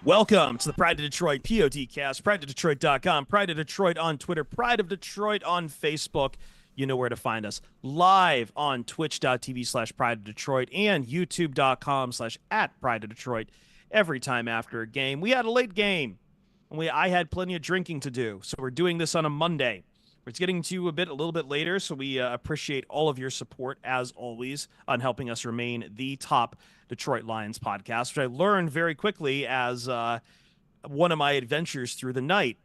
Welcome to the Pride of Detroit PODcast, prideofdetroit.com, Pride of Detroit on Twitter, Pride of Detroit on Facebook. You know where to find us. Live on twitch.tv/Pride of Detroit and youtube.com/@Pride of Detroit every time after a game. We had a late game. I had plenty of drinking to do, so we're doing this on a Monday. It's getting to you a little bit later, so we appreciate all of your support, as always, on helping us remain the top Detroit Lions podcast, which I learned very quickly as one of my adventures through the night.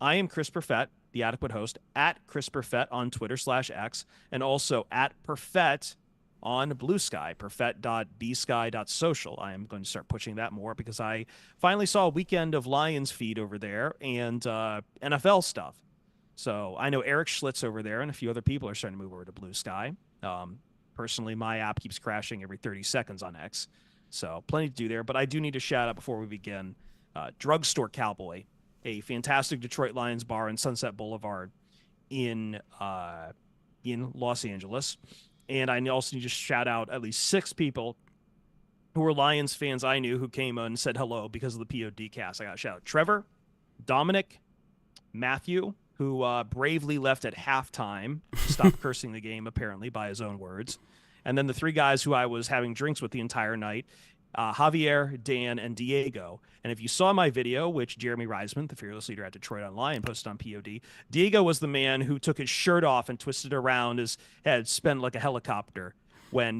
I am Chris Perfett, the adequate host, at Chris Perfett on Twitter/X, and also at Perfett on Blue Sky, perfett.bsky.social. I am going to start pushing that more because I finally saw a weekend of Lions feed over there and NFL stuff. So I know Eric Schlitz over there and a few other people are starting to move over to Blue Sky. Personally, my app keeps crashing every 30 seconds on X. So plenty to do there. But I do need to shout out before we begin, Drugstore Cowboy, a fantastic Detroit Lions bar in Sunset Boulevard in Los Angeles. And I also need to shout out at least 6 people who were Lions fans I knew who came and said hello because of the PODcast. I got to shout out Trevor, Dominic, Matthew, who bravely left at halftime, stopped cursing the game, apparently, by his own words. And then the 3 guys who I was having drinks with the entire night, Javier, Dan, and Diego. And if you saw my video, which Jeremy Reisman, the fearless leader at Detroit Online, posted on POD, Diego was the man who took his shirt off and twisted around his head, spun like a helicopter when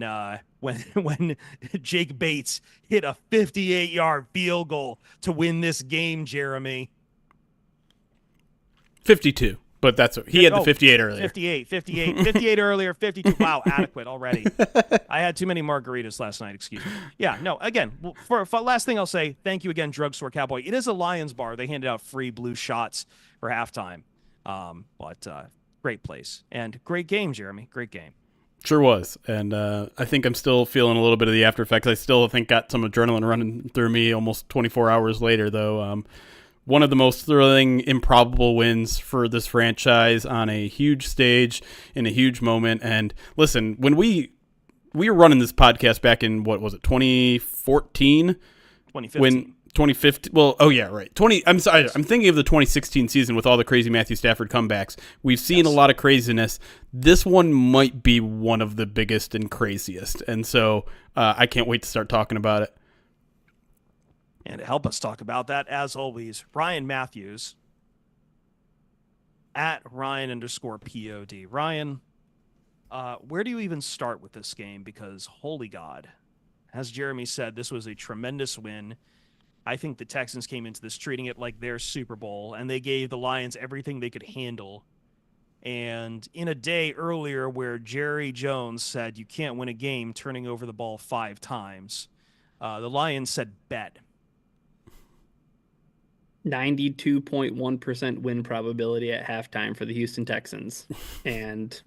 Jake Bates hit a 58-yard field goal to win this game, Jeremy. 52, but that's he had the 58 earlier. 58 earlier, 52. Wow, adequate already. I had too many margaritas last night, excuse me. Yeah, no, again, for last thing I'll say, thank you again, Drugstore Cowboy. It is a Lions bar. They handed out free blue shots for halftime. But great place. And great game, Jeremy. Great game. Sure was. And I think I'm still feeling a little bit of the after effects. I still think got some adrenaline running through me almost 24 hours later, though. One of the most thrilling, improbable wins for this franchise on a huge stage in a huge moment. And listen, when we were running this podcast back in, what was it, 2014? 2015. When 2015, well, oh yeah, right. I'm sorry, I'm thinking of the 2016 season with all the crazy Matthew Stafford comebacks. We've seen a lot of craziness. This one might be one of the biggest and craziest. And so I can't wait to start talking about it. And to help us talk about that, as always, Ryan Matthews at Ryan_POD. Ryan, where do you even start with this game? Because, holy God, as Jeremy said, this was a tremendous win. I think the Texans came into this treating it like their Super Bowl, and they gave the Lions everything they could handle. And in a day earlier where Jerry Jones said you can't win a game turning over the ball 5 times, the Lions said bet. 92.1% win probability at halftime for the Houston Texans. And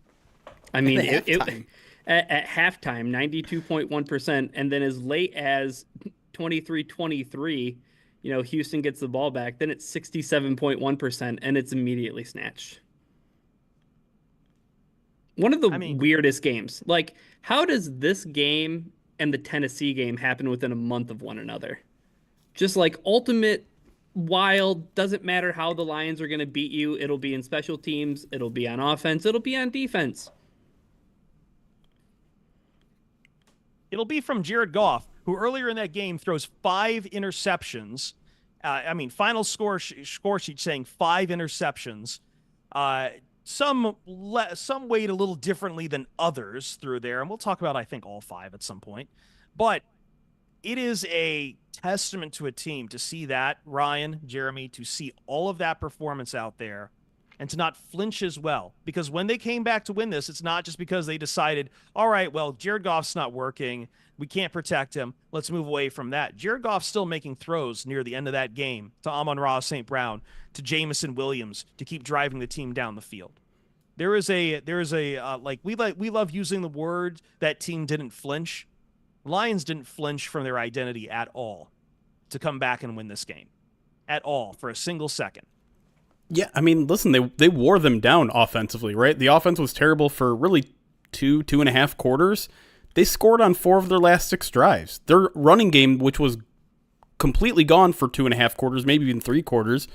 I mean, at halftime, 92.1%. And then as late as 23-23, Houston gets the ball back. Then it's 67.1%, and it's immediately snatched. One of the weirdest games. Like, how does this game and the Tennessee game happen within a month of one another? Just like ultimate wild, doesn't matter how the Lions are going to beat you. It'll be in special teams. It'll be on offense. It'll be on defense. It'll be from Jared Goff, who earlier in that game throws 5 interceptions. Final score sheet saying 5 interceptions. Some weighed a little differently than others through there, and we'll talk about, I think, all 5 at some point. But it is a testament to a team to see that, Ryan, Jeremy, to see all of that performance out there and to not flinch as well. Because when they came back to win this, it's not just because they decided, all right, well, Jared Goff's not working. We can't protect him. Let's move away from that. Jared Goff's still making throws near the end of that game to Amon-Ra St. Brown, to Jameson Williams, to keep driving the team down the field. We love using the word that team didn't flinch. Lions didn't flinch from their identity at all to come back and win this game. At all, for a single second. Yeah, I mean, listen, they wore them down offensively, right? The offense was terrible for really 2.5 quarters. They scored on 4 of their last 6 drives. Their running game, which was completely gone for 2.5 quarters, maybe even 3 quarters,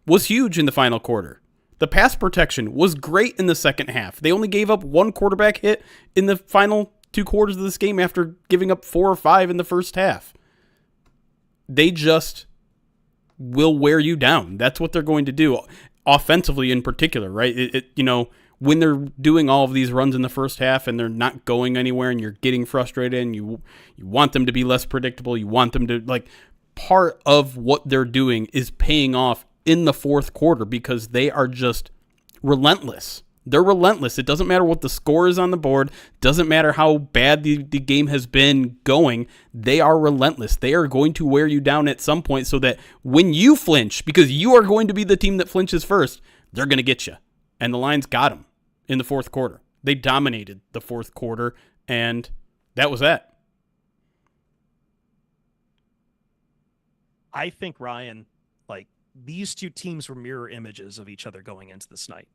was huge in the final quarter. The pass protection was great in the second half. They only gave up 1 quarterback hit in the final 2 quarters of this game after giving up 4 or 5 in the first half. They just will wear you down. That's what they're going to do, offensively in particular, right? When they're doing all of these runs in the first half and they're not going anywhere and you're getting frustrated and you want them to be less predictable, you want them to, part of what they're doing is paying off in the fourth quarter because they are just relentless. They're relentless. It doesn't matter what the score is on the board. Doesn't matter how bad the game has been going. They are relentless. They are going to wear you down at some point so that when you flinch, because you are going to be the team that flinches first, they're going to get you. And the Lions got them in the fourth quarter. They dominated the fourth quarter, and that was that. I think, Ryan, these two teams were mirror images of each other going into this night.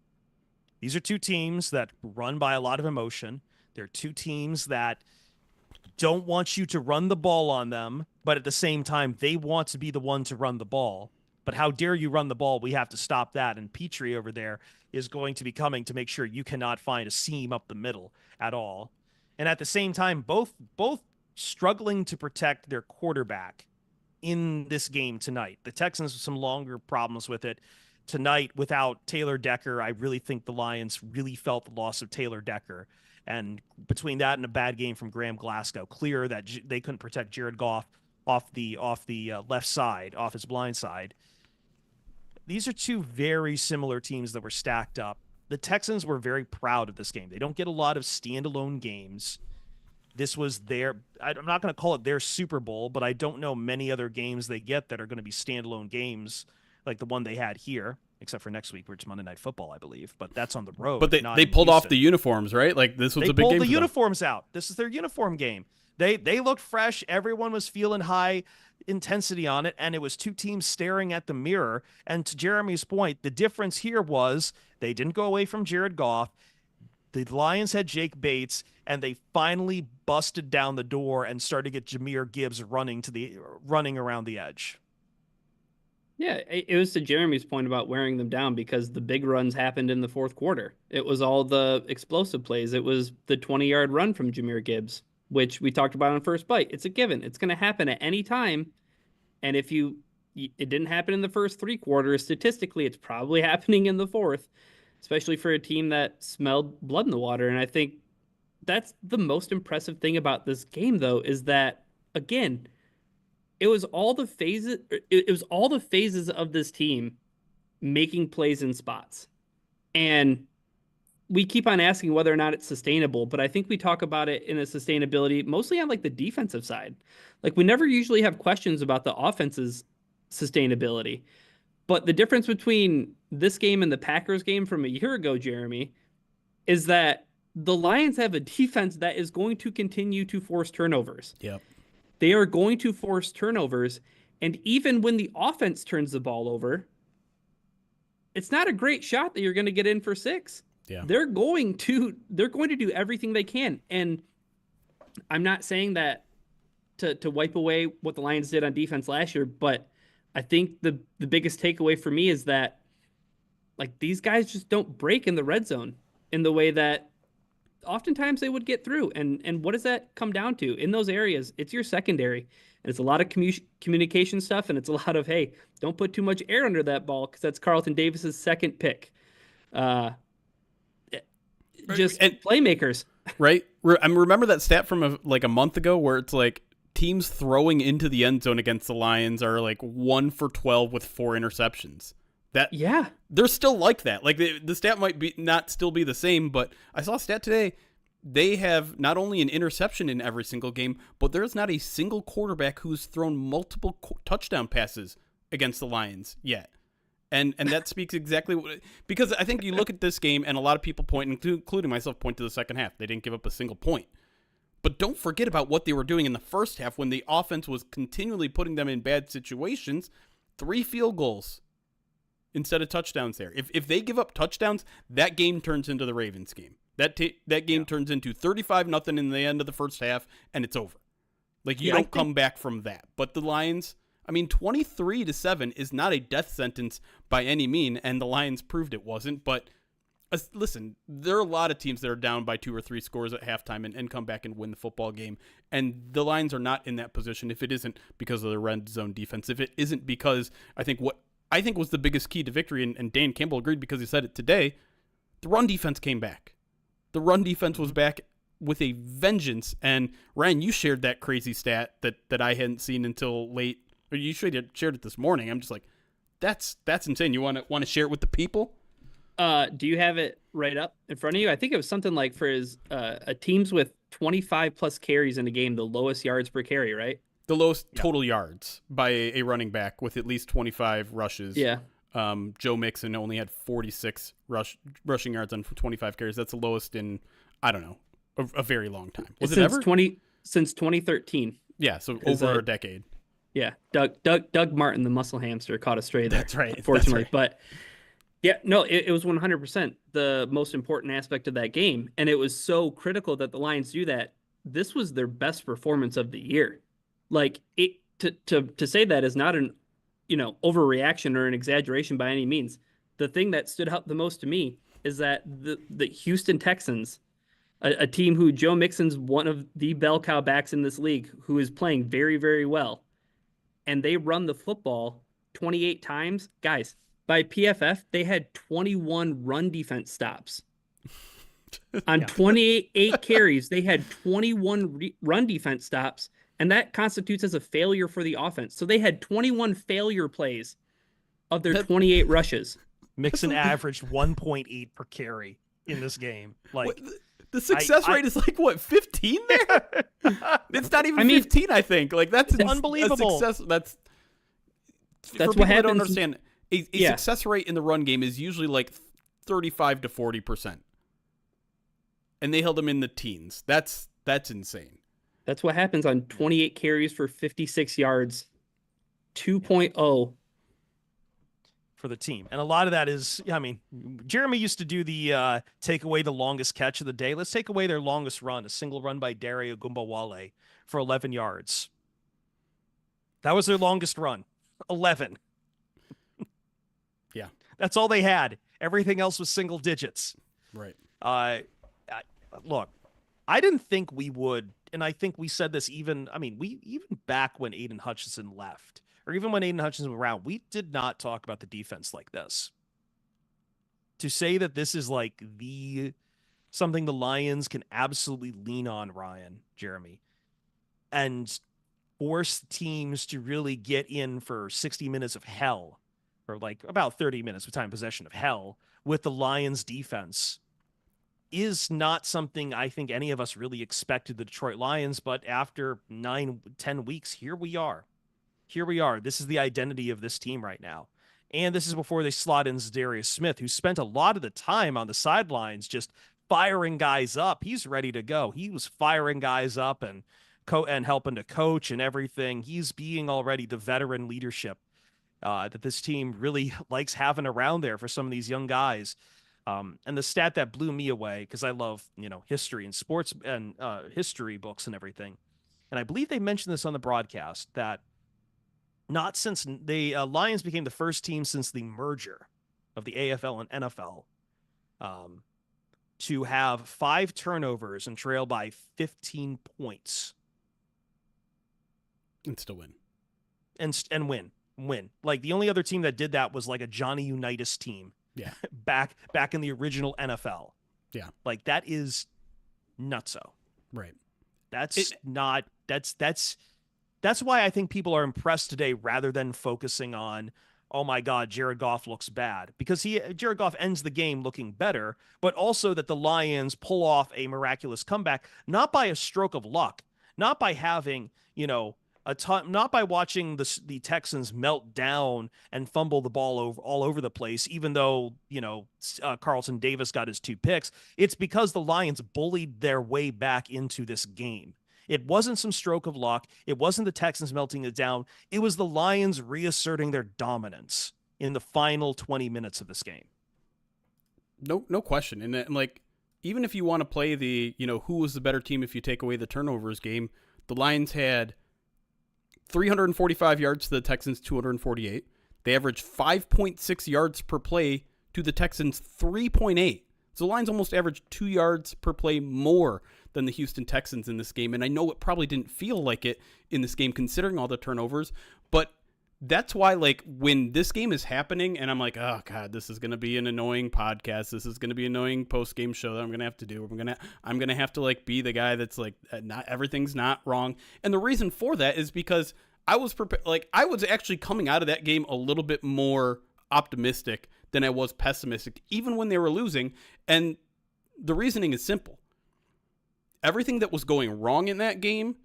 These are two teams that run by a lot of emotion. They're two teams that don't want you to run the ball on them, but at the same time, they want to be the one to run the ball. But how dare you run the ball? We have to stop that. And Petrie over there is going to be coming to make sure you cannot find a seam up the middle at all. And at the same time, both struggling to protect their quarterback in this game tonight. The Texans have some longer problems with it. Tonight, without Taylor Decker, I really think the Lions really felt the loss of Taylor Decker. And between that and a bad game from Graham Glasgow, clear that they couldn't protect Jared Goff off the left side, off his blind side. These are two very similar teams that were stacked up. The Texans were very proud of this game. They don't get a lot of standalone games. This was I'm not going to call it their Super Bowl, but I don't know many other games they get that are going to be standalone games like the one they had here, except for next week, which is Monday Night Football, I believe. But that's on the road. But they pulled off the uniforms, right? This was a big game. They pulled the uniforms out. This is their uniform game. They looked fresh. Everyone was feeling high intensity on it, and it was two teams staring at the mirror. And to Jeremy's point, the difference here was they didn't go away from Jared Goff. The Lions had Jake Bates, and they finally busted down the door and started to get Jahmyr Gibbs running around the edge. Yeah, it was to Jeremy's point about wearing them down because the big runs happened in the fourth quarter. It was all the explosive plays. It was the 20-yard run from Jahmyr Gibbs, which we talked about on First Bite. It's a given. It's going to happen at any time. And if it didn't happen in the first 3 quarters, statistically, it's probably happening in the fourth, especially for a team that smelled blood in the water. And I think that's the most impressive thing about this game, though, is that, again, it was all the phases. It was all the phases of this team making plays in spots, and we keep on asking whether or not it's sustainable. But I think we talk about it in a sustainability mostly on the defensive side. We never usually have questions about the offense's sustainability. But the difference between this game and the Packers game from a year ago, Jeremy, is that the Lions have a defense that is going to continue to force turnovers. Yep. They are going to force turnovers, and even when the offense turns the ball over, it's not a great shot that you're going to get in for 6. Yeah. They're going to do everything they can. And I'm not saying that to wipe away what the Lions did on defense last year, but I think the biggest takeaway for me is that these guys just don't break in the red zone in the way that oftentimes they would get through. And what does that come down to? In those areas, it's your secondary. And it's a lot of communication stuff, and it's a lot of, hey, don't put too much air under that ball because that's Carlton Davis's second pick. Just playmakers. Right? I remember that stat from a month ago where it's teams throwing into the end zone against the Lions are 1 for 12 with 4 interceptions. They're still like that. The stat might not still be the same, but I saw a stat today. They have not only an interception in every single game, but there's not a single quarterback who's thrown multiple touchdown passes against the Lions yet. And that speaks exactly because I think you look at this game and a lot of people point, including myself, point to the second half. They didn't give up a single point. But don't forget about what they were doing in the first half when the offense was continually putting them in bad situations. 3 field goals instead of touchdowns there. If they give up touchdowns, that game turns into the Ravens game. That game turns into 35-0 in the end of the first half, and it's over. You don't come back from that. But the Lions, I mean, 23-7 is not a death sentence by any mean, and the Lions proved it wasn't. But listen, there are a lot of teams that are down by 2 or 3 scores at halftime and come back and win the football game. And the Lions are not in that position if it isn't because of the red zone defense. If it isn't because I think was the biggest key to victory, and Dan Campbell agreed because he said it today, the run defense came back. The run defense was back with a vengeance. And Ryan, you shared that crazy stat that I hadn't seen until late. Or you shared it this morning. I'm just like, that's insane. You want to share it with the people? Do you have it right up in front of you? I think it was something like for his teams with 25 plus carries in a game, the lowest yards per carry, right? The lowest total yards by a running back with at least 25 rushes. Yeah. Joe Mixon only had 46 rushing yards on 25 carries. That's the lowest in, I don't know, a very long time. Was it ever? Since 2013. Yeah, so over a decade. Yeah, Doug Martin, the muscle hamster, caught a stray there. That's right. Unfortunately, That's right. But yeah, no, it was 100% the most important aspect of that game, and it was so critical that the Lions do that. This was their best performance of the year. Like to say that is not an overreaction or an exaggeration by any means. The thing that stood out the most to me is that the Houston Texans, a team who Joe Mixon's one of the bell cow backs in this league, who is playing very, very well, and they run the football 28 times. Guys, by PFF, they had 21 run defense stops. On 28 carries, they had 21 run defense stops, and that constitutes as a failure for the offense. So they had 21 failure plays of their 28 rushes. Mixon averaged 1.8 per carry in this game. Like the success rate is like what, 15 there? It's not even 15, I think. Like that's unbelievable. That's what happens. I don't understand. A success rate in the run game is usually like 35 to 40%. And they held them in the teens. That's insane. That's what happens on 28 carries for 56 yards, 2.0 for the team. And a lot of that is, I mean, Jeremy used to do the take away the longest catch of the day. Let's take away their longest run, a single run by Dario Gumbawale for 11 yards. That was their longest run, 11. Yeah. That's all they had. Everything else was single digits. Right. Look, I didn't think we would, and I think we said this even back when Aiden Hutchinson left, or even when Aiden Hutchinson was around, we did not talk about the defense like this. To say that this is like something the Lions can absolutely lean on, Ryan, Jeremy, and force teams to really get in for 60 minutes of hell, or like about 30 minutes of time possession of hell with the Lions defense, is not something I think any of us really expected the Detroit Lions. But after 9-10 weeks, here we are. This is the identity of this team right now. And this is before they slot in Zadarius Smith, who spent a lot of the time on the sidelines just firing guys up. He's ready to go. He was firing guys up and helping to coach and everything. He's being already the veteran leadership that this team really likes having around there for some of these young guys. And the stat that blew me away, because I love, history and sports and history books and everything. And I believe they mentioned this on the broadcast, that not since the Lions became the first team since the merger of the AFL and NFL to have 5 turnovers and trail by 15 points. And still win. And win. Like the only other team that did that was like a Johnny Unitas team. Yeah. back in the original NFL. Yeah. Like that is nutso. Right. That's why I think people are impressed today rather than focusing on, oh my God, Jared Goff looks bad, because Jared Goff ends the game looking better, but also that the Lions pull off a miraculous comeback, not by a stroke of luck, not by having, not by watching the Texans melt down and fumble the ball all over the place, even though, Carlton Davis got his 2 picks. It's because the Lions bullied their way back into this game. It wasn't some stroke of luck. It wasn't the Texans melting it down. It was the Lions reasserting their dominance in the final 20 minutes of this game. No question. And like, even if you want to play the, who was the better team if you take away the turnovers game, the Lions had 345 yards to the Texans, 248. They averaged 5.6 yards per play to the Texans, 3.8. So the Lions almost averaged 2 yards per play more than the Houston Texans in this game. And I know it probably didn't feel like it in this game considering all the turnovers, but that's why, like, when this game is happening and I'm like, oh God, this is going to be an annoying podcast. This is going to be an annoying post-game show that I'm going to have to do. I'm going to have to, like, be the guy that's like, not everything's not wrong. And the reason for that is because I was prepared. Like, I was actually coming out of that game a little bit more optimistic than I was pessimistic, even when they were losing. And the reasoning is simple. Everything that was going wrong in that game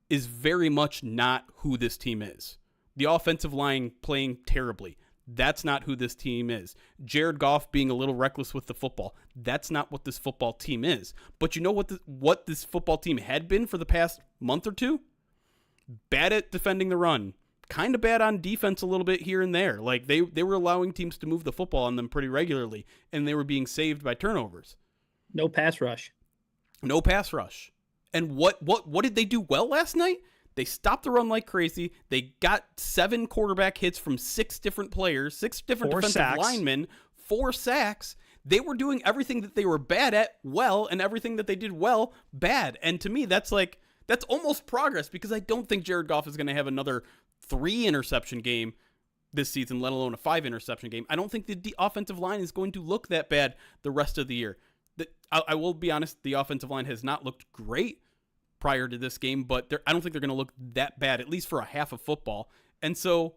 is very much not who this team is. The offensive line playing terribly. That's not who this team is. Jared Goff being a little reckless with the football. That's not what this football team is. But you know what this football team had been for the past month or two? Bad at defending the run. Kind of bad on defense a little bit here and there. Like they were allowing teams to move the football on them pretty regularly, and they were being saved by turnovers. No pass rush. No pass rush. And what did they do well last night? They stopped the run like crazy. They got 7 quarterback hits from 6 different players, 6 different defensive linemen, 4 sacks. They were doing everything that they were bad at well, and everything that they did well bad. And to me, that's almost progress, because I don't think Jared Goff is going to have another 3 interception game this season, let alone a 5 interception game. I don't think the offensive line is going to look that bad the rest of the year. I will be honest, the offensive line has not looked great prior to this game, but I don't think they're going to look that bad, at least for a half of football. And so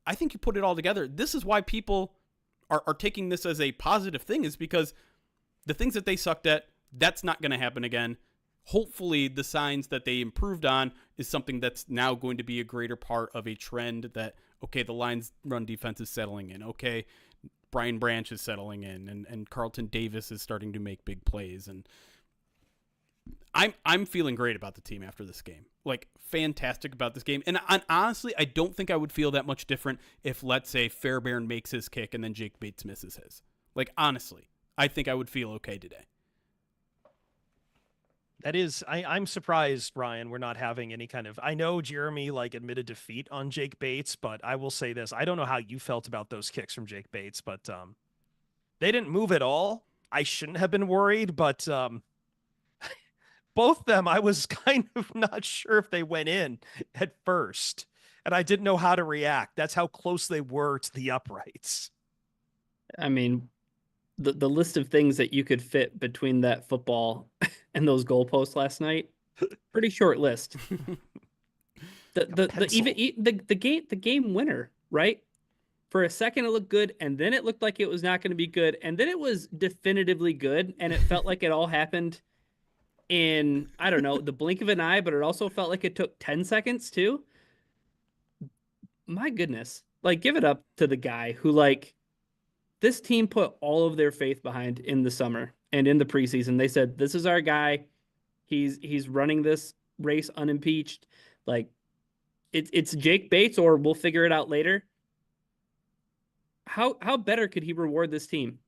I think you put it all together. This is why people are taking this as a positive thing, is because the things that they sucked at, that's not going to happen again. Hopefully the signs that they improved on is something that's now going to be a greater part of a trend that, okay, the Lions run defense is settling in. Okay, Brian Branch is settling in, and Carlton Davis is starting to make big plays. And I'm feeling great about the team after this game. Like, fantastic about this game. And honestly, I don't think I would feel that much different if, let's say, Fairbairn makes his kick and then Jake Bates misses his. Like, honestly, I think I would feel okay today. That is, I'm surprised, Ryan, we're not having any kind of, I know Jeremy admitted defeat on Jake Bates, but I will say this. I don't know how you felt about those kicks from Jake Bates, but they didn't move at all. I shouldn't have been worried, but both of them, I was kind of not sure if they went in at first, and I didn't know how to react. That's how close they were to the uprights. I mean, the list of things that you could fit between that football and those goalposts last night, pretty short list. The game winner, right? For a second it looked good, and then it looked like it was not going to be good, and then it was definitively good, and it felt like it all happened in, I don't know, the blink of an eye, but it also felt like it took 10 seconds too. My goodness. Give it up to the guy who, this team put all of their faith behind in the summer and in the preseason. They said, this is our guy. He's running this race unimpeached. It's Jake Bates, or we'll figure it out later. How better could he reward this team?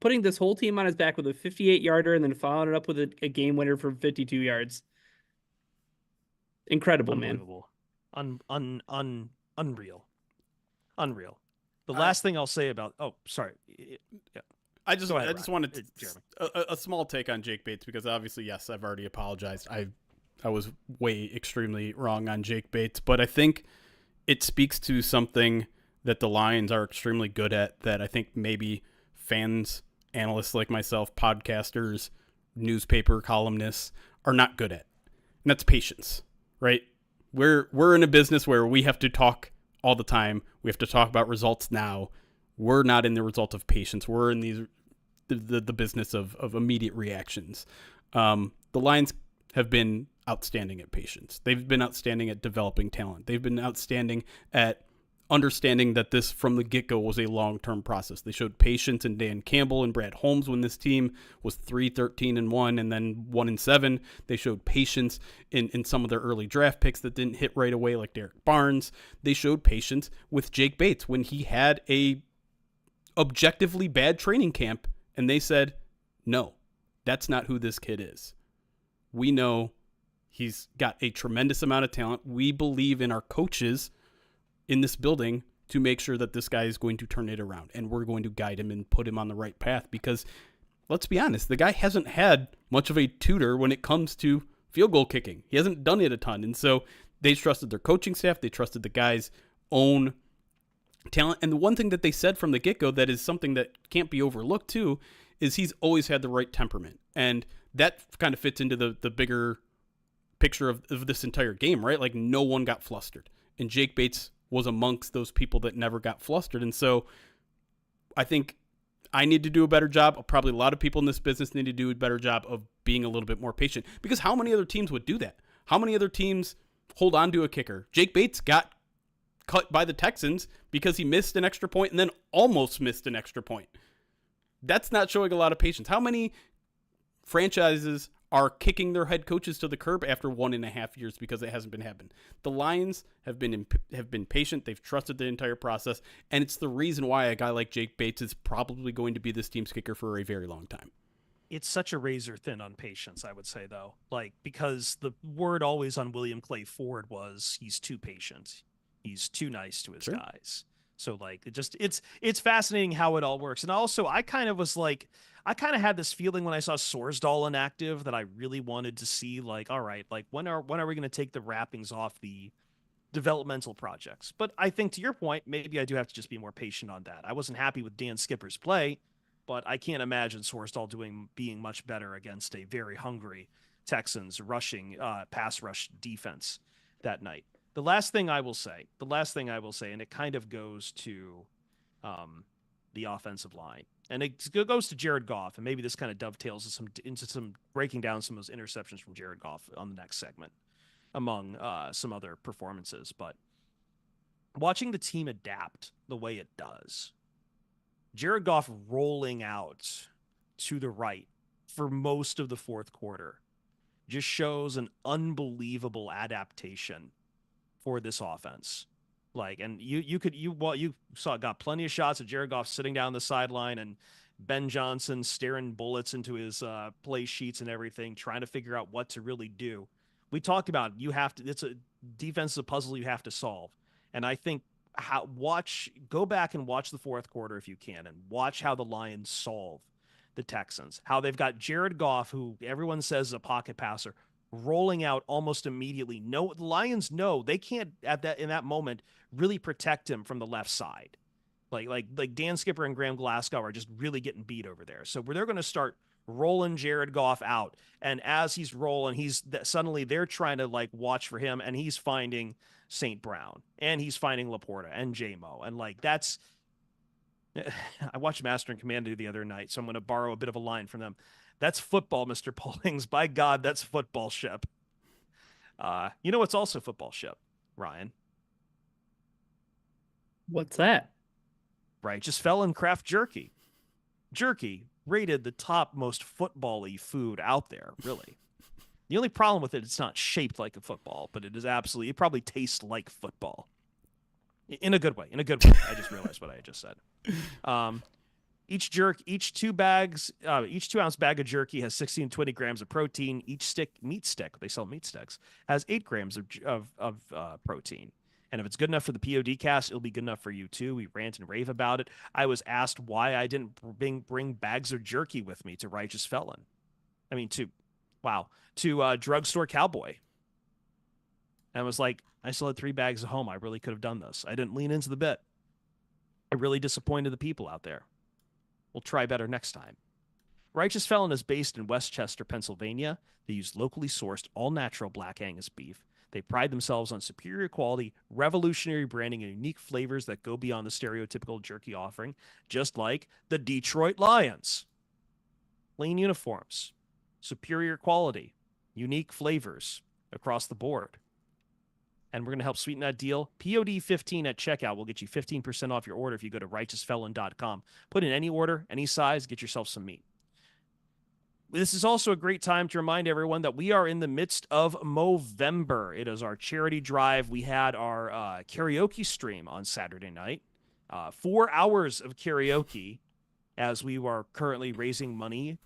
Putting this whole team on his back with a 58-yarder and then following it up with a game winner from 52 yards. Incredible, man. Unreal. The last thing I'll say about, sorry. Yeah. I just wanted a small take on Jake Bates, because obviously, yes, I've already apologized. I was extremely wrong on Jake Bates, but I think it speaks to something that the Lions are extremely good at, that I think maybe fans, analysts like myself, podcasters, newspaper columnists are not good at. And that's patience, right? We're in a business where we have to talk all the time. We have to talk about results now. We're not in the result of patience. We're in the business of immediate reactions. The Lions have been outstanding at patience. They've been outstanding at developing talent. They've been outstanding at understanding that this from the get-go was a long-term process. They showed patience in Dan Campbell and Brad Holmes when this team was 3-13-1 and then 1-7. They showed patience in some of their early draft picks that didn't hit right away, like Derek Barnes. They showed patience with Jake Bates when he had a objectively bad training camp, and they said, no, that's not who this kid is. We know He's got a tremendous amount of talent. We believe in our coaches in this building to make sure that this guy is going to turn it around, and we're going to guide him and put him on the right path because, let's be honest, the guy hasn't had much of a tutor when it comes to field goal kicking. He hasn't done it a ton, and so they trusted their coaching staff. They trusted the guy's own talent. And the one thing that they said from the get-go that is something that can't be overlooked too is he's always had the right temperament. And that kind of fits into the bigger picture of this entire game, right? Like, no one got flustered. And Jake Bates was amongst those people that never got flustered. And so I think I need to do a better job. Probably a lot of people in this business need to do a better job of being a little bit more patient, because how many other teams would do that? How many other teams hold on to a kicker? Jake Bates got cut by the Texans because he missed an extra point and then almost missed an extra point. That's not showing a lot of patience. How many franchises are kicking their head coaches to the curb after 1.5 years because it hasn't been happening? The Lions have been patient. They've trusted the entire process, and it's the reason why a guy like Jake Bates is probably going to be this team's kicker for a very long time. It's such a razor thin on patience, I would say, though. Like, because the word always on William Clay Ford was he's too patient. He's too nice to his guys. So, like, it's fascinating how it all works. And also, I kind of had this feeling when I saw Sorsdahl inactive that I really wanted to see, like, all right, like, when are we going to take the wrappings off the developmental projects? But I think, to your point, maybe I do have to just be more patient on that. I wasn't happy with Dan Skipper's play, but I can't imagine Sorsdahl being much better against a very hungry Texans pass rush defense that night. The last thing I will say, and it kind of goes to the offensive line, and it goes to Jared Goff, and maybe this kind of dovetails into some breaking down some of those interceptions from Jared Goff on the next segment, among some other performances. But watching the team adapt the way it does, Jared Goff rolling out to the right for most of the fourth quarter just shows an unbelievable adaptation for this offense. Like, and you got plenty of shots of Jared Goff sitting down the sideline and Ben Johnson staring bullets into his play sheets and everything, trying to figure out what to really do. We talked about it's a defensive puzzle you have to solve. And I think go back and watch the fourth quarter if you can, and watch how the Lions solve the Texans. How they've got Jared Goff, who everyone says is a pocket passer, rolling out almost immediately. No, the Lions know they can't in that moment really protect him from the left side. Like Dan Skipper and Graham Glasgow are just really getting beat over there. So they're going to start rolling Jared Goff out, and as he's rolling, suddenly they're trying to like watch for him, and he's finding St. Brown, and he's finding Laporta and J-Mo, and like that's. I watched Master and Commander the other night, so I'm going to borrow a bit of a line from them. That's football, Mr. Pullings. By God, that's football ship. You know what's also football ship, Ryan? What's that? Righteous Felon Craft Jerky. Jerky, rated the top most football-y food out there, really. The only problem with it's not shaped like a football, but it probably tastes like football. In a good way. I just realized what I had just said. Each 2-ounce bag of jerky has 16 to 20 grams of protein. Each meat stick, they sell meat sticks, has 8 grams of protein. And if it's good enough for the POD cast, it'll be good enough for you too. We rant and rave about it. I was asked why I didn't bring bags of jerky with me to Righteous Felon. I mean, to Drugstore Cowboy. And I was like, I still had 3 bags at home. I really could have done this. I didn't lean into the bit. I really disappointed the people out there. We'll try better next time. Righteous Felon is based in Westchester, Pennsylvania. They use locally sourced, all-natural Black Angus beef. They pride themselves on superior quality, revolutionary branding, and unique flavors that go beyond the stereotypical jerky offering, just like the Detroit Lions. Plain uniforms, superior quality, unique flavors across the board. And we're going to help sweeten that deal. POD15 at checkout will get you 15% off your order if you go to righteousfelon.com. Put in any order, any size, get yourself some meat. This is also a great time to remind everyone that we are in the midst of Movember. It is our charity drive. We had our karaoke stream on Saturday night. 4 hours of karaoke. as we are currently raising money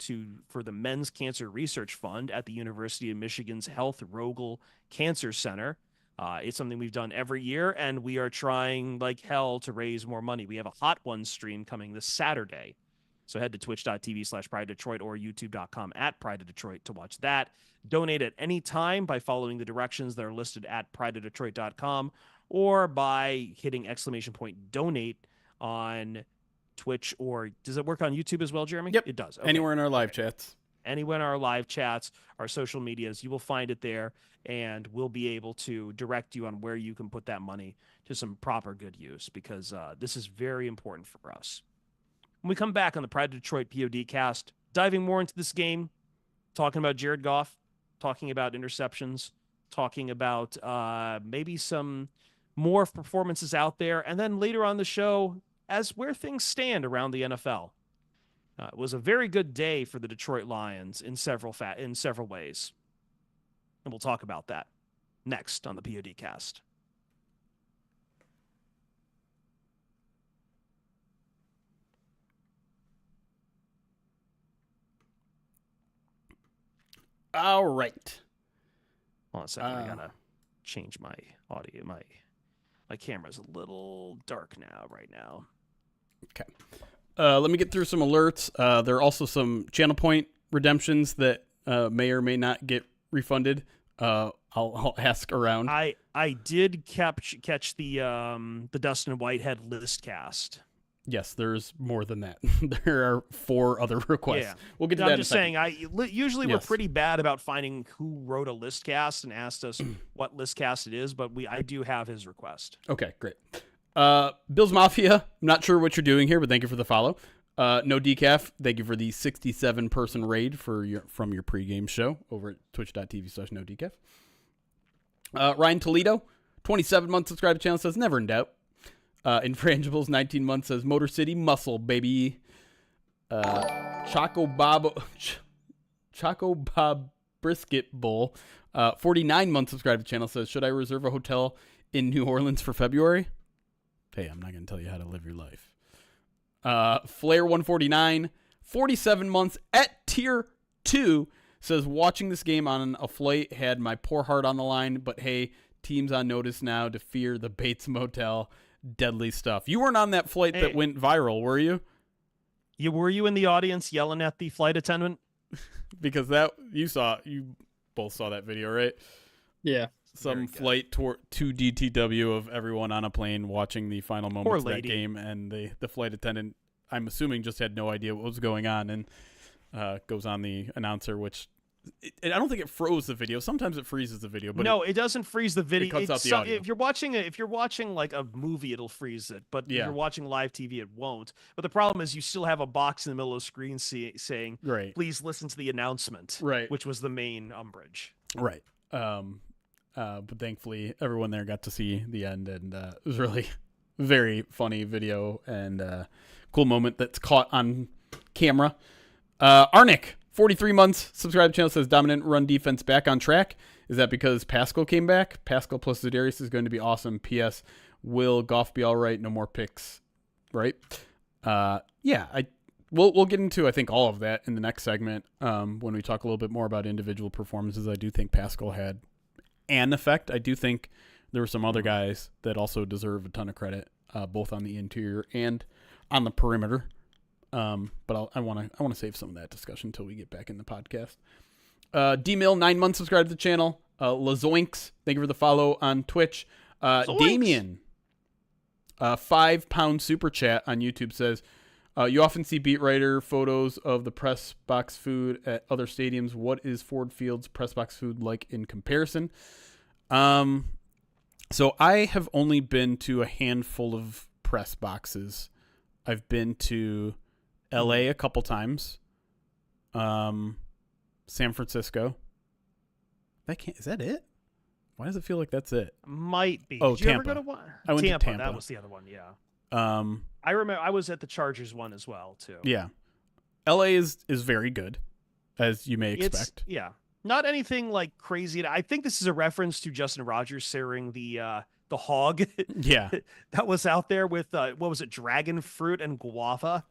for the Men's Cancer Research Fund at the University of Michigan's Health Rogel Cancer Center. It's something we've done every year, and we are trying like hell to raise more money. We have a Hot Ones stream coming this Saturday. So head to twitch.tv/Pride Detroit or youtube.com/Pride of Detroit to watch that. Donate at any time by following the directions that are listed at prideofdetroit.com or by hitting !donate on Twitch, or does it work on YouTube as well, Jeremy? Yep. It does. Okay. Anywhere in our live chats. Anywhere in our live chats, our social medias, you will find it there, and we'll be able to direct you on where you can put that money to some proper good use, because this is very important for us. When we come back on the Pride of Detroit POD cast, diving more into this game, talking about Jared Goff, talking about interceptions, talking about maybe some more performances out there, and then later on the show, as where things stand around the NFL. It was a very good day for the Detroit Lions in several ways. And we'll talk about that next on the POD cast. All right. Hold on a second. I gotta change my audio. My camera's a little dark right now. Okay. Let me get through some alerts. There are also some channel point redemptions that may or may not get refunded. I'll ask around. I did catch the Dustin Whitehead list cast. Yes, there's more than that. There are 4 other requests. Yeah. We'll get to I'm that just in a saying, usually we're pretty bad about finding who wrote a list cast and asked us what list cast it is, but I do have his request. Okay, great. Bills Mafia, I'm not sure what you're doing here, but thank you for the follow. No Decaf, thank you for the 67-person raid from your pregame show over at twitch.tv/NoDecaf. Ryan Toledo, 27-month subscribe channel, says never in doubt. Infrangibles, 19 months, says Motor City Muscle, baby. Choco Bob Brisket Bowl, 49-month subscribe channel, says should I reserve a hotel in New Orleans for February? Hey, I'm not going to tell you how to live your life. Flair 149, 47 months at tier 2, says watching this game on a flight had my poor heart on the line, but hey, teams on notice now to fear the Bates Motel. Deadly stuff. You weren't on that flight that went viral, were you? Were you in the audience yelling at the flight attendant? Because you both saw that video, right? Yeah. Some flight to DTW of everyone on a plane watching the final moments of that game, and the flight attendant, I'm assuming, just had no idea what was going on, and goes on the announcer, which I don't think it froze the video. Sometimes it freezes the video, but no, it doesn't freeze the video. It cuts out the audio. If you're watching like a movie, it'll freeze it. But if you're watching live TV, it won't. But the problem is you still have a box in the middle of the screen saying, right, please listen to the announcement, right, which was the main umbrage. Right. But thankfully everyone there got to see the end, and it was really very funny video and cool moment that's caught on camera. Arnick, 43 months, subscribe channel, says dominant run defense back on track. Is that because Pascal came back? Pascal plus Za'Darius is going to be awesome. P.S. Will Goff be all right? No more picks, right? We'll get into, I think, all of that in the next segment when we talk a little bit more about individual performances. I do think Pascal had an effect. I do think there were some other guys that also deserve a ton of credit, both on the interior and on the perimeter. But I want to save some of that discussion until we get back in the podcast. D-Mill, 9 months subscribed to the channel. Lazoinks, thank you for the follow on Twitch. Damien, 5 pound super chat on YouTube, says, you often see beat writer photos of the press box food at other stadiums. What is Ford Field's press box food like in comparison? So I have only been to a handful of press boxes. I've been to LA a couple times. San Francisco. Is that it? Why does it feel like that's it? Might be. Oh, Did you Tampa. ever go to one? I went to Tampa. That was the other one, yeah. I remember I was at the Chargers one as well, too. Yeah. LA is very good, as you may expect. Not anything like crazy. I think this is a reference to Justin Rogers sharing the hog. Yeah. That was out there with, what was it, dragon fruit and guava?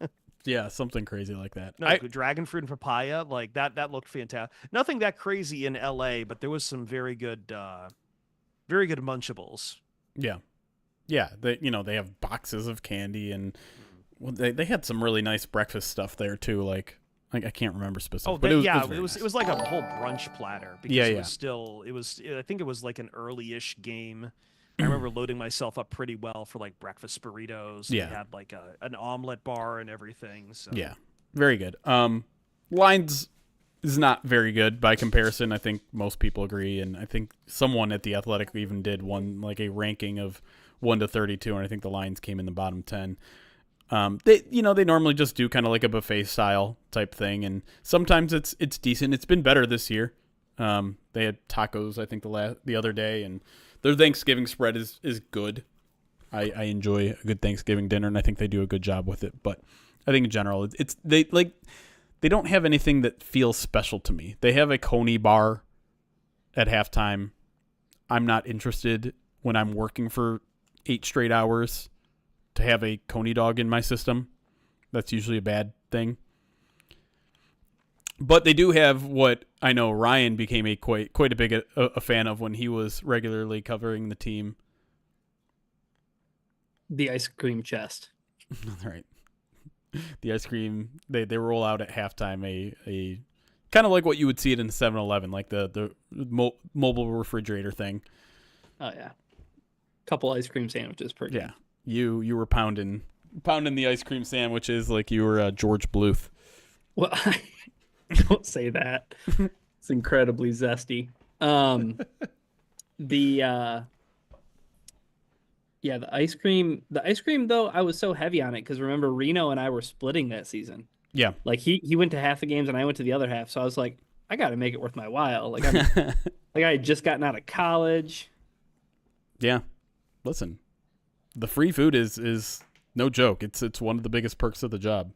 Yeah, something crazy like that. No, dragon fruit and papaya, like that looked fantastic. Nothing that crazy in LA, but there was some very good munchables. Yeah. Yeah, they have boxes of candy, and they had some really nice breakfast stuff there too. Like I can't remember specifically. But it was like a whole brunch platter because I think it was like an early-ish game. I remember loading myself up pretty well for like breakfast burritos. Yeah, we had like an omelet bar and everything. So. Yeah, very good. Lines is not very good by comparison. I think most people agree, and I think someone at The Athletic even did a ranking of 1 to 32, and I think the Lions came in the bottom 10. They normally just do kind of like a buffet style type thing, and sometimes it's decent. It's been better this year. They had tacos, I think, the other day, and their Thanksgiving spread is good. I enjoy a good Thanksgiving dinner, and I think they do a good job with it. But I think in general, they don't have anything that feels special to me. They have a Coney bar at halftime. I'm not interested when I'm working for 8 straight hours to have a Coney dog in my system. That's usually a bad thing. But they do have what I know Ryan became quite a big a fan of when he was regularly covering the team. The ice cream chest. All right. The ice cream, they roll out at halftime a kind of like what you would see it in 7-Eleven, like the mobile refrigerator thing. Oh yeah. Couple ice cream sandwiches per game. Yeah. You were pounding the ice cream sandwiches like you were George Bluth. Well, don't say that. It's incredibly zesty. The ice cream though, I was so heavy on it because remember Reno and I were splitting that season. Yeah. Like he went to half the games and I went to the other half, so I was like, I got to make it worth my while. Like I had just gotten out of college. Yeah. Listen. The free food is no joke. It's one of the biggest perks of the job.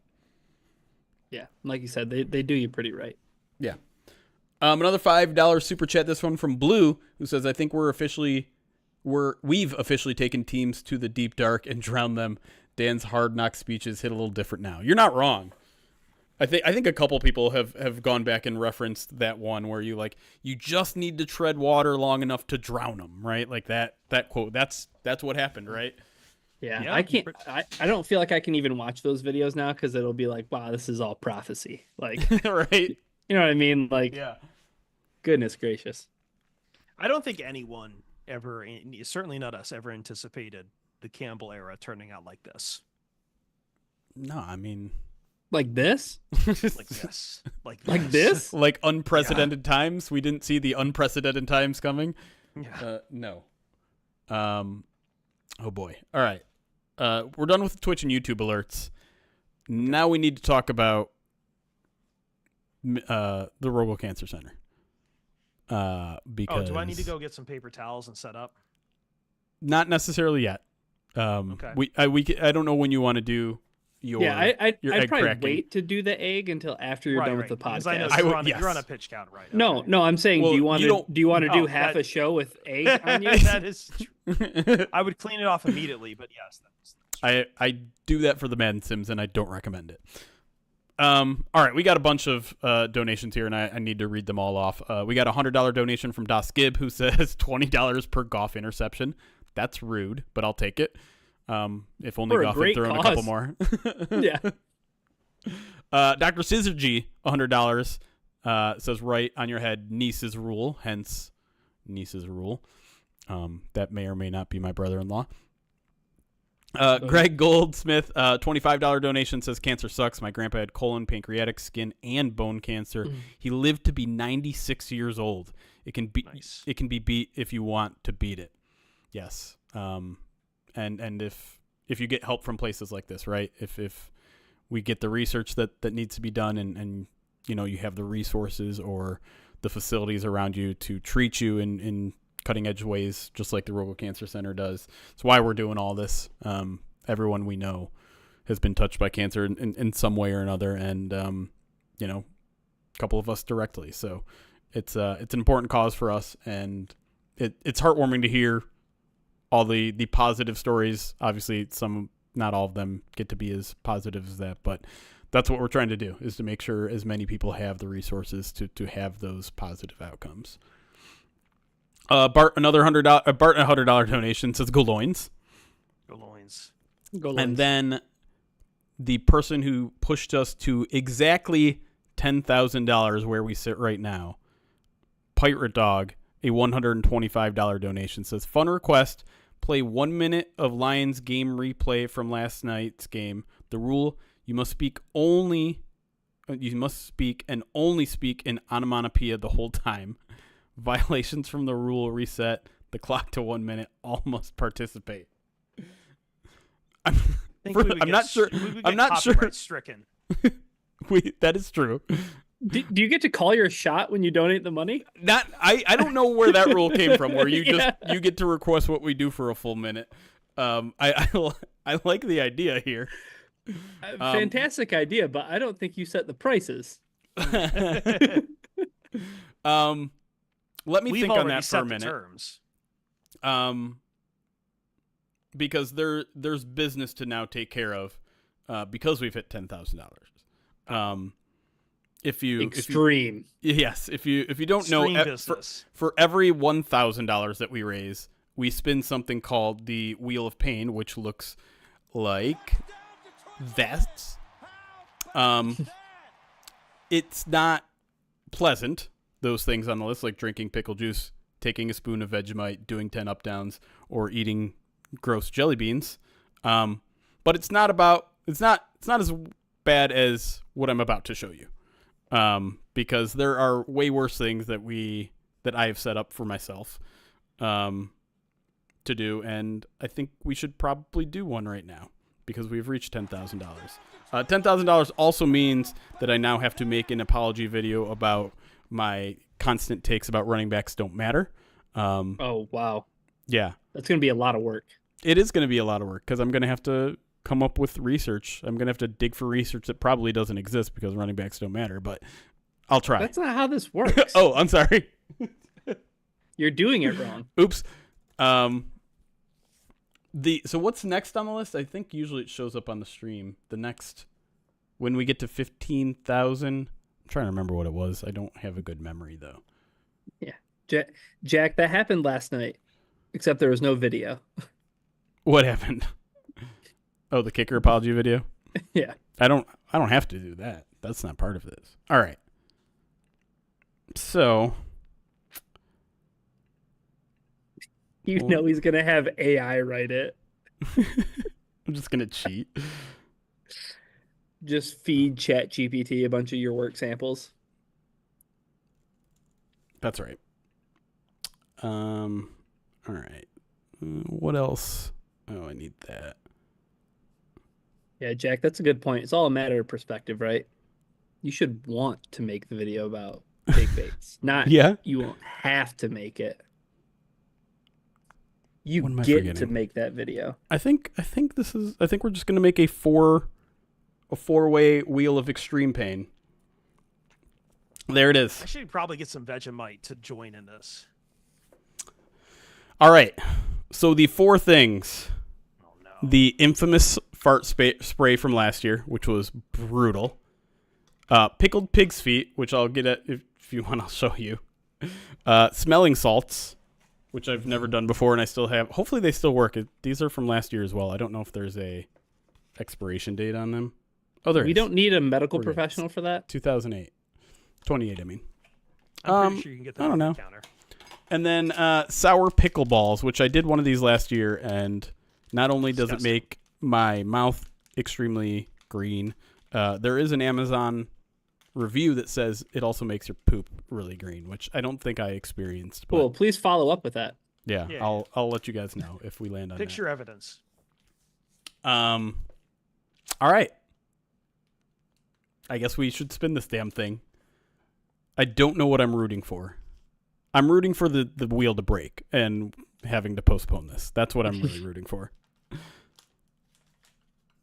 Yeah, like you said, they do you pretty right. Yeah. Another $5 super chat. This one from Blue, who says, "I think we've officially taken teams to the deep dark and drowned them. Dan's hard knock speeches hit a little different now." You're not wrong. I think a couple people have gone back and referenced that one where you just need to tread water long enough to drown them, right? Like that quote. That's what happened, right? Yeah, I can't. I don't feel like I can even watch those videos now because it'll be like, wow, this is all prophecy. Like, right? You know what I mean? Like, yeah. Goodness gracious. I don't think anyone ever, certainly not us, ever anticipated the Campbell era turning out like this. No, I mean, like this, like this, like this, like unprecedented times. We didn't see the unprecedented times coming. Yeah. No. Oh boy. All right. We're done with the Twitch and YouTube alerts. Now we need to talk about the Robo Cancer Center. Because do I need to go get some paper towels and set up? Not necessarily yet. Okay. I don't know when you want to do your I'd egg probably cracking. wait to do the egg until after you're done with the podcast. I know you're on a pitch count, right? No, okay. No, I'm saying, well, do you want to do half a show with egg on you? That is true. I would clean it off immediately, but yes. I do that for the Madden Sims, and I don't recommend it. All right, we got a bunch of donations here, and I need to read them all off. We got a $100 donation from Das Gibb, who says $20 per Goff interception. That's rude, but I'll take it. If only Goff had thrown a couple more. Yeah. Dr. Scissorgy, $100, says right on your head, Niece's rule, hence Niece's rule. That may or may not be my brother-in-law. Greg Goldsmith, $25 donation, says cancer sucks. My grandpa had colon, pancreatic, skin, and bone cancer. He lived to be 96 years old. It can be nice. It can be beat if you want to beat it. Yes. And if you get help from places like this, right? If we get the research that needs to be done and you have the resources or the facilities around you to treat you in cutting edge ways, just like the Robo Cancer Center does. It's why we're doing all this. Everyone we know has been touched by cancer in some way or another, and a couple of us directly. So it's an important cause for us, and it's heartwarming to hear all the positive stories. Obviously, not all of them get to be as positive as that, but that's what we're trying to do, is to make sure as many people have the resources to have those positive outcomes. Bart, another $100 donation says go Loins. Go Loins. Go Loins. And then the person who pushed us to exactly $10,000 where we sit right now, Pirate Dog, a $125 donation, says fun request. Play 1 minute of Lions game replay from last night's game. The rule: you must speak and only speak in onomatopoeia the whole time. Violations from the rule reset the clock to 1 minute. All must participate. I'm not sure. Stricken. That is true. Do you get to call your shot when you donate the money? I don't know where that rule came from, where you you get to request what we do for a full minute. I like the idea here. Fantastic idea, but I don't think you set the prices. Let me think on that for a minute. Terms. Because there's business to now take care of, because we've hit $10,000. If you don't know, for every $1,000 that we raise, we spin something called the Wheel of Pain, which looks like that. It's not pleasant, those things on the list, like drinking pickle juice, taking a spoon of Vegemite, doing 10 up downs, or eating gross jelly beans. But it's not as bad as what I'm about to show you. Because there are way worse things that I have set up for myself to do, and I think we should probably do one right now because we've reached $10,000. $10,000 also means that I now have to make an apology video about my constant takes about running backs don't matter. Oh, wow. Yeah. That's going to be a lot of work. It is going to be a lot of work because I'm going to have to come up with research. I'm going to have to dig for research that probably doesn't exist because running backs don't matter, but I'll try. That's not how this works. Oh, I'm sorry. You're doing it wrong. Oops. So what's next on the list? I think usually it shows up on the stream. The next, when we get to 15,000, I'm trying to remember what it was. I don't have a good memory though. Yeah. Jack, that happened last night, except there was no video. What happened? Oh, the kicker apology video? Yeah. I don't have to do that. That's not part of this. All right. So know he's going to have AI write it. I'm just going to cheat. Just feed ChatGPT a bunch of your work samples. That's right. All right. What else? Oh, I need that. Yeah, Jack, that's a good point. It's all a matter of perspective, right? You should want to make the video about fake baits. Not you won't have to make it. You get to make that video. I think we're just gonna make a four-way wheel of extreme pain. There it is. I should probably get some Vegemite to join in this. All right. So the four things. Oh no. The infamous fart spray from last year, which was brutal. Pickled pig's feet, which I'll get at if you want. I'll show you. Smelling salts, which I've never done before, and I still have. Hopefully, they still work. These are from last year as well. I don't know if there's a expiration date on them. Oh, there. We don't need a medical professional for that. 2008, 28. I mean, I'm pretty sure you can get that on the counter. And then sour pickle balls, which I did one of these last year, and not only does it make my mouth extremely green, there is an Amazon review that says it also makes your poop really green, which I don't think I experienced. Cool. Please follow up with that. Yeah, I'll let you guys know if we land on Picture evidence. All right. I guess we should spin this damn thing. I don't know what I'm rooting for. I'm rooting for the wheel to break and having to postpone this. That's what I'm really rooting for.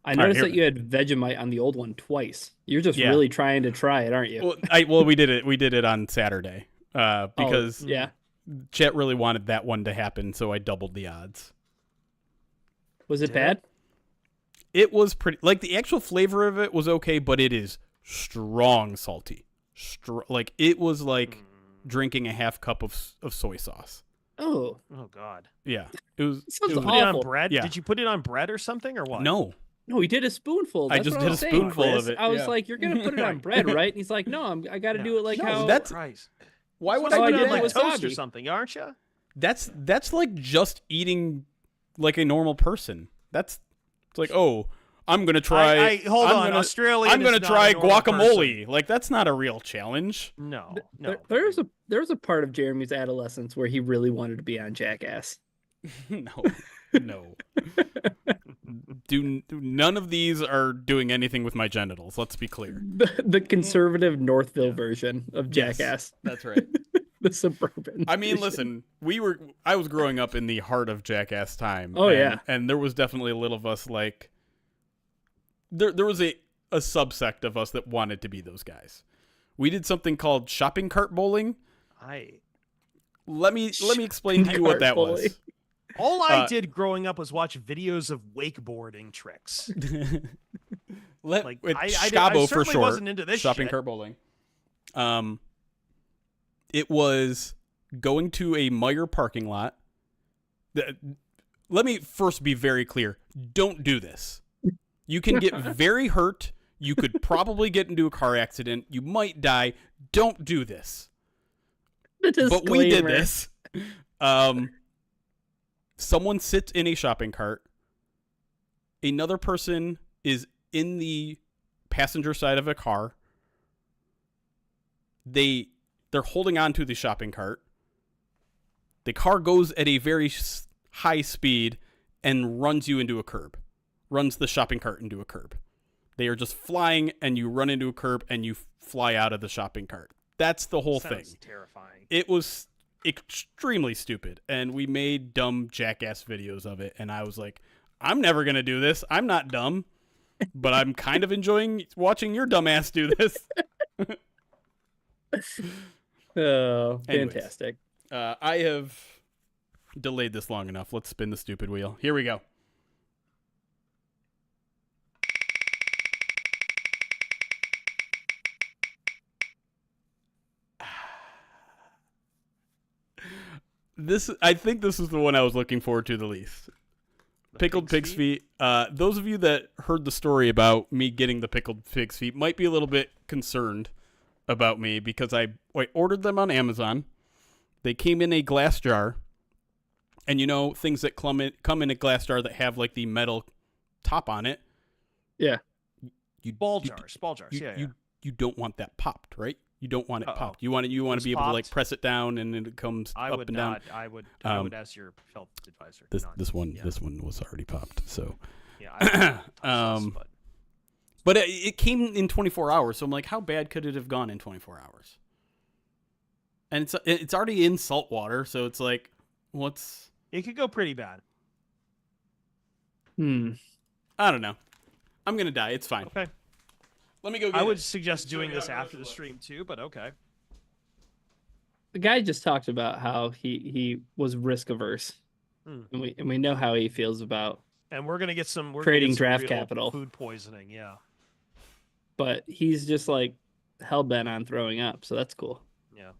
I noticed that you had Vegemite on the old one twice. You're just really trying to try it, aren't you? Well, we did it. We did it on Saturday because Chet really wanted that one to happen, so I doubled the odds. Was it bad? It was pretty, like, the actual flavor of it was okay, but it is strong salty. Like, it was like drinking a half cup of soy sauce. Oh God. Yeah, it was. Sounds it was Put it on awful. bread? Yeah. Did you put it on bread or something or what? No, he did a spoonful. That's I just what did was a saying, spoonful Chris. of it. I was Yeah. like, "You're gonna put it on bread, right?" And he's like, "No, I got to do it like No, how." that's- Christ. why would Supposed I to do put it on that? like toast or Wasabi. something, aren't you? That's like just eating like a normal person. It's like, oh, I'm gonna try. Hold on, Australia. I'm gonna try guacamole. Like, that's not a real challenge. No. There's a part of Jeremy's adolescence where he really wanted to be on Jackass. No. None of these are doing anything with my genitals. Let's be clear. The conservative Northville version of Jackass. That's right. The suburban. I mean, version. listen, I was growing up in the heart of Jackass time. Oh, and, yeah. And there was definitely a little of us like there was a subsect of us that wanted to be those guys. We did something called shopping cart bowling. Let me explain to you what that was. All I did growing up was watch videos of wakeboarding tricks. Like I Scabo for certainly short. wasn't into this shopping shit. cart bowling. It was going to a Meijer parking lot. Let me first be very clear. Don't do this. You can get very hurt. You could probably get into a car accident. You might die. Don't do this. But we did this. Someone sits in a shopping cart. Another person is in the passenger side of a car. They're holding on to the shopping cart. The car goes at a very high speed and runs you into a curb. Runs the shopping cart into a curb. They are just flying, and you run into a curb, and you fly out of the shopping cart. That's the whole thing. Terrifying. It was extremely stupid, and we made dumb Jackass videos of it, and I was like, I'm never going to do this. I'm not dumb, but I'm kind of enjoying watching your dumb ass do this. Oh, Anyways, fantastic. I have delayed this long enough. Let's spin the stupid wheel. Here we go. I think this is the one I was looking forward to the least. Pickled pig's feet. Those of you that heard the story about me getting the pickled pig's feet might be a little bit concerned about me because I ordered them on Amazon. They came in a glass jar. And you know, things that come in a glass jar that have like the metal top on it. Yeah. Ball jars. You don't want that popped, right? You don't want it popped. You want to be able to like press it down and it comes up and down. I would ask your health advisor. This one was already popped. So yeah, but it came in 24 hours. So I'm like, how bad could it have gone in 24 hours? And it's already in salt water, so it's like, it could go pretty bad. I don't know. I'm gonna die. It's fine. Okay. Let me go get I would suggest doing this after the stream too, but okay. The guy just talked about how he was risk averse, and we know how he feels about. And we're gonna get some creating draft real capital, food poisoning. Yeah. But he's just like hell bent on throwing up, so that's cool. Yeah.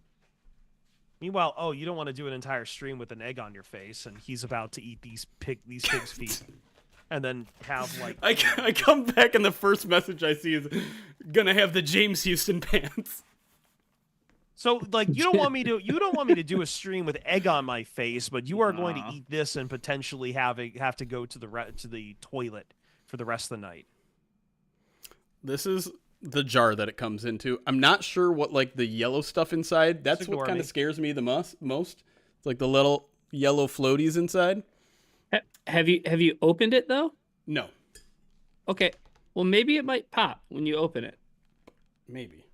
Meanwhile, you don't want to do an entire stream with an egg on your face, and he's about to eat these pig's feet. And then have like I come back and the first message I see is gonna have the James Houston pants. So like you don't want me to do a stream with egg on my face, but you are going to eat this and potentially have to go to the toilet for the rest of the night. This is the jar that it comes into. I'm not sure what like the yellow stuff inside. That's what kind of scares me the most. It's like the little yellow floaties inside. Have you opened it though? No. Okay. Well, maybe it might pop when you open it. Maybe.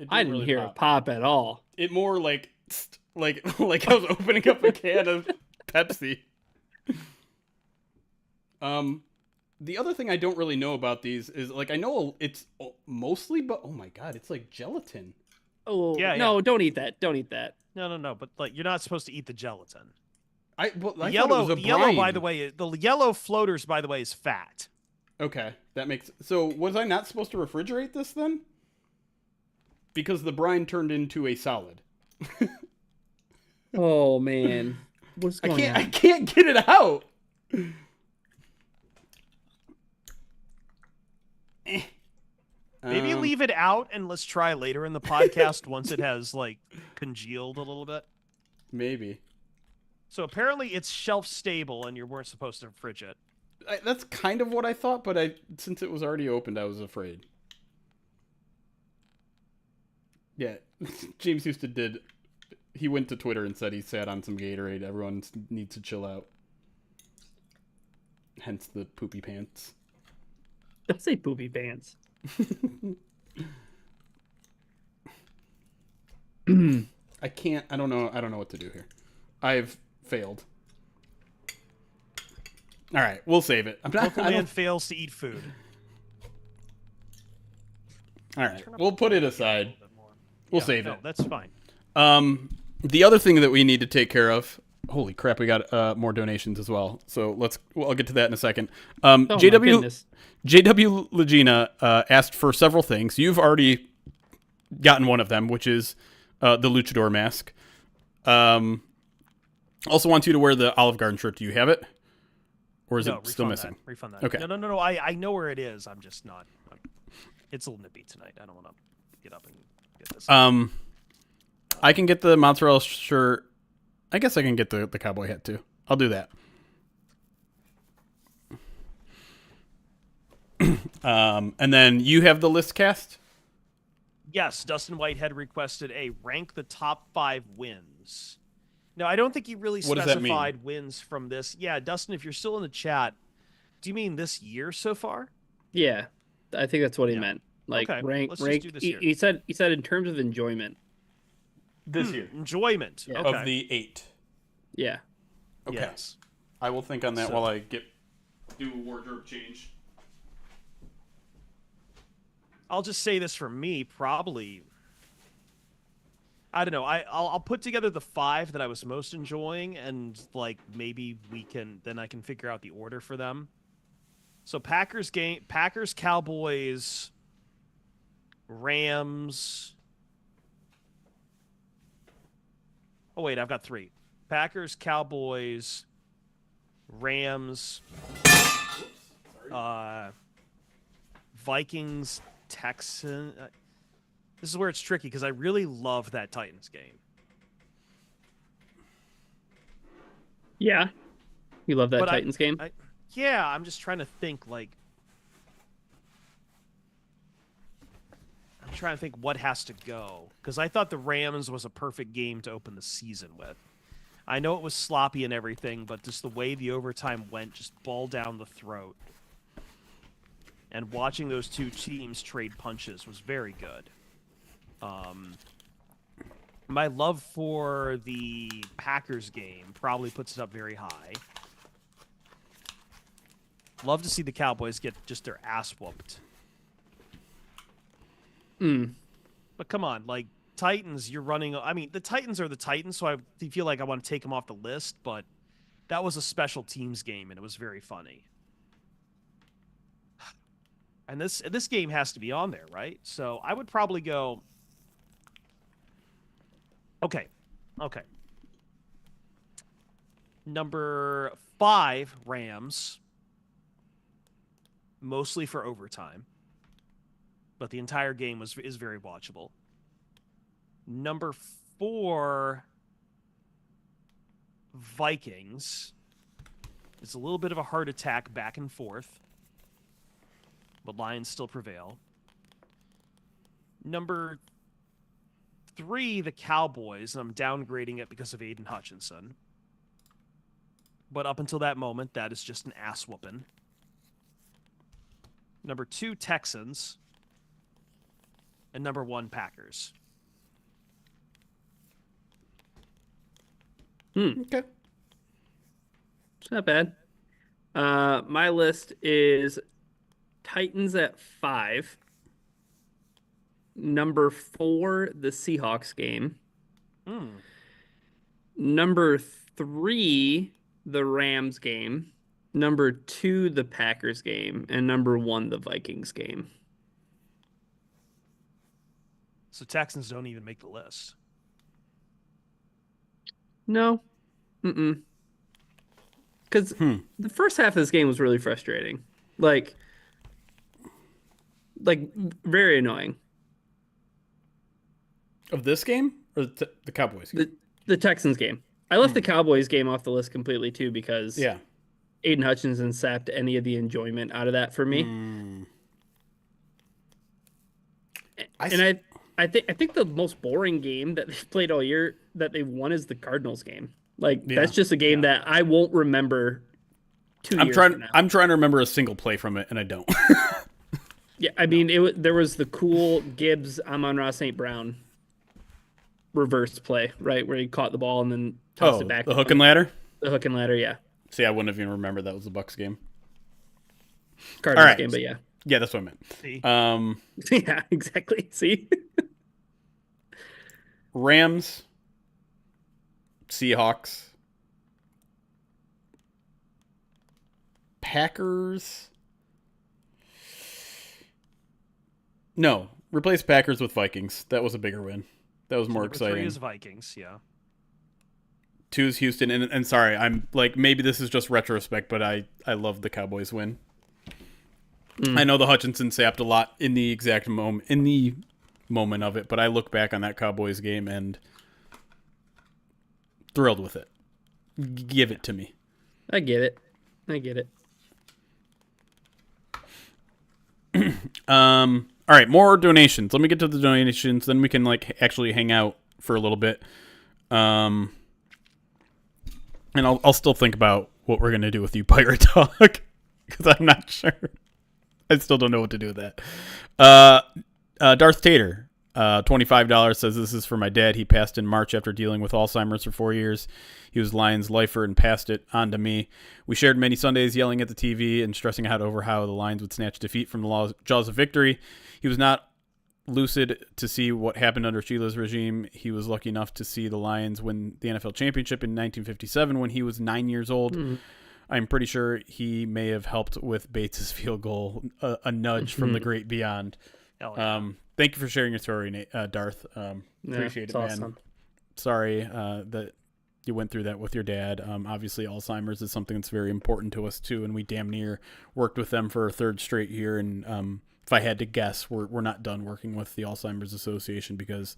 I didn't hear it pop at all. It more like I was opening up a can of Pepsi. The other thing I don't really know about these is like I know it's mostly, but oh my god, it's like gelatin. Oh yeah, no! Don't eat that. Don't eat that. No. But like, you're not supposed to eat the gelatin. I thought it Yellow, was a the yellow, by brine. the way, the yellow floaters, by the way, is fat. Okay, that makes... So was I not supposed to refrigerate this then? Because the brine turned into a solid. Oh man, what's going on? I can't get it out. Maybe leave it out and let's try later in the podcast once it has like congealed a little bit. Maybe. So apparently it's shelf stable and you weren't supposed to fridge it. That's kind of what I thought, but since it was already opened, I was afraid. Yeah, James Houston he went to Twitter and said he sat on some Gatorade. Everyone needs to chill out. Hence the poopy pants. Don't say poopy pants. I can't. I don't know what to do here. I've failed. All right, we'll save it. Local man fails to eat food. All right, we'll put it aside. We'll save it. That's fine. The other thing that we need to take care of. Holy crap, we got more donations as well. So I'll get to that in a second. JW Legina asked for several things. You've already gotten one of them, which is the luchador mask. Also wants you to wear the Olive Garden shirt. Do you have it? Or is it still missing? Refund that. Okay. No. I know where it is. I'm just not. It's a little nippy tonight. I don't want to get up and get this. I can get the mozzarella shirt. I guess I can get the cowboy hat too. I'll do that. And then you have the list cast? Yes, Dustin Whitehead requested a rank the top 5 wins. No, I don't think he really specified wins from this. Yeah, Dustin, if you're still in the chat, do you mean this year so far? Yeah, I think that's what he meant. Like okay, rank. let's just do this year. He said in terms of enjoyment. This year. Enjoyment. Yeah. Okay. Of the 8. Yeah. Okay. Yes. I will think on that while I do a wardrobe change. I'll just say this for me, probably. I don't know. I'll put together the 5 that I was most enjoying, and like maybe I can figure out the order for them. So Packers, Cowboys, Rams. Oh wait, I've got 3. Packers, Cowboys, Rams, Vikings, Texans. This is where it's tricky because I really love that Titans game. Yeah. You love that Titans game? Yeah, I'm just trying to think, like... I'm trying to think what has to go. Because I thought the Rams was a perfect game to open the season with. I know it was sloppy and everything, but just the way the overtime went, just ball down the throat. And watching those two teams trade punches was very good. My love for the Packers game probably puts it up very high. Love to see the Cowboys get just their ass whooped. But come on, like, Titans, you're running... I mean, the Titans are the Titans, so I feel like I want to take them off the list, but that was a special teams game, and it was very funny. And this game has to be on there, right? So I would probably go... Okay. Number 5, Rams. Mostly for overtime. But the entire game is very watchable. Number 4, Vikings. It's a little bit of a heart attack back and forth. But Lions still prevail. Number 3, the Cowboys, and I'm downgrading it because of Aiden Hutchinson. But up until that moment, that is just an ass whooping. Number 2, Texans. And number 1, Packers. Okay. It's not bad. My list is Titans at 5. Number 4, the Seahawks game. Number 3, the Rams game. Number 2, the Packers game. And number 1, the Vikings game. So Texans don't even make the list. No. Mm-mm. Because the first half of this game was really frustrating. Like very annoying. Of this game or the Cowboys game? The Texans game. I left the Cowboys game off the list completely too because Aiden Hutchinson sapped any of the enjoyment out of that for me. And I think the most boring game that they've played all year that they won is the Cardinals game. Like that's just a game that I won't remember 2 years from now. I'm trying to remember a single play from it, and I don't. Yeah, I mean, there was the cool Gibbs, Amon-Ra St. Brown reverse play, right, where he caught the ball and then tossed it back. The hook and ladder? The hook and ladder, yeah. See, I wouldn't have even remembered that was the Bucs game. Cardinals game, but yeah. Yeah, that's what I meant. See? Yeah, exactly. See? Rams, Seahawks, Packers. No, replace Packers with Vikings. That was a bigger win. That was more exciting. 3 is Vikings, yeah. 2 is Houston, and sorry, I'm like, maybe this is just retrospect, but I love the Cowboys win. I know the Hutchinson sapped a lot in the exact moment of it, but I look back on that Cowboys game and thrilled with it. Give it to me. I get it. All right, more donations. Let me get to the donations, then we can actually hang out for a little bit. And I'll still think about what we're gonna do with you, Pirate Talk, because I'm not sure. I still don't know what to do with that. Darth Tater, $25 says, this is for my dad. He passed in March after dealing with Alzheimer's for 4 years. He was Lions lifer and passed it on to me. We shared many Sundays yelling at the TV and stressing out over how the Lions would snatch defeat from the jaws of victory. He was not lucid to see what happened under Sheila's regime. He was lucky enough to see the Lions win the NFL championship in 1957 when he was 9 years old. I'm pretty sure he may have helped with Bates' field goal, a nudge from the great beyond. Thank you for sharing your story, Darth. Appreciate it, man. Awesome. Sorry that you went through that with your dad. Obviously, Alzheimer's is something that's very important to us, too, and we damn near worked with them for a third straight year. And if I had to guess, we're not done working with the Alzheimer's Association because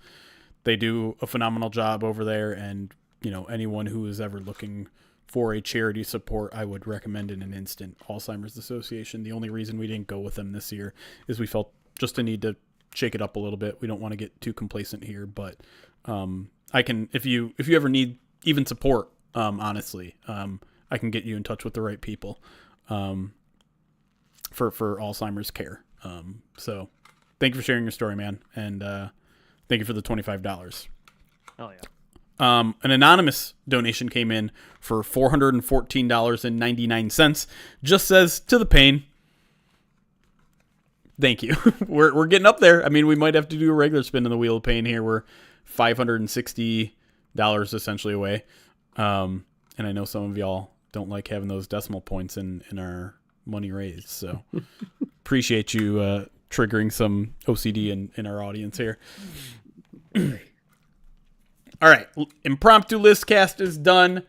they do a phenomenal job over there. And, anyone who is ever looking for a charity support, I would recommend in an instant Alzheimer's Association. The only reason we didn't go with them this year is we felt just a need to shake it up a little bit. We don't want to get too complacent here, but I can, if you ever need even support, honestly, I can get you in touch with the right people for Alzheimer's care. So thank you for sharing your story, man, and thank you for the $25. Oh yeah. An anonymous donation came in for $414.99. Just says, to the pain. Thank you. We're getting up there. I mean, we might have to do a regular spin on the wheel of pain here. We're $560 essentially away. And I know some of y'all don't like having those decimal points in our money raised. So appreciate you triggering some OCD in our audience here. All right. Impromptu list cast is done.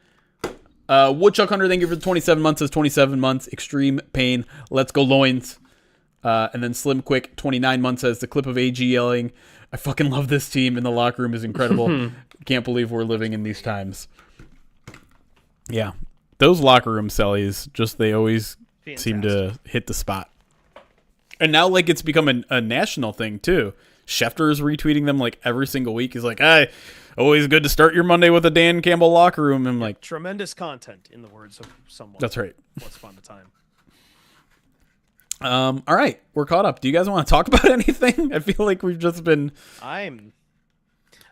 Woodchuck Hunter, thank you for the 27 months. Says 27 months. Extreme pain. Let's go loins. And then Slim Quick, 29 months, says the clip of AG yelling, I fucking love this team in the locker room is incredible. Can't believe we're living in these times. Yeah. Those locker room sellies, they always seem to hit the spot. And now, it's become a national thing, too. Schefter is retweeting them, every single week. He's like, hey, always good to start your Monday with a Dan Campbell locker room. I'm like... Tremendous content, in the words of someone. That's right. What's fun to time. All right, we're caught up. Do you guys want to talk about anything? I feel like we've just been... I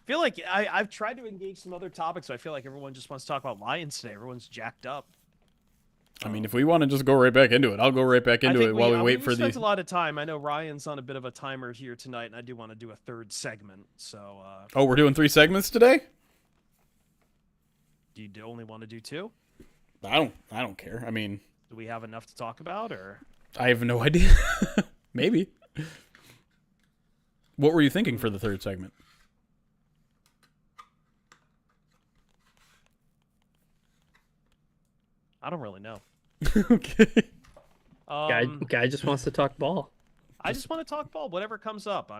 feel like I've tried to engage some other topics, but I feel like everyone just wants to talk about Lions today. Everyone's jacked up. I mean, if we want to just go right back into it, I'll go right back into it while we wait for the... spent a lot of time. I know Ryan's on a bit of a timer here tonight, and I do want to do a third segment. So. Oh, we're doing 3 segments today? Do you only want to do 2? I don't care. I mean, do we have enough to talk about, or? I have no idea. Maybe. What were you thinking for the third segment? I don't really know. Okay. Guy just wants to talk ball. I just want to talk ball. Whatever comes up.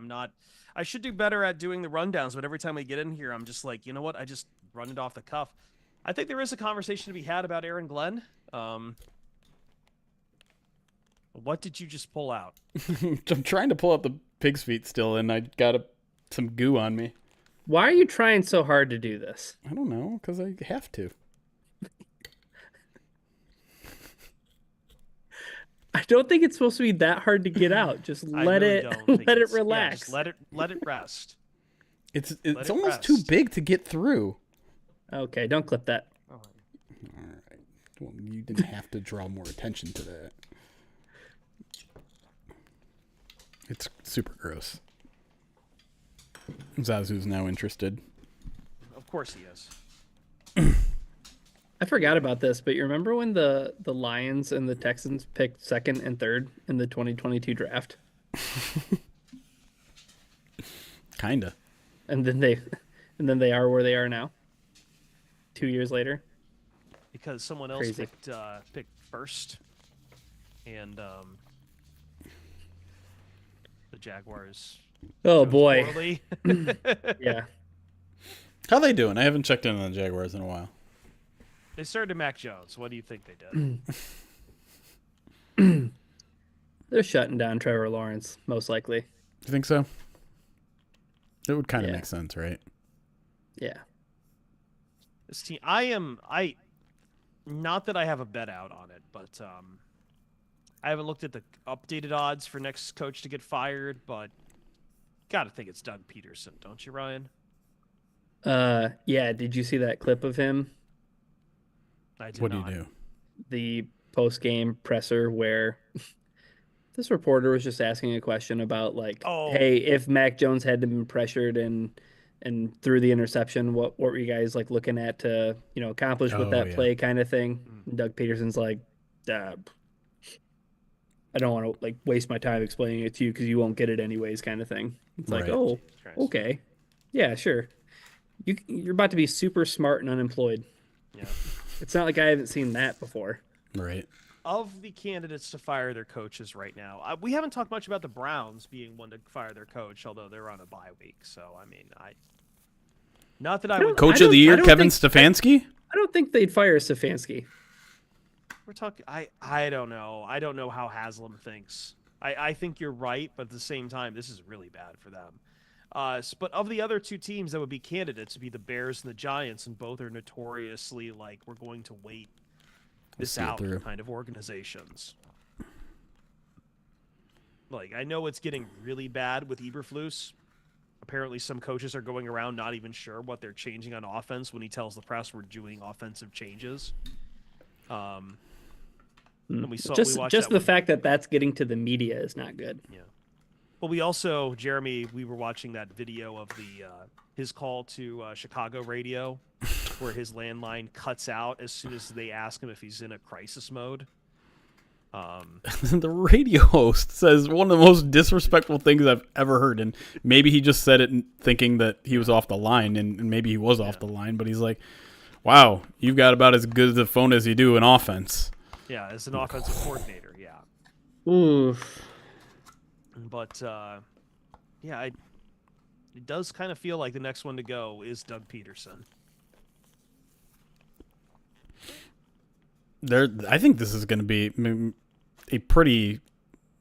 I should do better at doing the rundowns, but every time we get in here, I'm just like, you know what? I just run it off the cuff. I think there is a conversation to be had about Aaron Glenn. What did you just pull out? I'm trying to pull out the pig's feet still, and I got some goo on me. Why are you trying so hard to do this? I don't know, because I have to. I don't think it's supposed to be that hard to get out. Just let it relax. Yeah, just let it rest. It's almost too big to get through. Okay, don't clip that. All right. Well, you didn't have to draw more attention to that. It's super gross. Zazu's now interested. Of course he is. I forgot about this, but you remember when the Lions and the Texans picked 2nd and 3rd in the 2022 draft? Kinda. And then they are where they are now. 2 years later. Because someone else picked first, and the Jaguars. Oh boy. Yeah. How they doing? I haven't checked in on the Jaguars in a while. They started Mac Jones. What do you think they did? They're shutting down Trevor Lawrence, most likely. You think so? It would kind of make sense, right? Yeah. This team, not that I have a bet out on it, but I haven't looked at the updated odds for next coach to get fired, but gotta think it's Doug Pederson, don't you, Ryan? Yeah. Did you see that clip of him? What do you do? The post-game presser where this reporter was just asking a question about hey, if Mac Jones had been pressured and threw the interception, what were you guys looking at to accomplish with that play kind of thing? And Doug Peterson's like, I don't want to waste my time explaining it to you because you won't get it anyways, kind of thing. It's like, oh, okay, yeah, sure. You're about to be super smart and unemployed. Yeah. It's not like I haven't seen that before. Right. Of the candidates to fire their coaches right now, we haven't talked much about the Browns being one to fire their coach, although they're on a bye week. So, I mean, not that I would... Coach of the year, Kevin Stefanski? I don't think they'd fire Stefanski. We're talking... I don't know. I don't know how Haslam thinks. I think you're right, but at the same time, this is really bad for them. But of the other two teams that would be candidates would be the Bears and the Giants, and both are notoriously we're going to wait this out kind of organizations. I know it's getting really bad with Eberflus. Apparently some coaches are going around not even sure what they're changing on offense when he tells the press we're doing offensive changes. And we watched the fact that that's getting to the media is not good. Yeah. Well, we also, Jeremy, we were watching that video of his call to Chicago radio where his landline cuts out as soon as they ask him if he's in a crisis mode. The radio host says one of the most disrespectful things I've ever heard, and maybe he just said it thinking that he was off the line, and maybe he was off the line, but he's like, wow, you've got about as good a phone as you do in offense. Yeah, as an offensive coordinator, yeah. Oof. But, it does kind of feel like the next one to go is Doug Peterson. I think this is going to be a pretty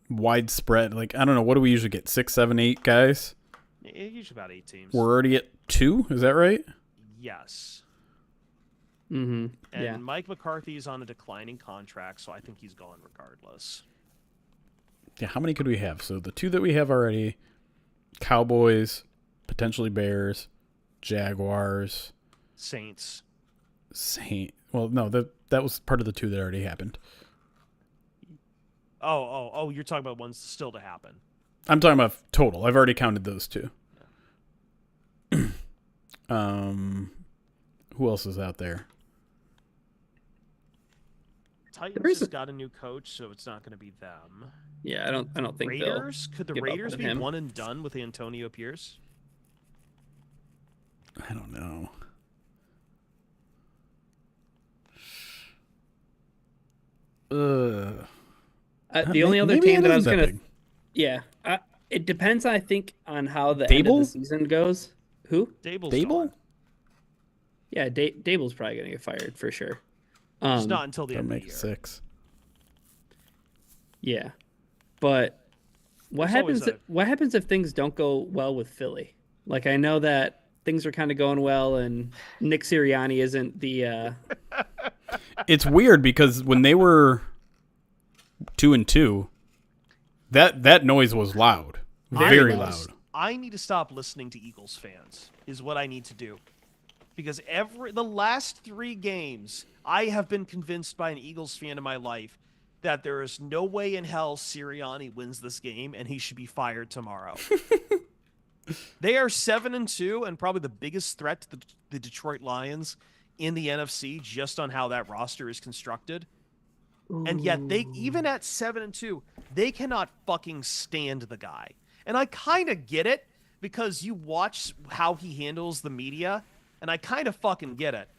widespread. I don't know, what do we usually get? 6, 7, 8 guys? Usually about 8 teams. We're already at 2, is that right? Yes. Mm-hmm. And Mike McCarthy's on a declining contract, so I think he's gone regardless. Yeah, how many could we have? So the 2 that we have already, Cowboys, potentially Bears, Jaguars, Saints. Well, no, that was part of the 2 that already happened. Oh, you're talking about ones still to happen. I'm talking about total. I've already counted those 2. Who else is out there? Titans just got a new coach, so it's not going to be them. Yeah, I don't think Raiders. Could the give up Raiders on be him. one and done with Antonio Pierce? I don't know. The only other team that I was gonna, big. Yeah, it depends. I think on how the end of the season goes. Who? Dable? Yeah, Dable's probably gonna get fired for sure. It's not until the end of the year. 6. Yeah, but what happens? What happens if things don't go well with Philly? Like, I know that things are kind of going well, and Nick Sirianni isn't the. It's weird because when they were 2-2, that noise was loud, very loud. I need to stop listening to Eagles fans. Is what I need to do, because the last 3 games, I have been convinced by an Eagles fan in my life that there is no way in hell Sirianni wins this game, and he should be fired tomorrow. They are 7-2, and probably the biggest threat to the Detroit Lions in the NFC, just on how that roster is constructed. Ooh. And yet, even at 7-2, they cannot fucking stand the guy. And I kind of get it, because you watch how he handles the media, and I kind of fucking get it.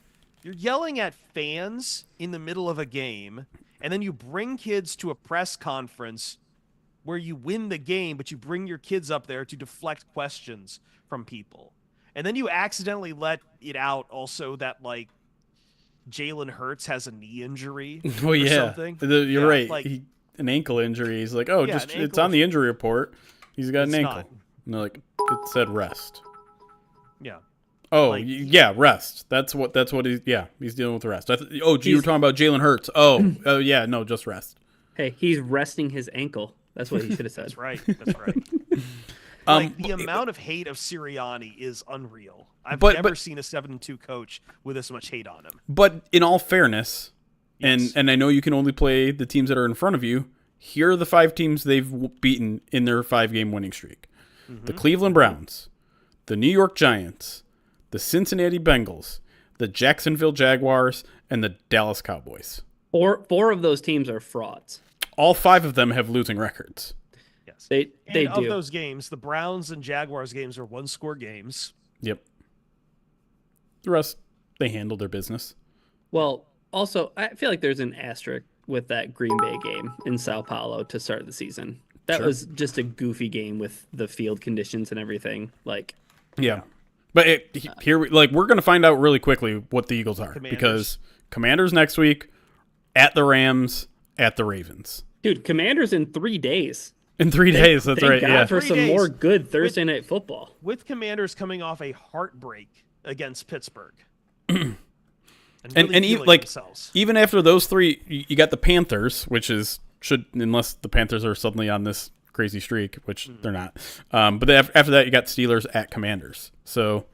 You're yelling at fans in the middle of a game, and then you bring kids to a press conference where you win the game, but you bring your kids up there to deflect questions from people. And then you accidentally let it out also that, like, Jalen Hurts has a knee injury or something. You're right. Like, an ankle injury. He's like, it's on the injury report. He's got an ankle. And they're like, it said rest. Yeah. Oh, rest. That's what he's dealing with rest. You were talking about Jalen Hurts. Oh, yeah, no, just rest. Hey, he's resting his ankle. That's what he should have said. That's right. The amount of hate of Sirianni is unreal. I've never seen a 7-2 coach with this much hate on him. But in all fairness, and I know you can only play the teams that are in front of you, here are the 5 teams they've beaten in their 5-game winning streak. Mm-hmm. The Cleveland Browns, the New York Giants, the Cincinnati Bengals, the Jacksonville Jaguars, and the Dallas Cowboys. 4 of those teams are frauds. All 5 of them have losing records. Yes. They do. Of those games, the Browns and Jaguars games are 1-score games. Yep. The rest, they handled their business. Well, also, I feel like there's an asterisk with that Green Bay game in Sao Paulo to start the season. That was just a goofy game with the field conditions and everything. Yeah. But we're going to find out really quickly what the Eagles are. Commanders. Because Commanders next week, at the Rams, at the Ravens. Dude, Commanders in 3 days. In 3 days, that's right. Thank God for some more good Thursday night football. With Commanders coming off a heartbreak against Pittsburgh. and even after those 3, you got the Panthers, which unless the Panthers are suddenly on this crazy streak, which they're not. But after that, you got Steelers at Commanders. So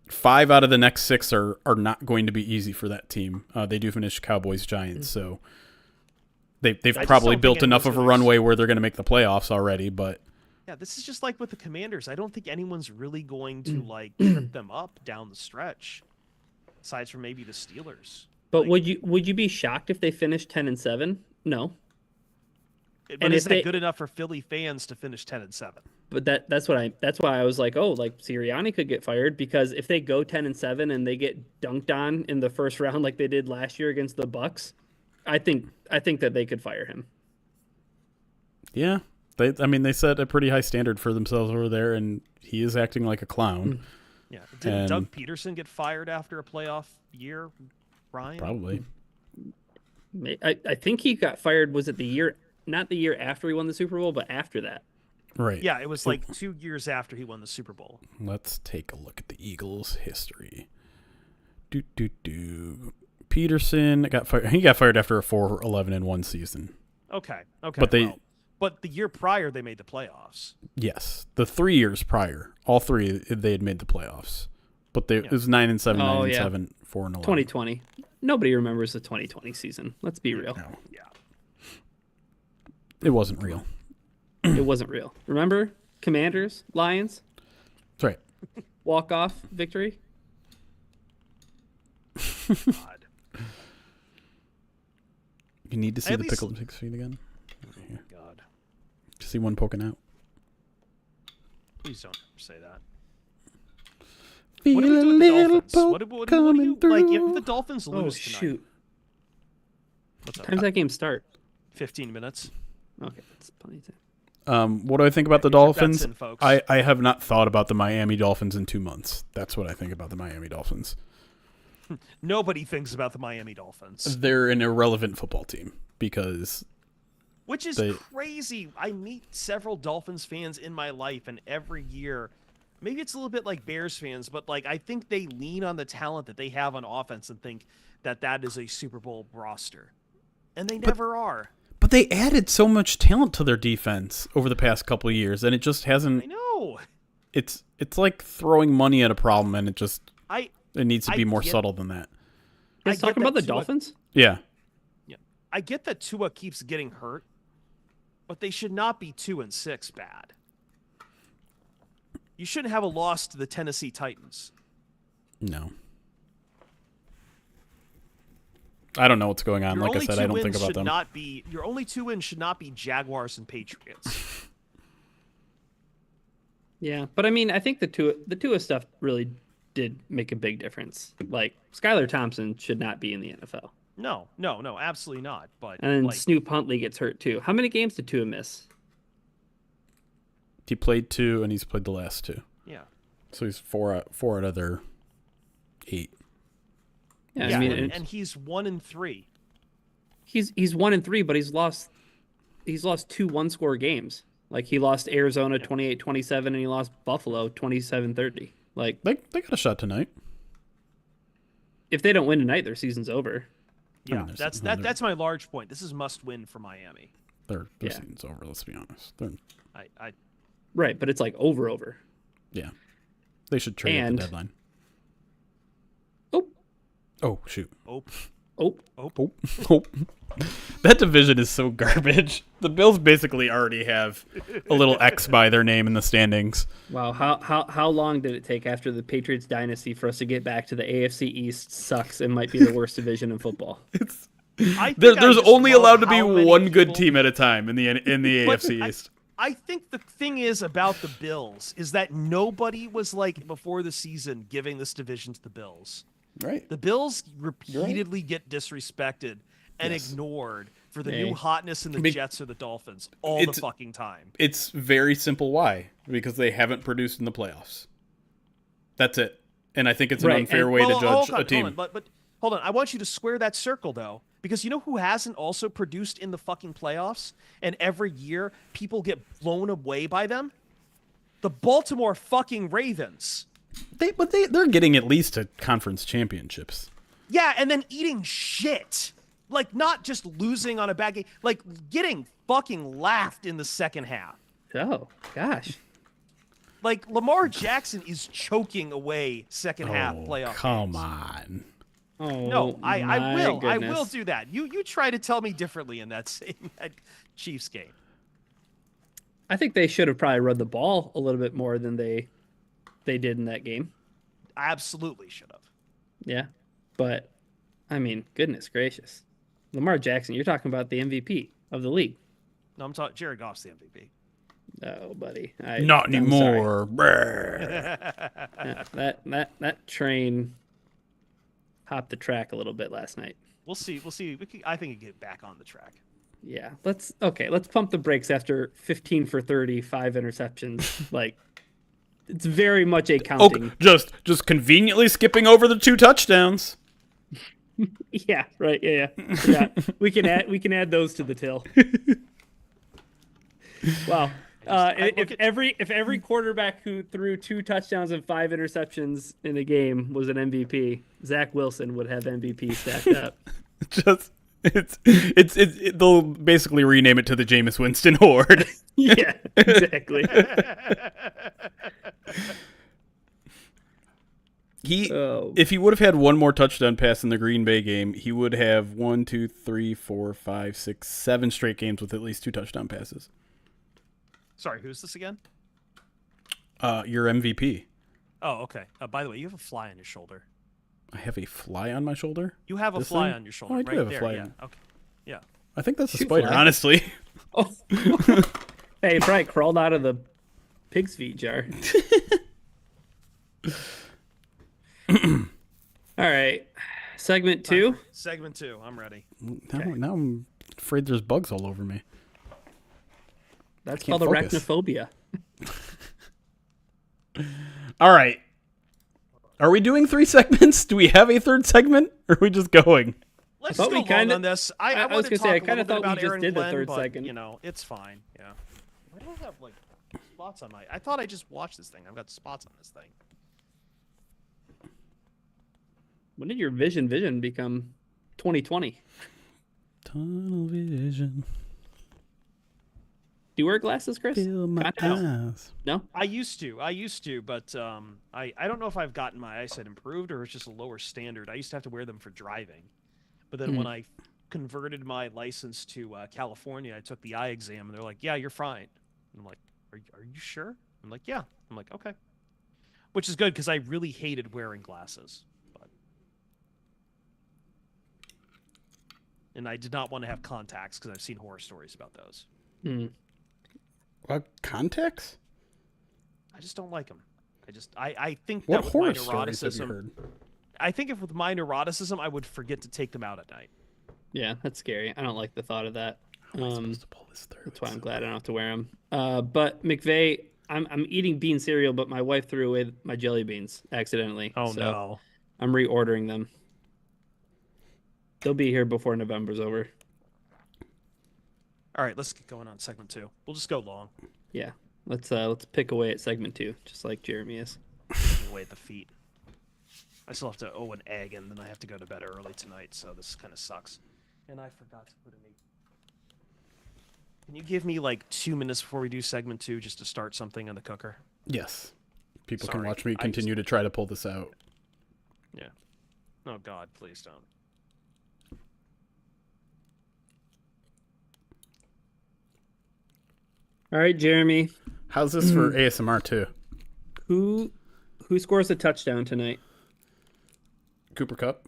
5 out of the next 6 are not going to be easy for that team. They do finish Cowboys, Giants, so they've probably built enough of a runway where they're going to make the playoffs already. But yeah, this is just like with the Commanders. I don't think anyone's really going to trip them up down the stretch, aside from maybe the Steelers. But would you be shocked if they finished 10-7? No. But isn't it good enough for Philly fans to finish 10-7? But that's why I was like, Sirianni could get fired, because if they go 10-7 and they get dunked on in the first round like they did last year against the Bucks, I think that they could fire him. Yeah, they set a pretty high standard for themselves over there, and he is acting like a clown. Yeah, didn't Doug Pederson get fired after a playoff year, Ryan? Probably. I think he got fired. Was it not the year after he won the Super Bowl, but after that? Right. Yeah, it was like 2 years after he won the Super Bowl. Let's take a look at the Eagles' history. Pederson got fired. He got fired after a 4-11-1 season. Okay. But the year prior they made the playoffs. Yes, the 3 years prior, all 3 they had made the playoffs. But it was 9-7, 9-7, 4-11. 2020. Nobody remembers the 2020 season. Let's be real. No. Yeah. It wasn't real. It wasn't real. Remember? Commanders, Lions. That's right. Walk-off victory. God. You need to see At the least- pickle pig's feet again. Right here. God, To see one poking out. please don't say that. Feel What do we a do with the little Dolphins? poke What do you coming like through. if the Dolphins Oh lose tonight? shoot! What's up? Time's that game start? 15 minutes. Okay, that's plenty of time. What do I think about the Get your Dolphins? bets in, folks. I have not thought about the Miami Dolphins in 2 months. That's what I think about the Miami Dolphins. Nobody thinks about the Miami Dolphins, They're an irrelevant football team because which is they- crazy. I meet several Dolphins fans in my life, and every year, maybe it's a little bit like Bears fans, but like I think they lean on the talent that they have on offense and think that that is a Super Bowl roster, and they never are. but they added so much talent to their defense over the past couple of years, and it just I hasn't. know. It's like throwing money at a problem, and it needs to I be more get- subtle than that. Let's I talk get about the that Tua- Dolphins. Yeah, I get that Tua keeps getting hurt, but they should not be 2-6 bad. You shouldn't have a loss to the Tennessee Titans. no. I don't know what's going on. Your Like I only said, two I don't think wins about should them. not be your only 2 wins should not be Jaguars and Patriots. Yeah, but I mean, I think the Tua stuff really did make a big difference. Like Skylar Thompson should not be in the NFL, No, absolutely not. But and then like, Snoop Huntley gets hurt too. How many games did Tua miss? He played 2, and he's played the last 2, yeah, so he's four out of their 8. Yeah, yeah, I mean, and he's 1-3. he's 1-3, but he's lost 2 one-score games. Like he lost Arizona 28-27, and he lost Buffalo 27-30. Like They got a shot tonight. if they don't win tonight, their season's over. Yeah, mean, that's my large point. This is must win for Miami. Their Yeah. season's over. Let's be honest. I Right, but it's like over. Yeah, they should trade at And- the deadline. Oh, Oh shoot! oh oh, Oh, oh. That division is so garbage. The Bills basically already have a little X by their name in the standings. wow. How long did it take after the Patriots dynasty for us to get back to the AFC East sucks and might be the worst division in football? I think There's just only love allowed to be how many one good people- team at a time in the But AFC East. I think the thing is about the Bills is that nobody was like before the season giving this division to the Bills. Right. The Bills repeatedly get disrespected and Yes. ignored for the Hey. new hotness in the Be- Jets or the Dolphins all the It's- fucking time. It's very simple why. Because they haven't produced in the playoffs. That's it. And I think it's an Right, unfair and- way to Well, judge hold on, a team. Hold on, but hold on. I want you to square that circle though, because you know who hasn't also produced in the fucking playoffs, and every year people get blown away by them? The Baltimore fucking Ravens. They're getting at least to conference championships. Yeah, and then eating shit. Like not just losing on a bad game, like getting fucking laughed in the second half. Oh gosh. Like Lamar Jackson is choking away second half playoff. Come games. on. Oh No, I my will. I goodness. will do that. You try to tell me differently in that Chiefs game. I think they should have probably run the ball a little bit more than they did in that game. Absolutely should have. Yeah, but I mean, goodness gracious, Lamar Jackson, you're talking about the MVP of the league. No, I'm talking Jared Goff's the MVP. Oh, buddy, Not I'm sorry. anymore. Brr. Yeah, that train hopped the track a little bit last night. We'll see. I think it get back on the track. Yeah, let's pump the brakes after 15 for 30, 5 interceptions. Like, it's very much a counting. Just conveniently skipping over the 2 touchdowns. Yeah, right. Yeah. Forgot. We can add those to the till. Wow. If every quarterback who threw 2 touchdowns and 5 interceptions in a game was an MVP, Zach Wilson would have MVP stacked up. Just they'll basically rename it to the Jameis Winston Horde. Yeah, exactly. If he would have had one more touchdown pass in the Green Bay game, he would have 1, 2, 3, 4, 5, 6, 7 straight games with at least 2 touchdown passes. Sorry, who's this again? Your MVP. Oh, okay. By the way, you have a fly on your shoulder. I have a fly on my shoulder. You have a This fly thing? on your shoulder Oh, I do right have a there. fly Yeah. on- Okay. Yeah. I think that's a Shoot spider, fly. honestly. Oh. Hey, it probably crawled out of the pig's feet jar. All right. Segment 2. Segment 2. I'm ready. Now I'm afraid there's bugs all over me. That's can't called focus. arachnophobia. All right. Are we doing 3 segments? Do we have a third segment? Or are we just going? Let's thought just go we kinda- on this. I was want to gonna talk say, I a kinda little bit thought we about just Aaron did the Glenn, third but, segment. you know, it's fine. Yeah. Why do I have, like, spots on my... I thought I just watched this thing. I've got spots on this thing. When did your vision become 2020? Tunnel vision. Do you wear glasses, Chris? Fill my Kinda. eyes. No? I used to, but I don't know if I've gotten my eyesight improved or it's just a lower standard. I used to have to wear them for driving, but then when I converted my license to California, I took the eye exam and they're like, "Yeah, you're fine." And I'm like, "Are you sure?" I'm like, "Yeah." I'm like, "Okay," which is good because I really hated wearing glasses, and I did not want to have contacts because I've seen horror stories about those. What, contacts? I just don't like them. I think What that with horror my stories have you neuroticism, heard? I think if with my neuroticism, I would forget to take them out at night. Yeah, that's scary. I don't like the thought of that. How am I supposed to pull this through? That's why I'm glad I don't have to wear them. But McVeigh, I'm eating bean cereal, but my wife threw away my jelly beans accidentally. Oh so no! I'm reordering them. They'll be here before November's over. All right, let's get going on segment 2. We'll just go long. Yeah, let's pick away at segment 2, just like Jeremy is. Away at the feet. I still have to owe an egg, and then I have to go to bed early tonight, so this kind of sucks. And I forgot to put any. Can you give me like 2 minutes before we do segment 2 just to start something in the cooker? Yes. People can Sorry, watch me I continue to try to pull this out. Yeah. Oh God, please don't. All right, Jeremy, How's this for ASMR too? who scores a touchdown tonight? Cooper Cup?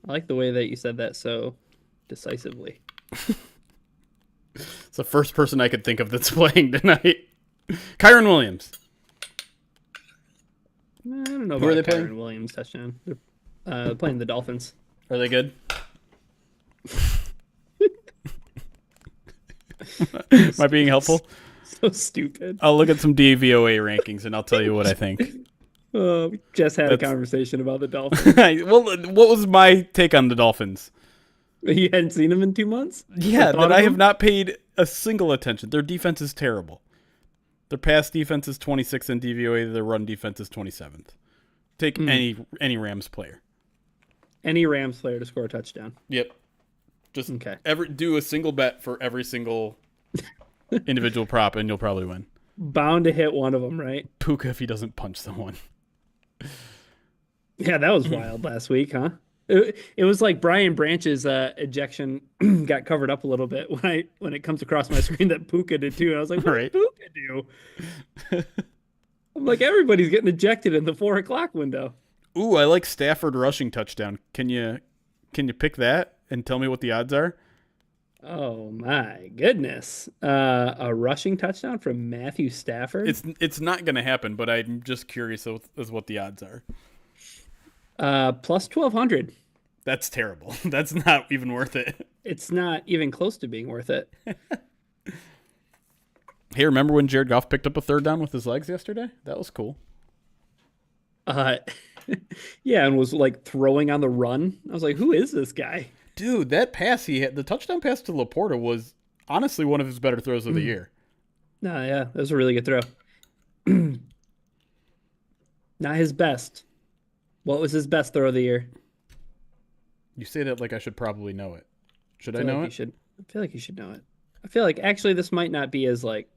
I like the way that you said that so decisively. It's the first person I could think of that's playing tonight. Kyron Williams. I don't know Who are about they playing? Kyron Williams touchdown. They're playing the Dolphins. Are they good? Am I being helpful? So stupid. I'll look at some DVOA rankings and I'll tell you what I think. We just had That's- a conversation about the Dolphins. Well, what was my take on the Dolphins? You hadn't seen them in 2 months? Yeah, Thought that of I them? have not paid a single attention. Their defense is terrible. Their pass defense is 26th in DVOA. Their run defense is 27th. Take any Rams player. Any Rams player to score a touchdown. Yep. Just Okay. do a single bet for every single individual prop, and you'll probably win. Bound to hit one of them, right? Puka if he doesn't punch someone. Yeah, that was wild last week, huh? It was like Brian Branch's ejection got covered up a little bit when it comes across my screen that Puka did too. I was like, what Right. did Puka do? I'm like, everybody's getting ejected in the 4:00 window. Ooh, I like Stafford rushing touchdown. Can you pick that and tell me what the odds are? Oh my goodness! A rushing touchdown from Matthew Stafford. It's not going to happen, but I'm just curious as what the odds are. Plus 1,200. That's terrible. That's not even worth it. It's not even close to being worth it. Hey, remember when Jared Goff picked up a third down with his legs yesterday? That was cool. Yeah, and was like throwing on the run. I was like, who is this guy? Dude, that pass he had, the touchdown pass to Laporta was honestly one of his better throws of the year. No, yeah, that was a really good throw. Not his best. What was his best throw of the year? You say that like I should probably know it. Should I feel know like it? You should. I feel like you should know it. I feel like actually this might not be as like,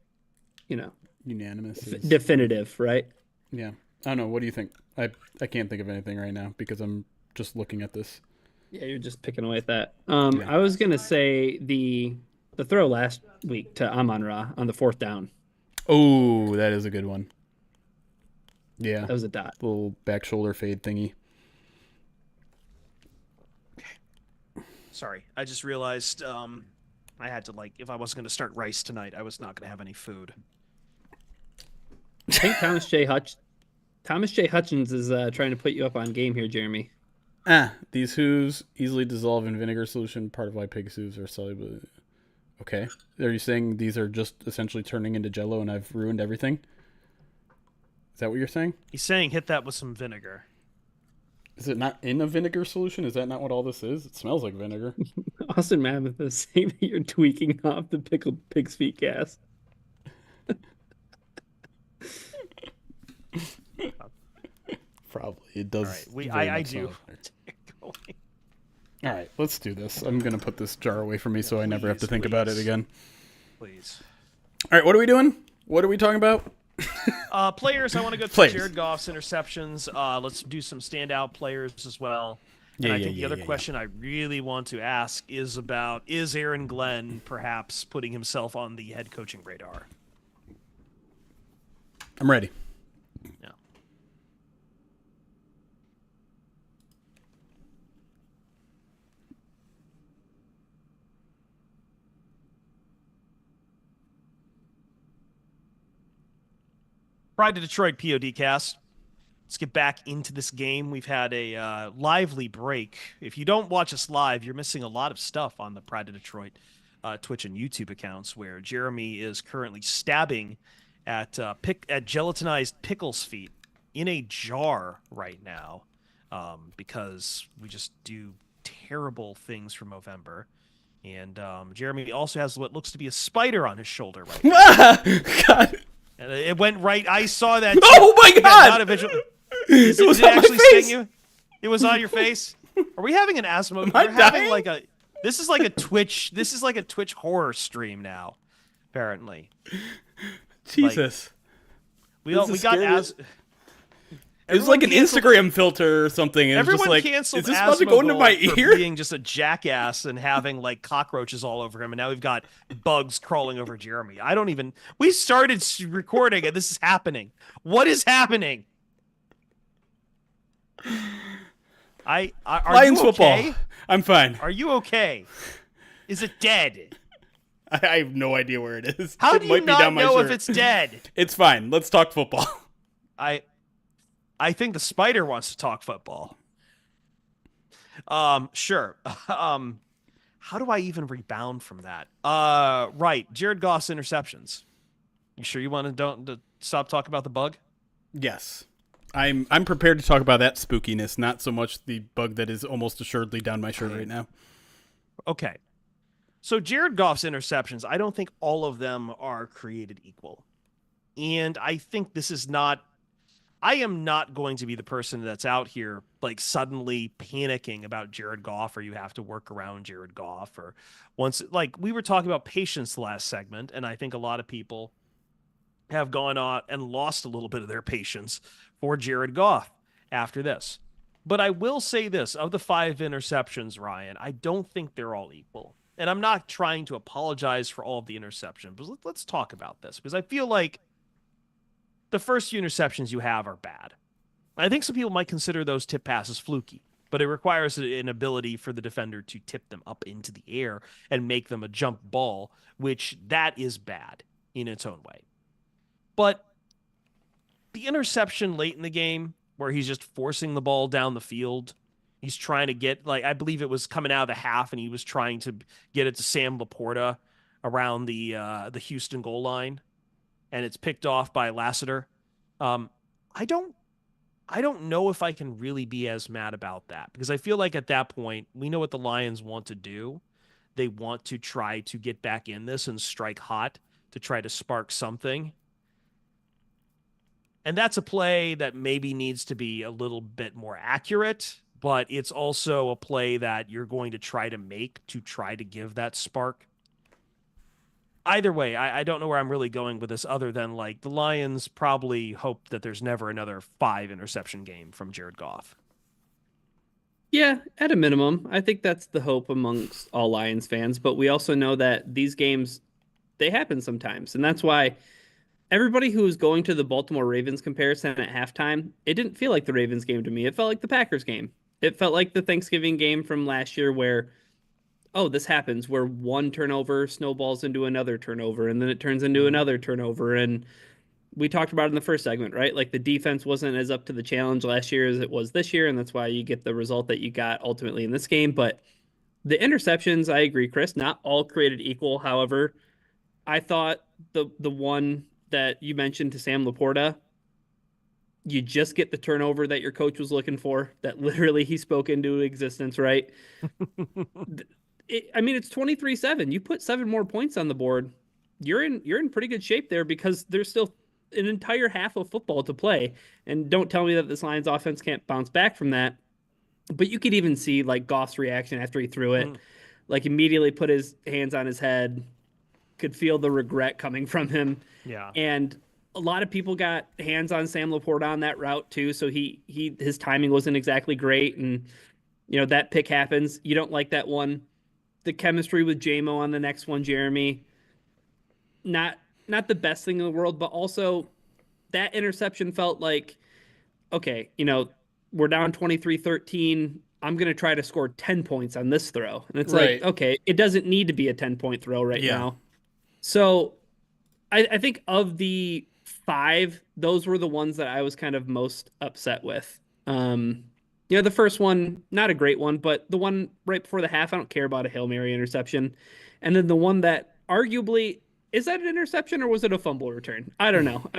Unanimous. definitive, right? Yeah. I don't know. What do you think? I can't think of anything right now because I'm just looking at this. Yeah, you're just picking away at that. Yeah. I was gonna say the throw last week to Amon-Ra on the 4th down. Oh, that is a good one. Yeah. That was a dot. Little back shoulder fade thingy. Sorry, I just realized I had to like if I wasn't going to start rice tonight, I was not going to have any food. I think Thomas J. Hutchins is trying to put you up on game here, Jeremy. These hooves easily dissolve in vinegar solution, part of why pig's hooves are soluble. Okay. Are you saying these are just essentially turning into Jell-O and I've ruined everything? Is that what you're saying? He's saying hit that with some vinegar. Is it not in a vinegar solution? Is that not what all this is? It smells like vinegar. Austin Mammoth is saying that you're tweaking off the pickled pig's feet gas. Probably. It does. All right, I do. All right, let's do this. I'm going to put this jar away from me so I never have to think about it again. Please. All right, what are we doing? What are we talking about? Players, I want to go through Jared Goff's interceptions. Let's do some standout players as well. And I think the other question I really want to ask is about, is Aaron Glenn perhaps putting himself on the head coaching radar? I'm ready. Yeah. Pride to Detroit PODcast. Let's get back into this game. We've had a lively break. If you don't watch us live, you're missing a lot of stuff on the Pride to Detroit Twitch and YouTube accounts, where Jeremy is currently stabbing at gelatinized pickles feet in a jar right now, because we just do terrible things for Movember. And Jeremy also has what looks to be a spider on his shoulder right now. God. And it went right. I saw that. Oh my God! Not a visual. Did it actually sting you? It was on your face. Are we having an asthma? We're having like a. This is like a Twitch. This is like a Twitch horror stream now. Apparently. Jesus. Like, we got as. It was like an Instagram filter or something. And everyone just like, canceled. Is this supposed to go into my ear? Being just a jackass and having like cockroaches all over him, and now we've got bugs crawling over Jeremy. I don't even. We started recording and this is happening. What is happening? Are Lions you okay? football. I'm fine. Are you okay? Is it dead? I have no idea where it is. How it do might you be not down my know shirt. if it's dead? It's fine. Let's talk football. I think the spider wants to talk football. Sure. How do I even rebound from that? Right. Jared Goff's interceptions. You sure you want to stop talking about the bug? Yes. I'm prepared to talk about that spookiness, not so much the bug that is almost assuredly down my shirt right now. Okay. So Jared Goff's interceptions, I don't think all of them are created equal. And I think this is not, I am not going to be the person that's out here like suddenly panicking about Jared Goff, or you have to work around Jared Goff, or once, like we were talking about patience the last segment. And I think a lot of people have gone on and lost a little bit of their patience for Jared Goff after this. But I will say this, of the 5 interceptions, Ryan, I don't think they're all equal. And I'm not trying to apologize for all of the interceptions, but let's talk about this, because I feel like the first few interceptions you have are bad. I think some people might consider those tip passes fluky, but it requires an ability for the defender to tip them up into the air and make them a jump ball, which that is bad in its own way. But the interception late in the game where he's just forcing the ball down the field, he's trying to get, like, I believe it was coming out of the half and he was trying to get it to Sam Laporta around the Houston goal line, and it's picked off by Lassiter. I don't know if I can really be as mad about that, because I feel like at that point, we know what the Lions want to do. They want to try to get back in this and strike hot to try to spark something. And that's a play that maybe needs to be a little bit more accurate, but it's also a play that you're going to try to make to try to give that spark. Either way, I don't know where I'm really going with this, other than like the Lions probably hope that there's never another 5 interception game from Jared Goff. Yeah, at a minimum. I think that's the hope amongst all Lions fans, but we also know that these games, they happen sometimes. And that's why everybody who was going to the Baltimore Ravens comparison at halftime, it didn't feel like the Ravens game to me. It felt like the Packers game. It felt like the Thanksgiving game from last year, where oh, this happens where one turnover snowballs into another turnover, and then it turns into another turnover. And we talked about it in the first segment, right? Like the defense wasn't as up to the challenge last year as it was this year, and that's why you get the result that you got ultimately in this game. But the interceptions, I agree, Chris, not all created equal. However, I thought the one that you mentioned to Sam Laporta, you just get the turnover that your coach was looking for, that literally he spoke into existence, right? I mean, it's 23-7. You put 7 more points on the board, you're in pretty good shape there, because there's still an entire half of football to play. And don't tell me that this Lions offense can't bounce back from that. But you could even see like Goff's reaction after he threw it, like immediately put his hands on his head, could feel the regret coming from him. Yeah. And a lot of people got hands on Sam Laporta on that route too. So his timing wasn't exactly great. And, that pick happens. You don't like that one. The chemistry with JMO on the next one, Jeremy, not the best thing in the world, but also that interception felt like, okay, we're down 23-13. I'm going to try to score 10 points on this throw. And it's like, okay, it doesn't need to be a 10-point throw right now. So I think of the 5, those were the ones that I was kind of most upset with. The first one, not a great one, but the one right before the half, I don't care about a Hail Mary interception. And then the one that arguably, is that an interception or was it a fumble return? I don't know.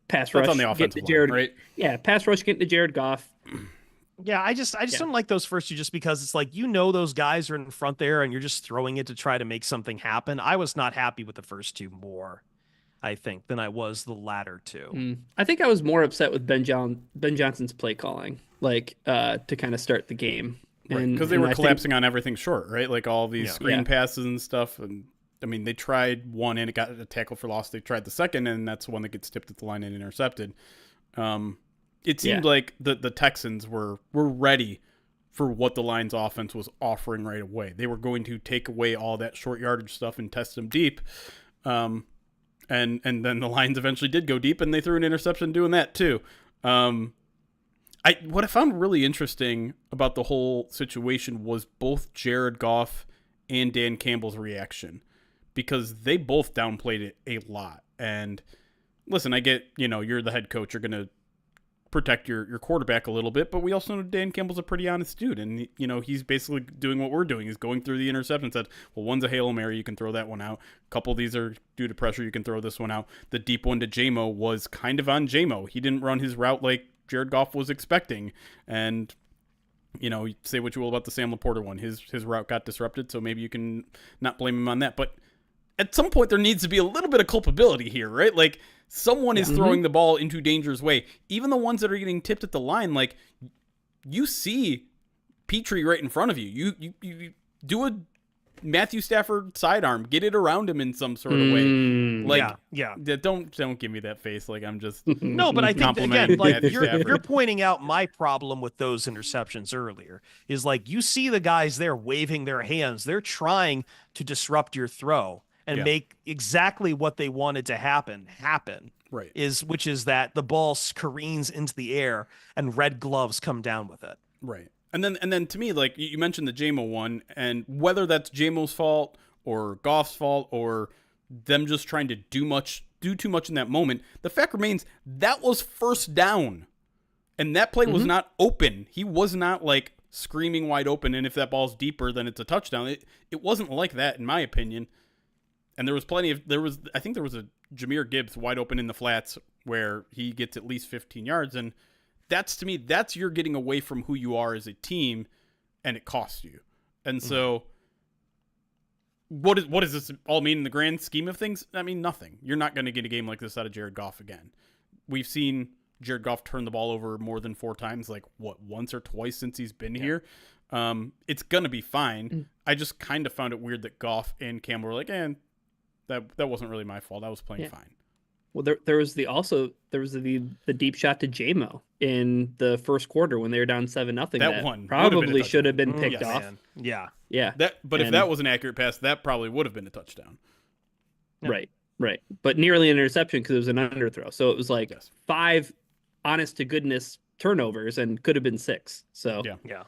Pass rush. That's on the offensive line, right? Yeah, pass rush getting to Jared Goff. Yeah, I just don't like those first two, just because it's like, those guys are in front there and you're just throwing it to try to make something happen. I was not happy with the first two more, I think, than I was the latter two. I think I was more upset with Ben Johnson's play calling, to kind of start the game. Because they were collapsing on everything short, right? Like all these screen passes and stuff. And I mean, they tried one and it got a tackle for loss. They tried the second, and that's the one that gets tipped at the line and intercepted. It seemed like the Texans were ready for what the Lions offense was offering right away. They were going to take away all that short yardage stuff and test them deep. And then the Lions eventually did go deep, and they threw an interception doing that too. What I found really interesting about the whole situation was both Jared Goff and Dan Campbell's reaction, because they both downplayed it a lot. And listen, I get, you're the head coach, you're going to protect your quarterback a little bit, but we also know Dan Campbell's a pretty honest dude, and he's basically doing what we're doing. He's going through the interceptions, said, well, one's a Hail Mary, you can throw that one out. A couple of these are due to pressure, you can throw this one out. The deep one to JMO was kind of on JMO. He didn't run his route like Jared Goff was expecting, and say what you will about the Sam Laporta one, his route got disrupted, so maybe you can not blame him on that. But at some point there needs to be a little bit of culpability here, right? Like, someone is throwing the ball into danger's way. Even the ones that are getting tipped at the line, like, you see Petrie right in front of you. You do a Matthew Stafford sidearm, get it around him in some sort of way. Like, don't give me that face. Like, I'm just no, but I think again, like you're pointing out my problem with those interceptions earlier is like, you see the guys there waving their hands, they're trying to disrupt your throw and make exactly what they wanted to happen. Right. Which is that the ball careens into the air and red gloves come down with it. Right. And then to me, like you mentioned the JMO one, and whether that's JMO's fault or Goff's fault or them just trying to do too much in that moment, the fact remains that was first down. And that play was not open. He was not like screaming wide open, and if that ball's deeper, then it's a touchdown. It wasn't like that, in my opinion. And I think there was a Jahmyr Gibbs wide open in the flats where he gets at least 15 yards. And to me, that's you're getting away from who you are as a team, and it costs you. And so what does this all mean in the grand scheme of things? I mean, nothing. You're not going to get a game like this out of Jared Goff again. We've seen Jared Goff turn the ball over more than 4 times, like once or twice since he's been here. It's going to be fine. I just kind of found it weird that Goff and Campbell were like, that wasn't really my fault. I was playing fine. Well, there was the deep shot to JMO in the first quarter when they were down 7-0. That one probably should have been picked off. Man. Yeah. If that was an accurate pass, that probably would have been a touchdown. Right. But nearly an interception because it was an underthrow. So it was like 5 honest to goodness turnovers and could have been 6. So yeah.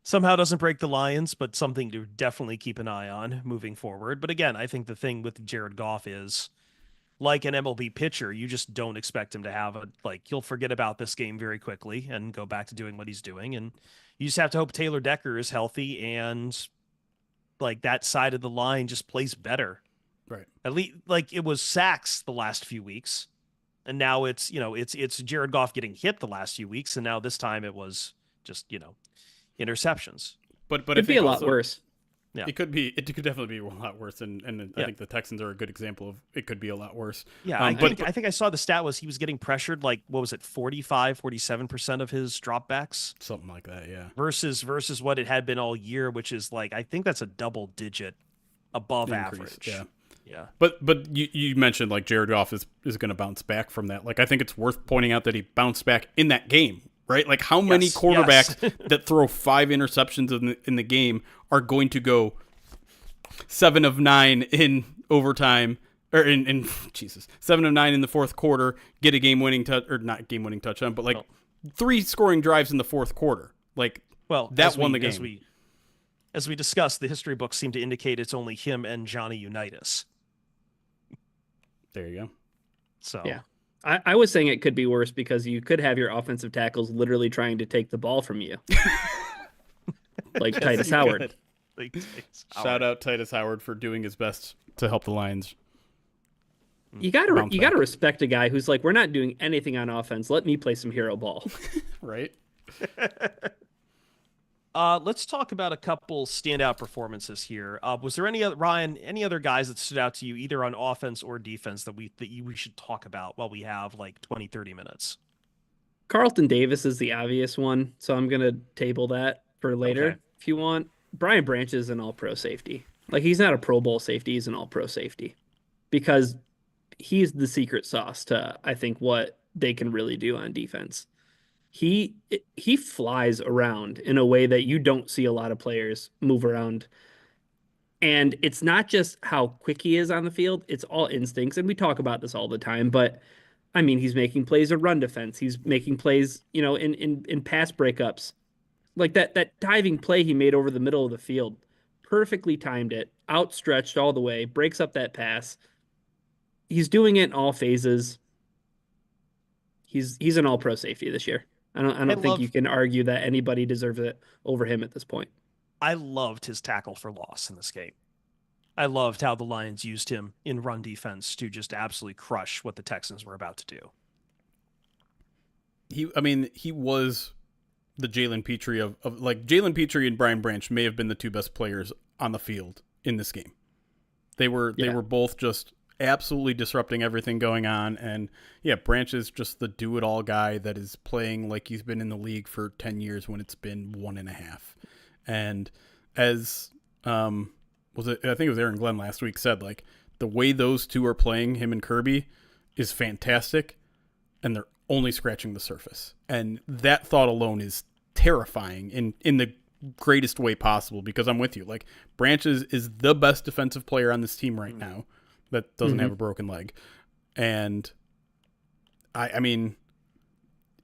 somehow doesn't break the Lions, but something to definitely keep an eye on moving forward. But again, I think the thing with Jared Goff is, like an MLB pitcher, you just don't expect him to have he'll forget about this game very quickly and go back to doing what he's doing. And you just have to hope Taylor Decker is healthy and like that side of the line just plays better. Right. At least like it was sacks the last few weeks. And now it's, it's Jared Goff getting hit the last few weeks. And now this time it was just, interceptions. But It'd be a lot worse. Yeah. It could definitely be a lot worse, and I think the Texans are a good example of it could be a lot worse. Yeah, I think I saw the stat was he was getting pressured like, what was it, 47% of his dropbacks? Something like that, yeah. Versus what it had been all year, which is like, I think that's a double digit above average. Yeah. Yeah. But you mentioned like Jared Goff is going to bounce back from that. Like I think it's worth pointing out that he bounced back in that game. Right? Like how many quarterbacks that throw 5 interceptions in the game are going to go 7 of 9 in overtime or in 7 of 9 in the fourth quarter, get a game-winning not game-winning touchdown, but like 3 scoring drives in the fourth quarter. Like that won the game. As we discussed, the history books seem to indicate it's only him and Johnny Unitas. There you go. So yeah. I was saying it could be worse because you could have your offensive tackles literally trying to take the ball from you. Like Titus Howard. Shout out Titus Howard for doing his best to help the Lions. You gotta respect a guy who's like, we're not doing anything on offense. Let me play some hero ball. Right? Let's talk about a couple standout performances here. Was there any other guys that stood out to you either on offense or defense that we should talk about while we have like 20, 30 minutes? Carlton Davis is the obvious one, so I'm going to table that for later if you want. Brian Branch is an all-pro safety. Like he's not a Pro Bowl safety, he's an all-pro safety because he's the secret sauce to, I think, what they can really do on defense. He flies around in a way that you don't see a lot of players move around. And it's not just how quick he is on the field, it's all instincts. And we talk about this all the time, but I mean, he's making plays of run defense. He's making plays, in pass breakups. Like that diving play he made over the middle of the field, perfectly timed it, outstretched all the way, breaks up that pass. He's doing it in all phases. He's an all-pro safety this year. I don't think you can argue that anybody deserves it over him at this point. I loved his tackle for loss in this game. I loved how the Lions used him in run defense to just absolutely crush what the Texans were about to do. He was the Jalen Petrie of like Jalen Petrie and Brian Branch may have been the 2 best players on the field in this game. They were both just absolutely disrupting everything going on. And yeah, Branch is just the do-it-all guy that is playing like he's been in the league for 10 years when it's been 1.5. And as I think it was Aaron Glenn last week said, like the way those two are playing, him and Kirby, is fantastic, and they're only scratching the surface. And that thought alone is terrifying in the greatest way possible, because I'm with you. Like Branch is the best defensive player on this team right now that doesn't have a broken leg. And I mean,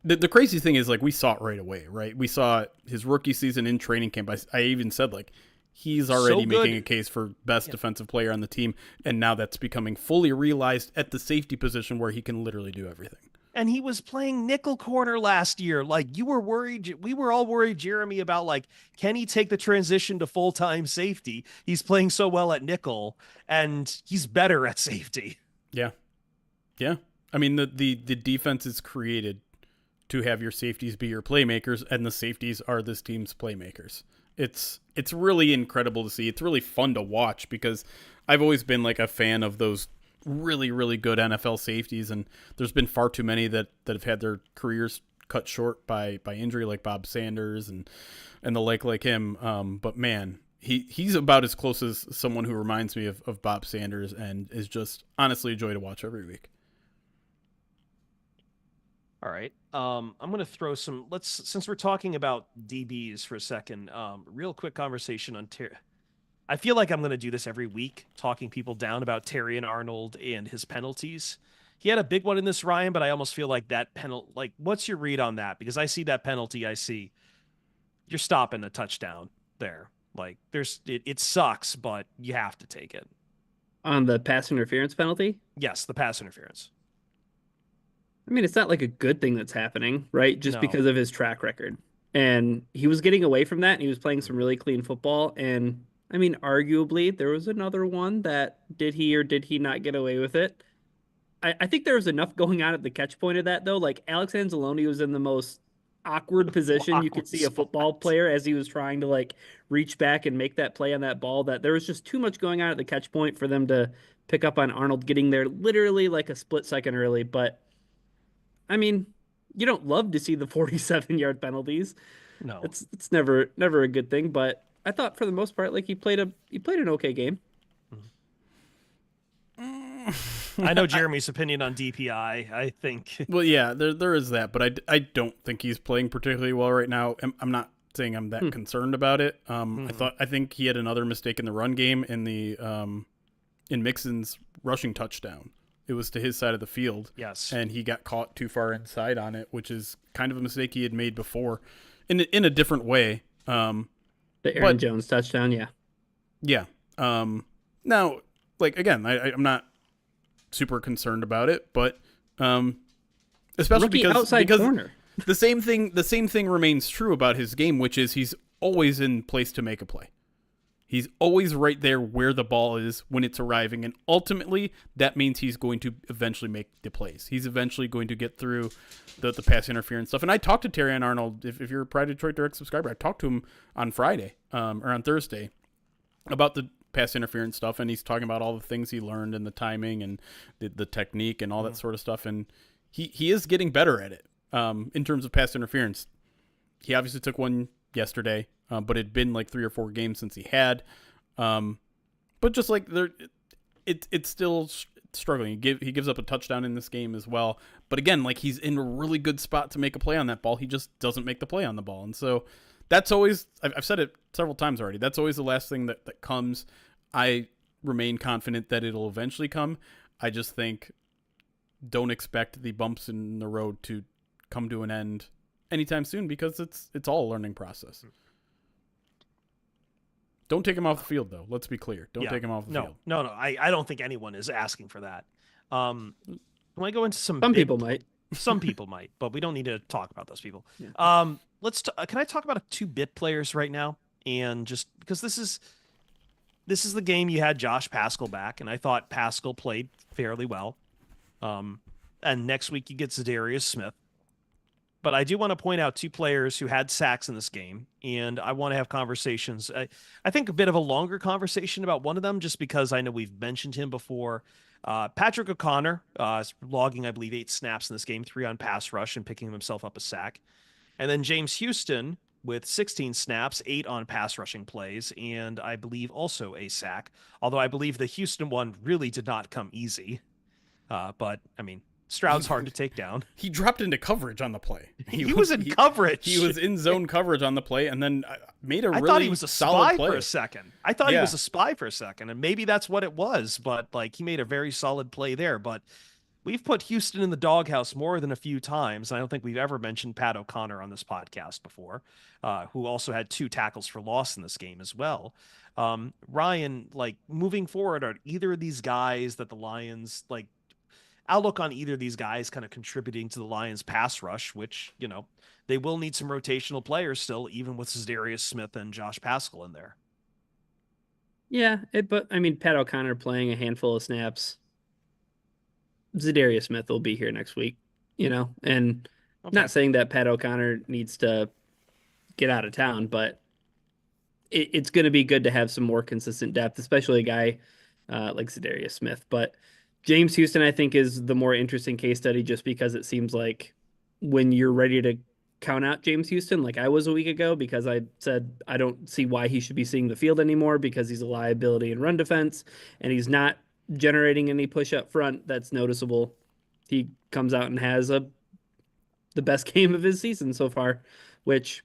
the crazy thing is, like, we saw it right away, right? We saw his rookie season in training camp. I even said, like, he's already making a case for best defensive player on the team. And now that's becoming fully realized at the safety position where he can literally do everything. And he was playing nickel corner last year. Like, you were worried. We were all worried, Jeremy, about like, can he take the transition to full-time safety? He's playing so well at nickel, and he's better at safety. Yeah. Yeah. I mean, the defense is created to have your safeties be your playmakers, and the safeties are this team's playmakers. It's really incredible to see. It's really fun to watch, because I've always been like a fan of those really, really good NFL safeties, and there's been far too many that have had their careers cut short by injury, like Bob Sanders and the like him. But man, he's about as close as someone who reminds me of Bob Sanders, and is just honestly a joy to watch every week. All right. I'm going to throw since we're talking about DBs for a second, real quick conversation on I feel like I'm going to do this every week, talking people down about Terrion Arnold and his penalties. He had a big one in this, Ryan, but I almost feel like that penalty, like, what's your read on that? Because I see that penalty, you're you're stopping a touchdown there. Like it sucks, but you have to take it. On the pass interference penalty? Yes, the pass interference. I mean, it's not like a good thing that's happening, right? Just No. because of his track record. And he was getting away from that and he was playing some really clean football. And I mean, arguably, there was another one that did he or did he not get away with it? I think there was enough going on at the catch point of that, though. Like, Alex Anzalone was in the most awkward position you could Awkward see a football spot. player as he was trying to, like, reach back and make that play on that ball, that there was just too much going on at the catch point for them to pick up on Arnold getting there literally like a split second early. But I mean, you don't love to see the 47-yard penalties. No. It's never a good thing, but I thought for the most part, like, he played an okay game. I know Jeremy's opinion on DPI. I think. Well, yeah, there is that, but I don't think he's playing particularly well right now. I'm not saying I'm that concerned about it. I think he had another mistake in the run game in the in Mixon's rushing touchdown. It was to his side of the field. Yes. And he got caught too far inside on it, which is kind of a mistake he had made before in a different way. The Aaron Jones touchdown, yeah. Yeah. Now, like, again, I'm not super concerned about it, but especially Rookie because corner. the same thing remains true about his game, which is he's always in place to make a play. He's always right there where the ball is when it's arriving, and ultimately that means he's going to eventually make the plays. He's eventually going to get through the pass interference stuff. And I talked to Terry and Arnold. If you're a Pride Detroit Direct subscriber, I talked to him on Friday or on Thursday about the pass interference stuff, and he's talking about all the things he learned and the timing and the technique and all that sort of stuff. And he is getting better at it in terms of pass interference. He obviously took one yesterday, but it'd been like 3 or 4 games since he had. But just like it's still struggling. He gives up a touchdown in this game as well. But again, like, he's in a really good spot to make a play on that ball. He just doesn't make the play on the ball. And so that's always, I've said it several times already, that's always the last thing that comes. I remain confident that it'll eventually come. I just think don't expect the bumps in the road to come to an end anytime soon, because it's all a learning process. Don't take him off the field, though. Let's be clear. Don't take him off the field. No. I don't think anyone is asking for that. When I go into some people might. Some people might, but we don't need to talk about those people. Yeah. Can I talk about 2-bit players right now? And just because this is the game you had Josh Paschal back, and I thought Paschal played fairly well. And next week you get Zadarius Smith. But I do want to point out 2 players who had sacks in this game, and I want to have conversations. I think a bit of a longer conversation about one of them, just because I know we've mentioned him before. Patrick O'Connor logging, I believe, 8 snaps in this game, 3 on pass rush, and picking himself up a sack. And then James Houston with 16 snaps, 8 on pass rushing plays, and I believe also a sack. Although I believe the Houston one really did not come easy. But, I mean, Stroud's hard to take down. He dropped into coverage on the play. He was in coverage. He was in zone coverage on the play, and then made a really solid play. I thought he was a spy for a second. I thought he was a spy for a second, and maybe that's what it was. But, like, he made a very solid play there. But we've put Houston in the doghouse more than a few times. I don't think we've ever mentioned Pat O'Connor on this podcast before, who also had 2 tackles for loss in this game as well. Ryan, like, moving forward, are either of these guys that the Lions, like, outlook on either of these guys kind of contributing to the Lions pass rush, which, you know, they will need some rotational players still, even with Zadarius Smith and Josh Paschal in there. Yeah, but I mean, Pat O'Connor playing a handful of snaps. Zadarius Smith will be here next week, you know, and not saying that Pat O'Connor needs to get out of town, but it's going to be good to have some more consistent depth, especially a guy like Zadarius Smith. But James Houston, I think, is the more interesting case study, just because it seems like when you're ready to count out James Houston, like I was a week ago, because I said I don't see why he should be seeing the field anymore, because he's a liability in run defense and he's not generating any push up front that's noticeable. He comes out and has the best game of his season so far, which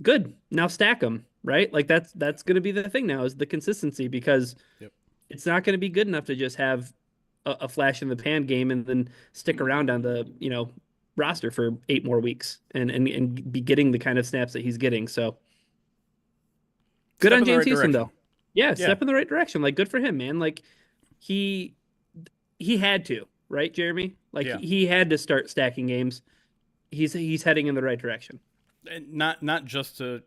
good. Now stack him, right? Like that's going to be the thing now, is the consistency, because it's not going to be good enough to just have a flash in the pan game and then stick around on the, you know, roster for 8 more weeks and be getting the kind of snaps that he's getting. So good on James Houston, though. Yeah, step in the right direction. Like, good for him, man. Like, he had to, right, Jeremy? Like, he had to start stacking games. He's heading in the right direction. And not just to,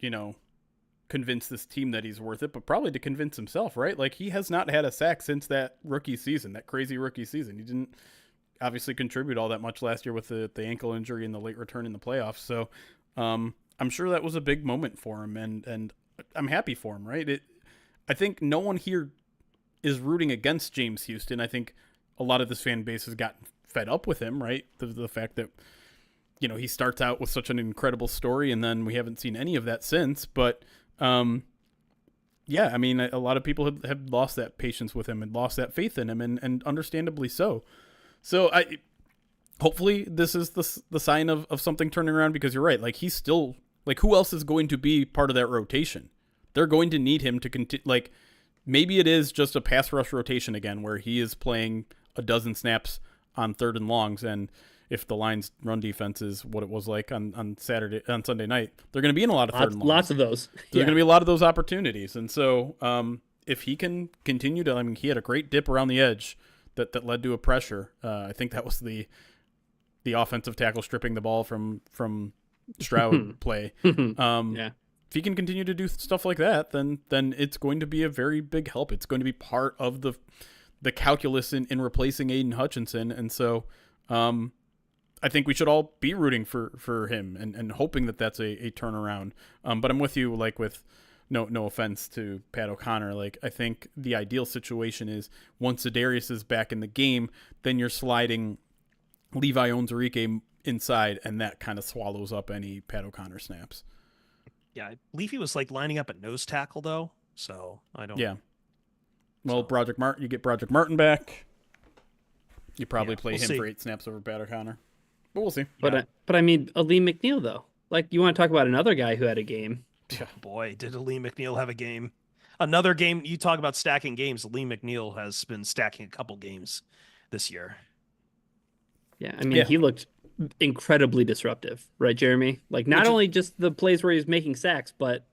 convince this team that he's worth it, but probably to convince himself, right? Like, he has not had a sack since that rookie season, that crazy rookie season. He didn't obviously contribute all that much last year with the ankle injury and the late return in the playoffs. So I'm sure that was a big moment for him, and I'm happy for him, right? I think no one here is rooting against James Houston. I think a lot of this fan base has gotten fed up with him, right? The fact that, he starts out with such an incredible story, and then we haven't seen any of that since. But I mean, a lot of people have lost that patience with him and lost that faith in him, and understandably so. So hopefully this is the sign of something turning around, because you're right. Like, he's still, like, who else is going to be part of that rotation? They're going to need him to continue. Like, maybe it is just a pass rush rotation again, where he is playing a dozen snaps on 3rd and longs, and if the Lions' run defense is what it was like on Sunday night, they're going to be in a lot of 3rd and longs. Lots of those. There's going to be a lot of those opportunities, and so if he can continue to, I mean, he had a great dip around the edge that led to a pressure. I think that was the offensive tackle stripping the ball from Stroud play. If he can continue to do stuff like that, then it's going to be a very big help. It's going to be part of the calculus in replacing Aiden Hutchinson. And so I think we should all be rooting for him and hoping that that's a turnaround. But I'm with you, like, with no offense to Pat O'Connor. Like, I think the ideal situation is once Za'Darius is back in the game, then you're sliding Levi Onwuzurike inside, and that kind of swallows up any Pat O'Connor snaps. Yeah, I believe he was, like, lining up at nose tackle, though. So I don't. Yeah. Well, Broderick Martin, you get Broderick Martin back. You probably play him for 8 snaps over Pat O'Connor. But we'll see. But I mean, Aleem McNeil, though. Like, you want to talk about another guy who had a game. Oh, boy, did Aleem McNeil have a game. Another game. You talk about stacking games. Aleem McNeil has been stacking a couple games this year. Yeah, I mean, he looked incredibly disruptive, right, Jeremy? Like, not only just the plays where he was making sacks, but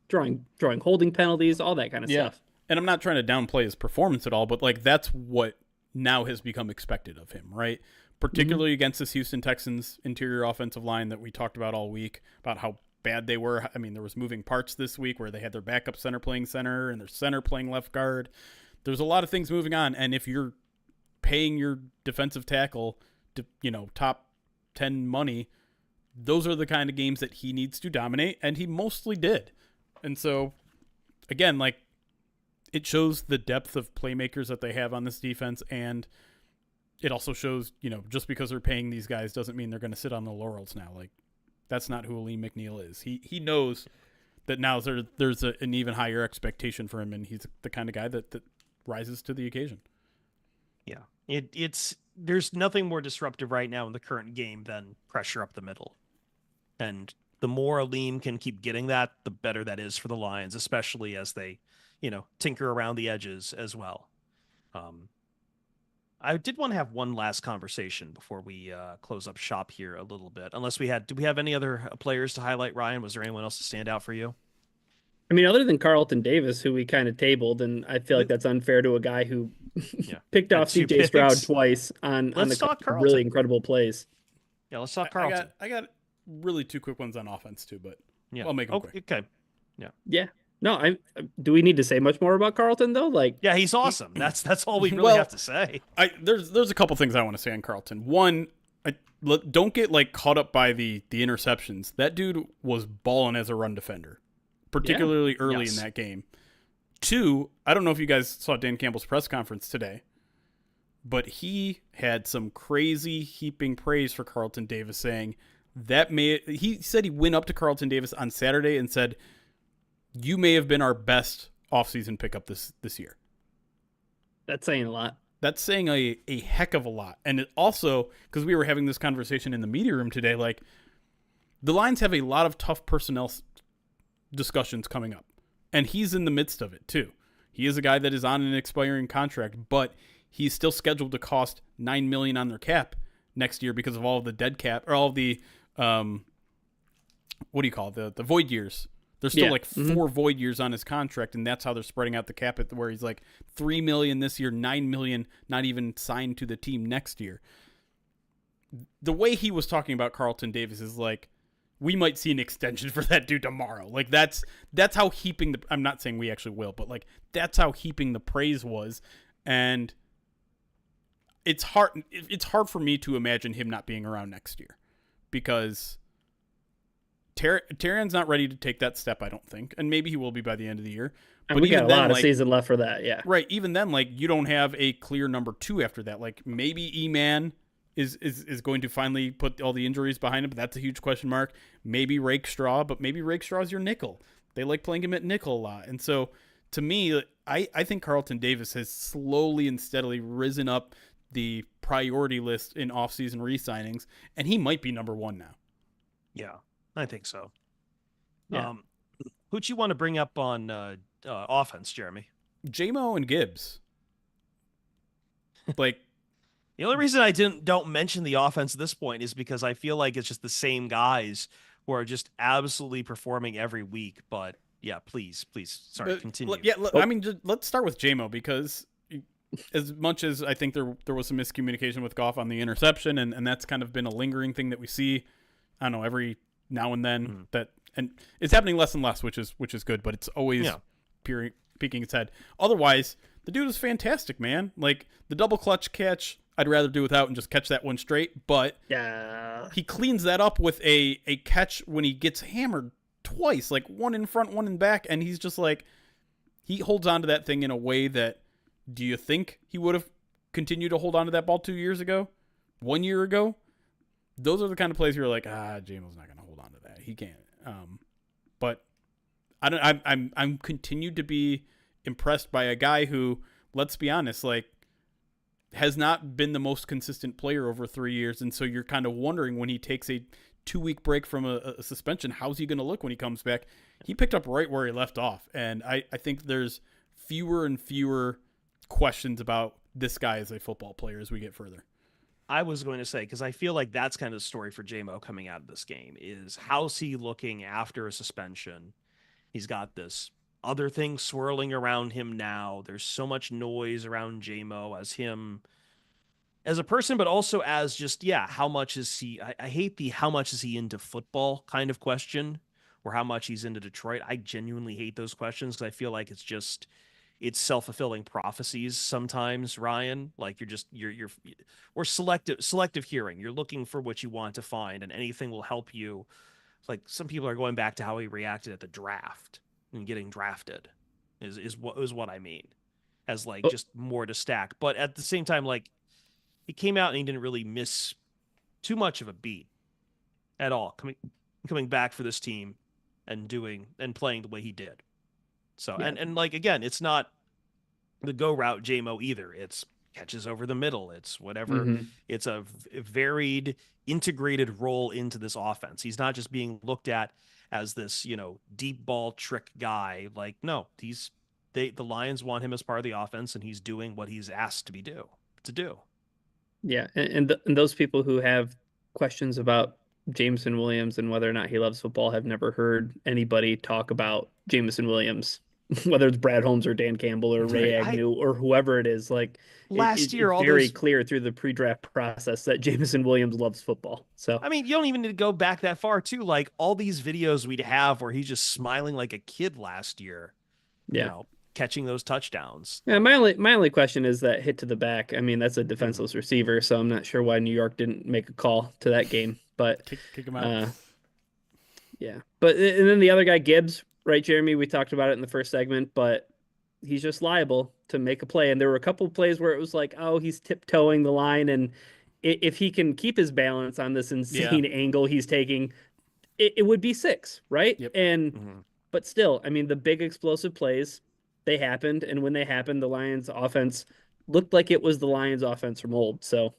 drawing holding penalties, all that kind of stuff. And I'm not trying to downplay his performance at all, but, like, that's what now has become expected of him, right? Particularly against this Houston Texans interior offensive line that we talked about all week, about how bad they were. I mean, there was moving parts this week where they had their backup center playing center and their center playing left guard. There's a lot of things moving on, and if you're paying your defensive tackle to, top 10 money, those are the kind of games that he needs to dominate, and he mostly did. And so, again, like, it shows the depth of playmakers that they have on this defense, and it also shows, just because they're paying these guys doesn't mean they're going to sit on the laurels now. Like, that's not who Aleem McNeil is. He knows that now there's an even higher expectation for him, and he's the kind of guy that rises to the occasion. Yeah, there's nothing more disruptive right now in the current game than pressure up the middle, and the more Aleem can keep getting that, the better that is for the Lions, especially as they, tinker around the edges as well. I did want to have one last conversation before we close up shop here a little bit. Do we have any other players to highlight, Ryan? Was there anyone else to stand out for you? I mean, other than Carlton Davis, who we kind of tabled, and I feel like that's unfair to a guy who picked off CJ Stroud twice on the really incredible plays. Yeah, let's talk Carlton. I got really 2 quick ones on offense too, but I'll make them quick. Okay. Yeah. No, do we need to say much more about Carlton though? Like, yeah, he's awesome. That's all we really have to say. There's a couple things I want to say on Carlton. One, don't get, like, caught up by the interceptions. That dude was balling as a run defender, particularly early in that game. 2, I don't know if you guys saw Dan Campbell's press conference today, but he had some crazy heaping praise for Carlton Davis, saying he said he went up to Carlton Davis on Saturday and said, "You may have been our best offseason pickup this year." That's saying a lot. That's saying a heck of a lot. And it also, because we were having this conversation in the media room today, like, the Lions have a lot of tough personnel discussions coming up. And he's in the midst of it, too. He is a guy that is on an expiring contract, but he's still scheduled to cost $9 million on their cap next year because of all of the dead cap or all of the what do you call it? The void years. There's still like 4 void years on his contract, and that's how they're spreading out the cap at where he's like $3 million this year, $9 million not even signed to the team next year. The way he was talking about Carlton Davis is like, we might see an extension for that dude tomorrow. Like that's how heaping the, I'm not saying we actually will, but like that's how heaping the praise was. And it's hard for me to imagine him not being around next year because Tyron's not ready to take that step, I don't think. And maybe he will be by the end of the year. But we got a lot of season left for that, yeah. Right. Even then, like, you don't have a clear number 2 after that. Like, maybe E-Man is going to finally put all the injuries behind him, but that's a huge question mark. Maybe Rakestraw, but maybe Rakestraw is your nickel. They like playing him at nickel a lot. And so, to me, I think Carlton Davis has slowly and steadily risen up the priority list in offseason re-signings, and he might be number 1 now. Yeah. I think so. Yeah. Who'd you want to bring up on offense, Jeremy? J-Mo and Gibbs. Like, the only reason I don't mention the offense at this point is because I feel like it's just the same guys who are just absolutely performing every week. But yeah, please, sorry, continue. I mean, let's start with J-Mo because as much as I think there was some miscommunication with Goff on the interception, and that's kind of been a lingering thing that we see, I don't know, every now and then and it's happening less and less, which is good, but it's always peeking its head. Otherwise, the dude is fantastic, man. Like the double clutch catch, I'd rather do without and just catch that one straight, but he cleans that up with a catch when he gets hammered twice, like one in front, one in back, and he's just like, he holds on to that thing in a way that, do you think he would have continued to hold on to that ball 2 years ago? 1 year ago? Those are the kind of plays you're like, J-Mo's not going to hold on to that. He can't. But I'm continued to be impressed by a guy who, let's be honest, like has not been the most consistent player over 3 years. And so you're kind of wondering when he takes a 2-week break from a suspension, how's he going to look when he comes back? He picked up right where he left off. And I think there's fewer and fewer questions about this guy as a football player as we get further. I was going to say, because I feel like that's kind of the story for J-Mo coming out of this game is how's he looking after a suspension? He's got this other thing swirling around him now. There's so much noise around J-Mo as him as a person, but also as just, how much is he? I hate the how much is he into football kind of question or how much he's into Detroit. I genuinely hate those questions because I feel like it's self-fulfilling prophecies sometimes, Ryan. Like you're or selective hearing. You're looking for what you want to find, and anything will help you. Like some people are going back to how he reacted at the draft and getting drafted is what I mean, as like just more to stack. But at the same time, like he came out and he didn't really miss too much of a beat at all. Coming back for this team and playing the way he did. So, and like, again, it's not the go route J-Mo either. It's catches over the middle. It's whatever. It's a varied, integrated role into this offense. He's not just being looked at as this, deep ball trick guy. Like, no, the Lions want him as part of the offense, and he's doing what he's asked to do. Yeah. And those people who have questions about Jameson Williams and whether or not he loves football have never heard anybody talk about Jameson Williams, whether it's Brad Holmes or Dan Campbell or Ray Agnew or whoever it is. Like last year, it's very clear through the pre-draft process that Jameson Williams loves football. So I mean, you don't even need to go back that far too. Like all these videos we'd have where he's just smiling like a kid last year, catching those touchdowns. Yeah, my only question is that hit to the back. I mean, that's a defenseless receiver, so I'm not sure why New York didn't make a call to that game. But kick him out. But and then the other guy, Gibbs, right, Jeremy? We talked about it in the first segment, but he's just liable to make a play. And there were a couple of plays where it was like, oh, he's tiptoeing the line, and if he can keep his balance on this insane angle he's taking, it would be 6, right? Yep. And but still, I mean, the big explosive plays, they happened, and when they happened, the Lions offense looked like it was the Lions offense from old. So,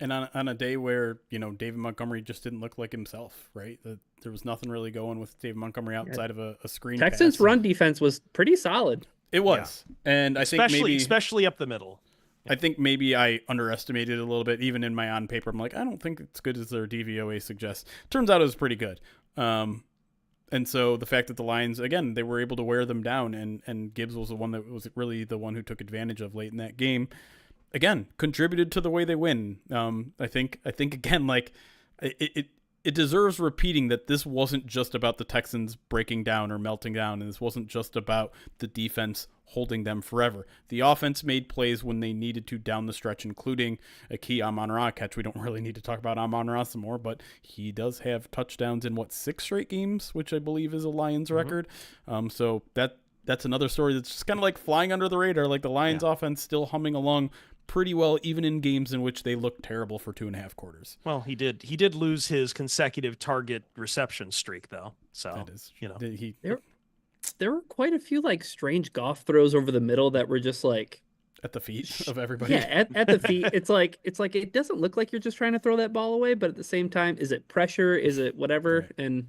and on a day where David Montgomery just didn't look like himself, right? There was nothing really going with David Montgomery outside of a screen. Texans' run defense was pretty solid. It was, and I think especially up the middle. I think maybe I underestimated it a little bit. Even in my on paper, I'm like, I don't think it's good as their DVOA suggests. Turns out it was pretty good. And so the fact that the Lions, again, they were able to wear them down, and Gibbs was the one that was really the one who took advantage of late in that game. Again, contributed to the way they win. I think again, like it deserves repeating that this wasn't just about the Texans breaking down or melting down, and this wasn't just about the defense holding them forever. The offense made plays when they needed to down the stretch, including a key Amon-Ra catch. We don't really need to talk about Amon-Ra some more, but he does have touchdowns in 6 straight games, which I believe is a Lions record. So that's another story that's just kind of like flying under the radar. Like the Lions offense still humming along pretty well, even in games in which they looked terrible for 2.5 quarters. Well, he did lose his consecutive target reception streak, though. So that is, there were quite a few like strange Goff throws over the middle that were just like at the feet of everybody. Yeah, at the feet. It's like it doesn't look like you're just trying to throw that ball away, but at the same time, is it pressure? Is it whatever? Right. And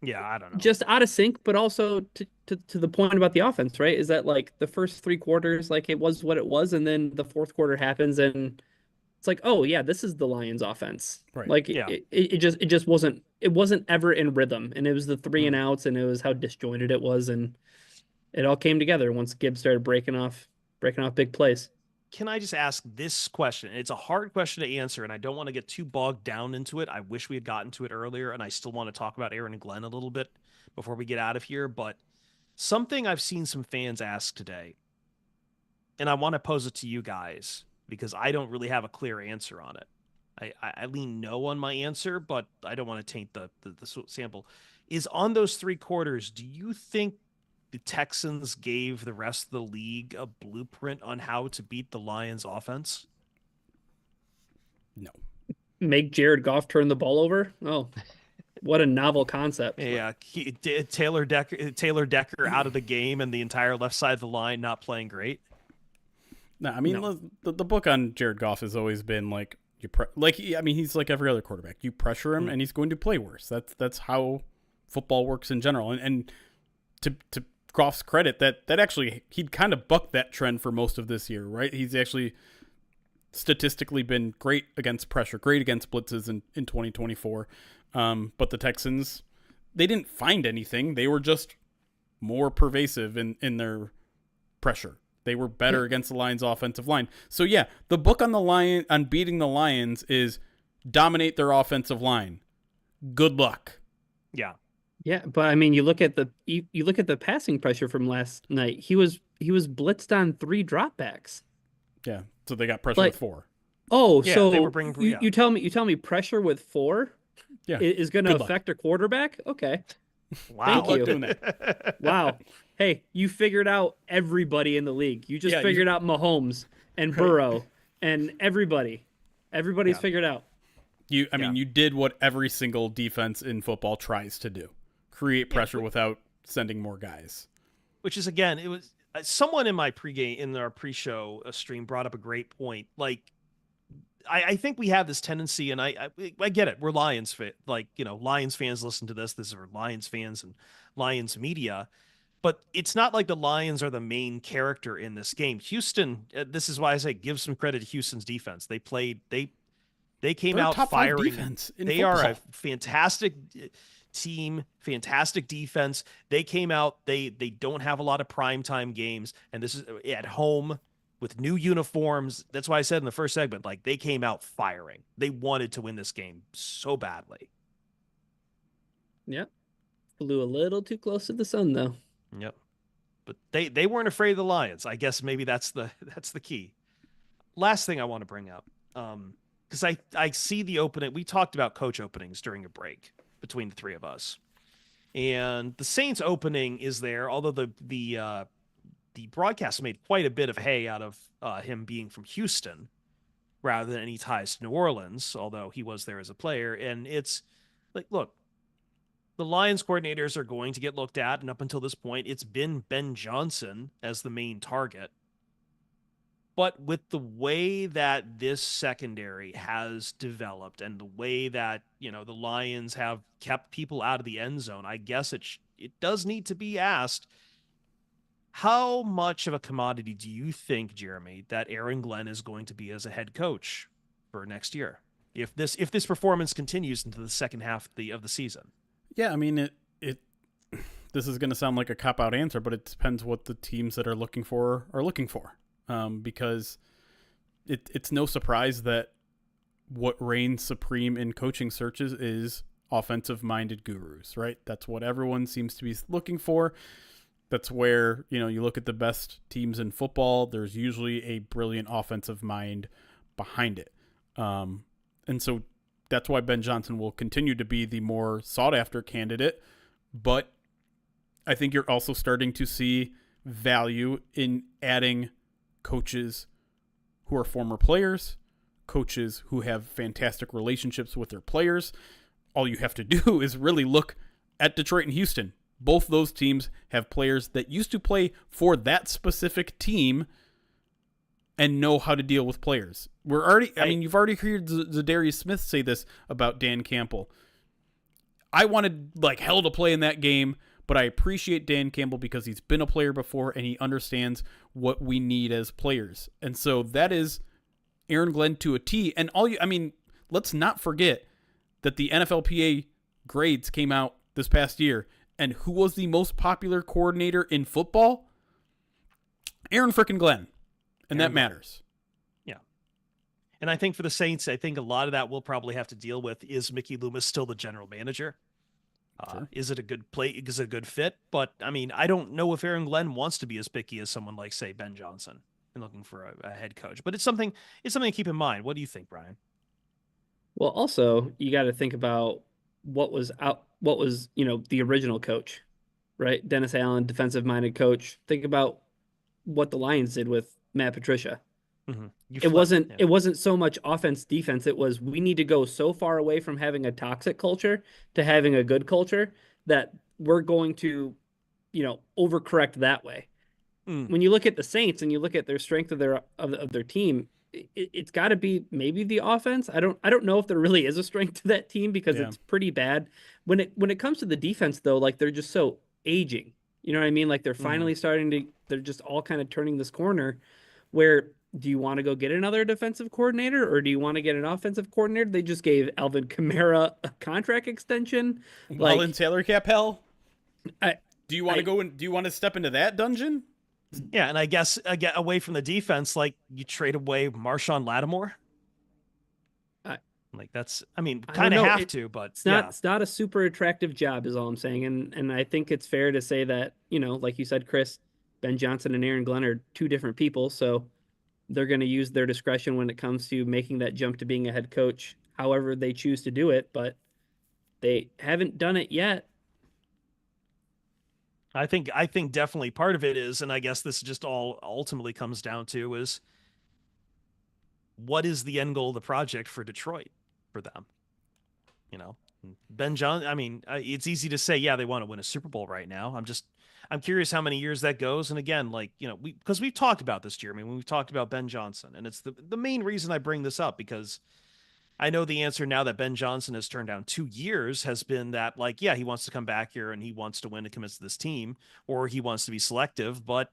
yeah, I don't know. Just out of sync, but also to the point about the offense, right? Is that like the first 3 quarters, like it was what it was, and then the fourth quarter happens, and it's like, oh yeah, this is the Lions offense. Right. Like Yeah. it just wasn't ever in rhythm, and it was the 3 and outs, and it was how disjointed it was, and it all came together once Gibbs started breaking off big plays. Can I just ask this question? It's a hard question to answer, and I don't want to get too bogged down into it. I wish we had gotten to it earlier, and I still want to talk about Aaron and Glenn a little bit before we get out of here. But something I've seen some fans ask today, and I want to pose it to you guys because I don't really have a clear answer on it. I lean no on my answer, but I don't want to taint the sample. Is on those 3 quarters, do you think the Texans gave the rest of the league a blueprint on how to beat the Lions offense? No. Make Jared Goff turn the ball over? Oh, what a novel concept. Yeah, Taylor Decker out of the game and the entire left side of the line not playing great. No, I mean, the book on Jared Goff has always been like, he's like every other quarterback. You pressure him and he's going to play worse. That's how football works in general. And to Goff's credit, that actually he'd kind of bucked that trend for most of this year, right? He's actually statistically been great against pressure, great against blitzes in 2024. But the Texans, they didn't find anything. They were just more pervasive in their pressure. They were better against the Lions' offensive line. So yeah, the book on beating the Lions is dominate their offensive line. Good luck. Yeah. Yeah, but I mean, you look at the passing pressure from last night. He was blitzed on 3 dropbacks. Yeah, so they got pressure with 4. Oh, yeah, so they were bringing, you tell me pressure with 4 is going to affect a quarterback? Okay. Wow. Thank you. Doing that. Wow. Hey, you figured out everybody in the league. You just figured out Mahomes and Burrow and everybody. Everybody's figured out. I mean, you did what every single defense in football tries to do. Create pressure without sending more guys. Which is, again, it was someone in our pre-show stream brought up a great point. Like, I think we have this tendency, and I get it. We're Lions fan, Lions fans listen to this. This is for Lions fans and Lions media, but it's not like the Lions are the main character in this game. Houston, this is why I say give some credit to Houston's defense. They came They're out top firing. 5 defense in they football. are a fantastic team, fantastic defense. They came out, they don't have a lot of primetime games, and this is at home with new uniforms. That's why I said in the first segment, like, they came out firing. They wanted to win this game so badly. Yep. Flew a little too close to the sun, though. Yep. But they weren't afraid of the Lions. I guess maybe that's the key. Last thing I want to bring up, because I see the opening. We talked about coach openings during a break between the 3 of us, and the Saints opening is there. Although the broadcast made quite a bit of hay out of him being from Houston rather than any ties to New Orleans, although he was there as a player. And it's like, look, the Lions coordinators are going to get looked at, and up until this point, it's been Ben Johnson as the main target. But with the way that this secondary has developed and the way that, the Lions have kept people out of the end zone, I guess it does need to be asked, How much of a commodity do you think, Jeremy, that Aaron Glenn is going to be as a head coach for next year, if this performance continues into the second half of the season? Yeah, I mean it. This is going to sound like a cop-out answer, but it depends what the teams that are looking for, because it's no surprise that what reigns supreme in coaching searches is offensive-minded gurus, right? That's what everyone seems to be looking for. That's where, you look at the best teams in football, there's usually a brilliant offensive mind behind it. And so that's why Ben Johnson will continue to be the more sought-after candidate, but I think you're also starting to see value in adding coaches who are former players, coaches who have fantastic relationships with their players. All you have to do is really look at Detroit and Houston. Both those teams have players that used to play for that specific team and know how to deal with players. You've already heard Zadarius Smith say this about Dan Campbell. I wanted like hell to play in that game, but I appreciate Dan Campbell because he's been a player before and he understands what we need as players. And so that is Aaron Glenn to a T. And let's not forget that the NFLPA grades came out this past year. And who was the most popular coordinator in football? Aaron frickin' Glenn. And that matters. Yeah. And I think for the Saints, I think a lot of that we'll probably have to deal with. Is Mickey Loomis still the general manager? Sure. Is it a good play? Is it a good fit? But I don't know if Aaron Glenn wants to be as picky as someone like, say, Ben Johnson and looking for a head coach. But it's something to keep in mind. What do you think, Brian? Well, also you got to think about what was the original coach, right? Dennis Allen, defensive-minded coach. Think about what the Lions did with Matt Patricia. Mm-hmm. It wasn't so much offense, defense. It was, we need to go so far away from having a toxic culture to having a good culture that we're going to, overcorrect that way. When you look at the Saints and you look at their strength of their team, it's got to be maybe the offense. I don't know if there really is a strength to that team because it's pretty bad. When it comes to the defense though, like they're just so aging. You know what I mean? Like they're finally they're just all kind of turning this corner where, do you want to go get another defensive coordinator or do you want to get an offensive coordinator? They just gave Alvin Kamara a contract extension. While in salary cap hell? Do you want to step into that dungeon? Yeah, and I guess away from the defense, like you trade away Marshawn Lattimore. Kind of have to, but it's not a super attractive job, is all I'm saying. And I think it's fair to say that, like you said, Chris, Ben Johnson and Aaron Glenn are two different people, so they're going to use their discretion when it comes to making that jump to being a head coach, however they choose to do it, but they haven't done it yet. I think definitely part of it is, and I guess this just all ultimately comes down to, is what is the end goal of the project for Detroit, for them? Ben Johnson, it's easy to say, yeah, they want to win a Super Bowl right now. I'm curious how many years that goes. And again, because we've talked about this, Jeremy, when we've talked about Ben Johnson, and it's the main reason I bring this up, because I know the answer now that Ben Johnson has turned down 2 years has been that, he wants to come back here and he wants to win and commit to this team, or he wants to be selective. But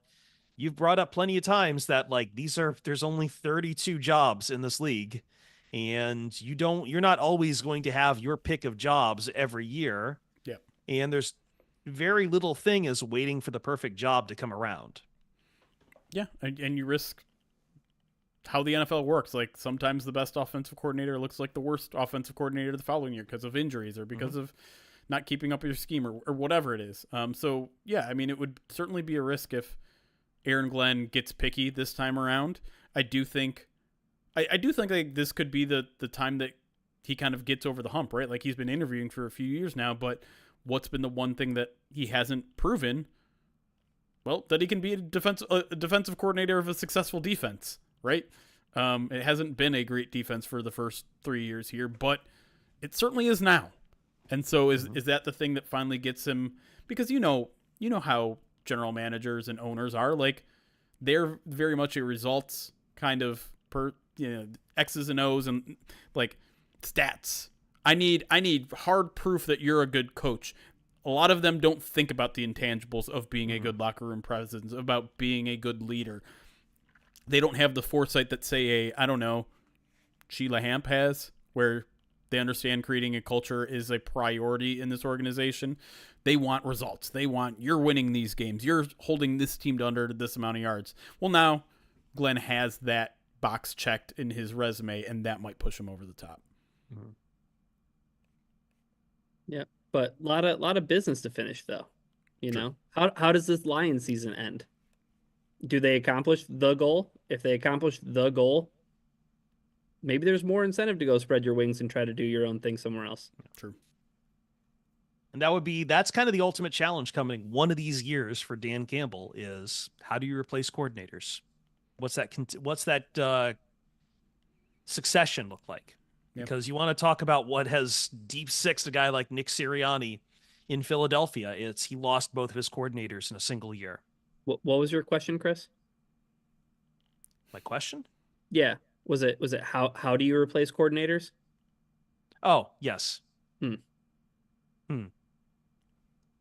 you've brought up plenty of times that there's only 32 jobs in this league, and you're not always going to have your pick of jobs every year. Yeah. And there's very little thing as waiting for the perfect job to come around. Yeah. And you risk how the NFL works. Like sometimes the best offensive coordinator looks like the worst offensive coordinator the following year because of injuries or because of not keeping up with your scheme or whatever it is. So yeah, it would certainly be a risk if Aaron Glenn gets picky this time around. I do think like this could be the time that he kind of gets over the hump, right? Like he's been interviewing for a few years now, but what's been the one thing that he hasn't proven? Well, that he can be a defensive coordinator of a successful defense. Right? It hasn't been a great defense for the first 3 years here, but it certainly is now. And so is that the thing that finally gets him? Because you know how general managers and owners are. Like they're very much a results kind of X's and O's and like stats. I need hard proof that you're a good coach. A lot of them don't think about the intangibles of being a good locker room presence, about being a good leader. They don't have the foresight that, say, Sheila Hamp has, where they understand creating a culture is a priority in this organization. They want results. They want, you're winning these games. You're holding this team to under this amount of yards. Well, now Glenn has that box checked in his resume, and that might push him over the top. Mm-hmm. Yeah, but a lot of business to finish, though. You know, how does this Lions season end? Do they accomplish the goal? If they accomplish the goal, maybe there's more incentive to go spread your wings and try to do your own thing somewhere else. True. And that's kind of the ultimate challenge coming one of these years for Dan Campbell is how do you replace coordinators? What's that succession look like? Yep. Because you want to talk about what has deep sixed a guy like Nick Sirianni in Philadelphia. He lost both of his coordinators in a single year. What was your question, Chris? My question? Yeah. Was it how do you replace coordinators? Oh, yes.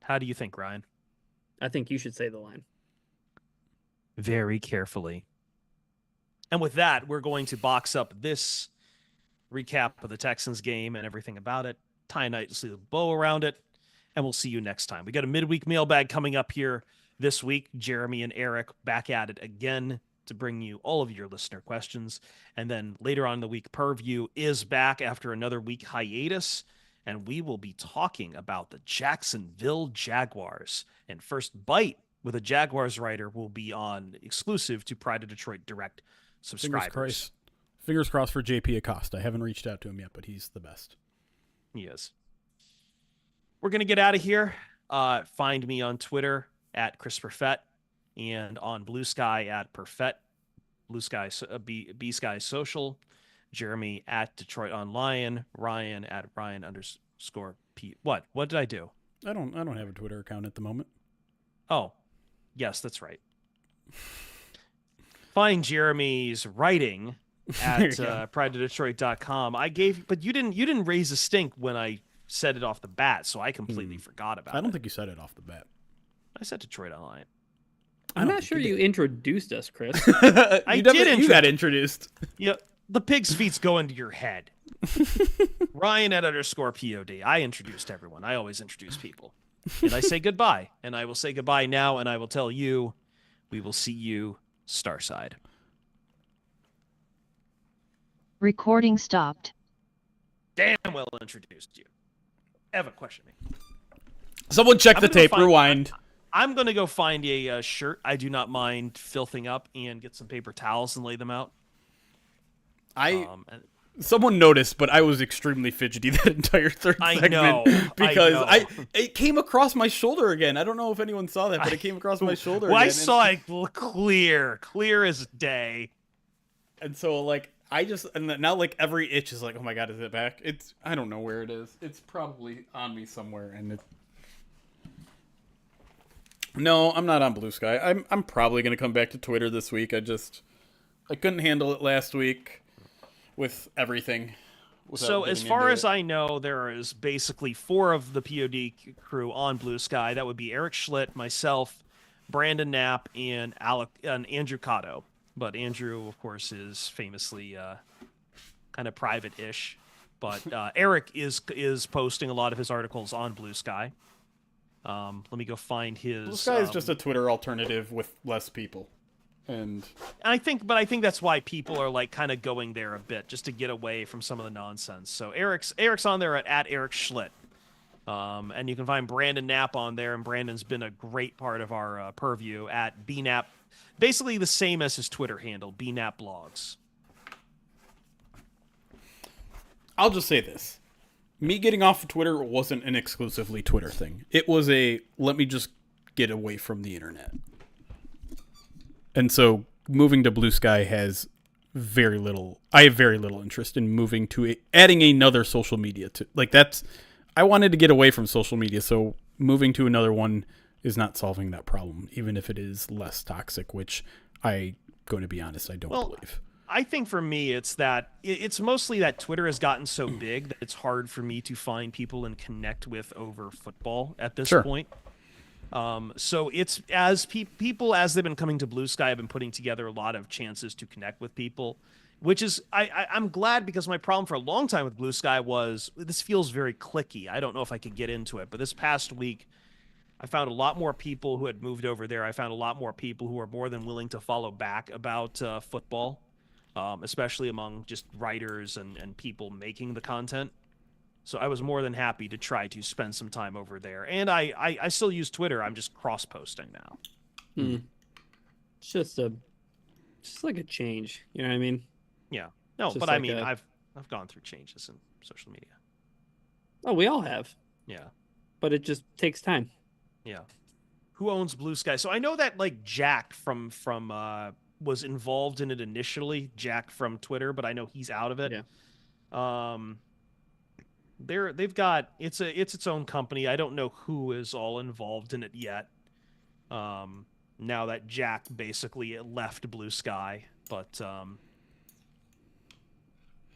How do you think, Ryan? I think you should say the line. Very carefully. And with that, we're going to box up this recap of the Texans game and everything about it, tie a nicely a bow around it, and we'll see you next time. We got a midweek mailbag coming up here this week. Jeremy and Eric back at it again to bring you all of your listener questions. And then later on in the week, Purview is back after another week hiatus, and we will be talking about the Jacksonville Jaguars. And First Bite with a Jaguars writer will be on exclusive to Pride of Detroit Direct subscribers. Fingers crossed for JP Acosta. I haven't reached out to him yet, but he's the best. He is. We're going to get out of here. Find me on Twitter at Chris Perfett and on Blue Sky at Perfett. Blue Sky, B Sky Social. Jeremy at Detroit Online. Ryan at Ryan_P. What did I do? I don't have a Twitter account at the moment. Oh, yes, that's right. Find Jeremy's writing at prideofdetroit.com. But you didn't raise a stink when I said it off the bat, so I completely forgot about it. I don't think you said it off the bat. I said Detroit Online. I'm not sure you introduced us, Chris. You got introduced. Yeah, the pig's feet's go into your head. Ryan at _POD. I introduced everyone. I always introduce people. And I say goodbye. And I will say goodbye now, and I will tell you, we will see you Starside. Recording stopped. Damn well introduced you. Evan, question me. Someone check the tape. Rewind. I'm going to go find a shirt I do not mind filthing up and get some paper towels and lay them out. Someone noticed, but I was extremely fidgety that entire third segment because it came across my shoulder again. I don't know if anyone saw that, but it came across my shoulder again. I saw it clear as day. And so now every itch is like, oh my God, is it back? I don't know where it is. It's probably on me somewhere, and No, I'm not on Blue Sky. I'm probably going to come back to Twitter this week. I couldn't handle it last week with everything. So as far as I know, there is basically 4 of the POD crew on Blue Sky. That would be Eric Schlitt, myself, Brandon Knapp, and Andrew Cotto. But Andrew, of course, is famously kind of private-ish. But Eric is posting a lot of his articles on Blue Sky. Let me go find his. Blue Sky is just a Twitter alternative with less people, and I think that's why people are kind of going there a bit, just to get away from some of the nonsense. So Eric's on there at Eric Schlitt, and you can find Brandon Knapp on there, and Brandon's been a great part of our purview at BNAP, basically the same as his Twitter handle, BNAP Blogs. I'll just say this. Me getting off of Twitter wasn't an exclusively Twitter thing. It was let me just get away from the internet. And so moving to Blue Sky has I have very little interest in moving to adding another social media to I wanted to get away from social media. So moving to another one is not solving that problem, even if it is less toxic, which going to be honest, I don't believe. I think for me, it's that it's mostly that Twitter has gotten so big that it's hard for me to find people and connect with over football at this Sure. point. So it's as people as they've been coming to Blue Sky, have been putting together a lot of chances to connect with people, which is I'm glad, because my problem for a long time with Blue Sky was this feels very cliquey. I don't know if I could get into it, but this past week I found a lot more people who had moved over there. I found a lot more people who were more than willing to follow back about football, especially among just writers and people making the content. So I was more than happy to try to spend some time over there. And I still use Twitter. I'm just cross-posting now. It's just like a change. You know what I mean? Yeah. No, Just but I like mean, a- I've gone through changes in social media. Oh, we all have, Yeah. but it just takes time. Yeah. Who owns Blue Sky? So I know that like Jack from was involved in it initially, Jack from Twitter, but I know he's out of it. Yeah. They've got it's its own company. I don't know who is all involved in it yet. Now that Jack basically left Blue Sky, but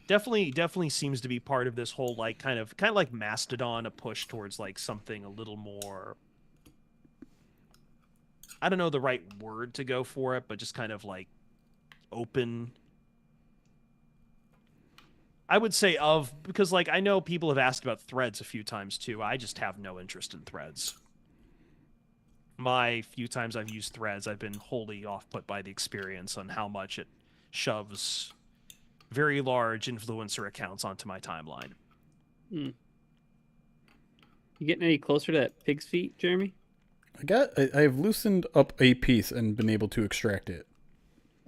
definitely seems to be part of this whole like kind of like Mastodon, a push towards like something a little more, I don't know the right word to go for it, but just kind of like open. I would say because like I know people have asked about Threads a few times too. I just have no interest in Threads. My few times I've used Threads, I've been wholly off-put by the experience on how much it shoves very large influencer accounts onto my timeline. You getting any closer to that pig's feet, Jeremy? I've loosened up a piece and been able to extract it.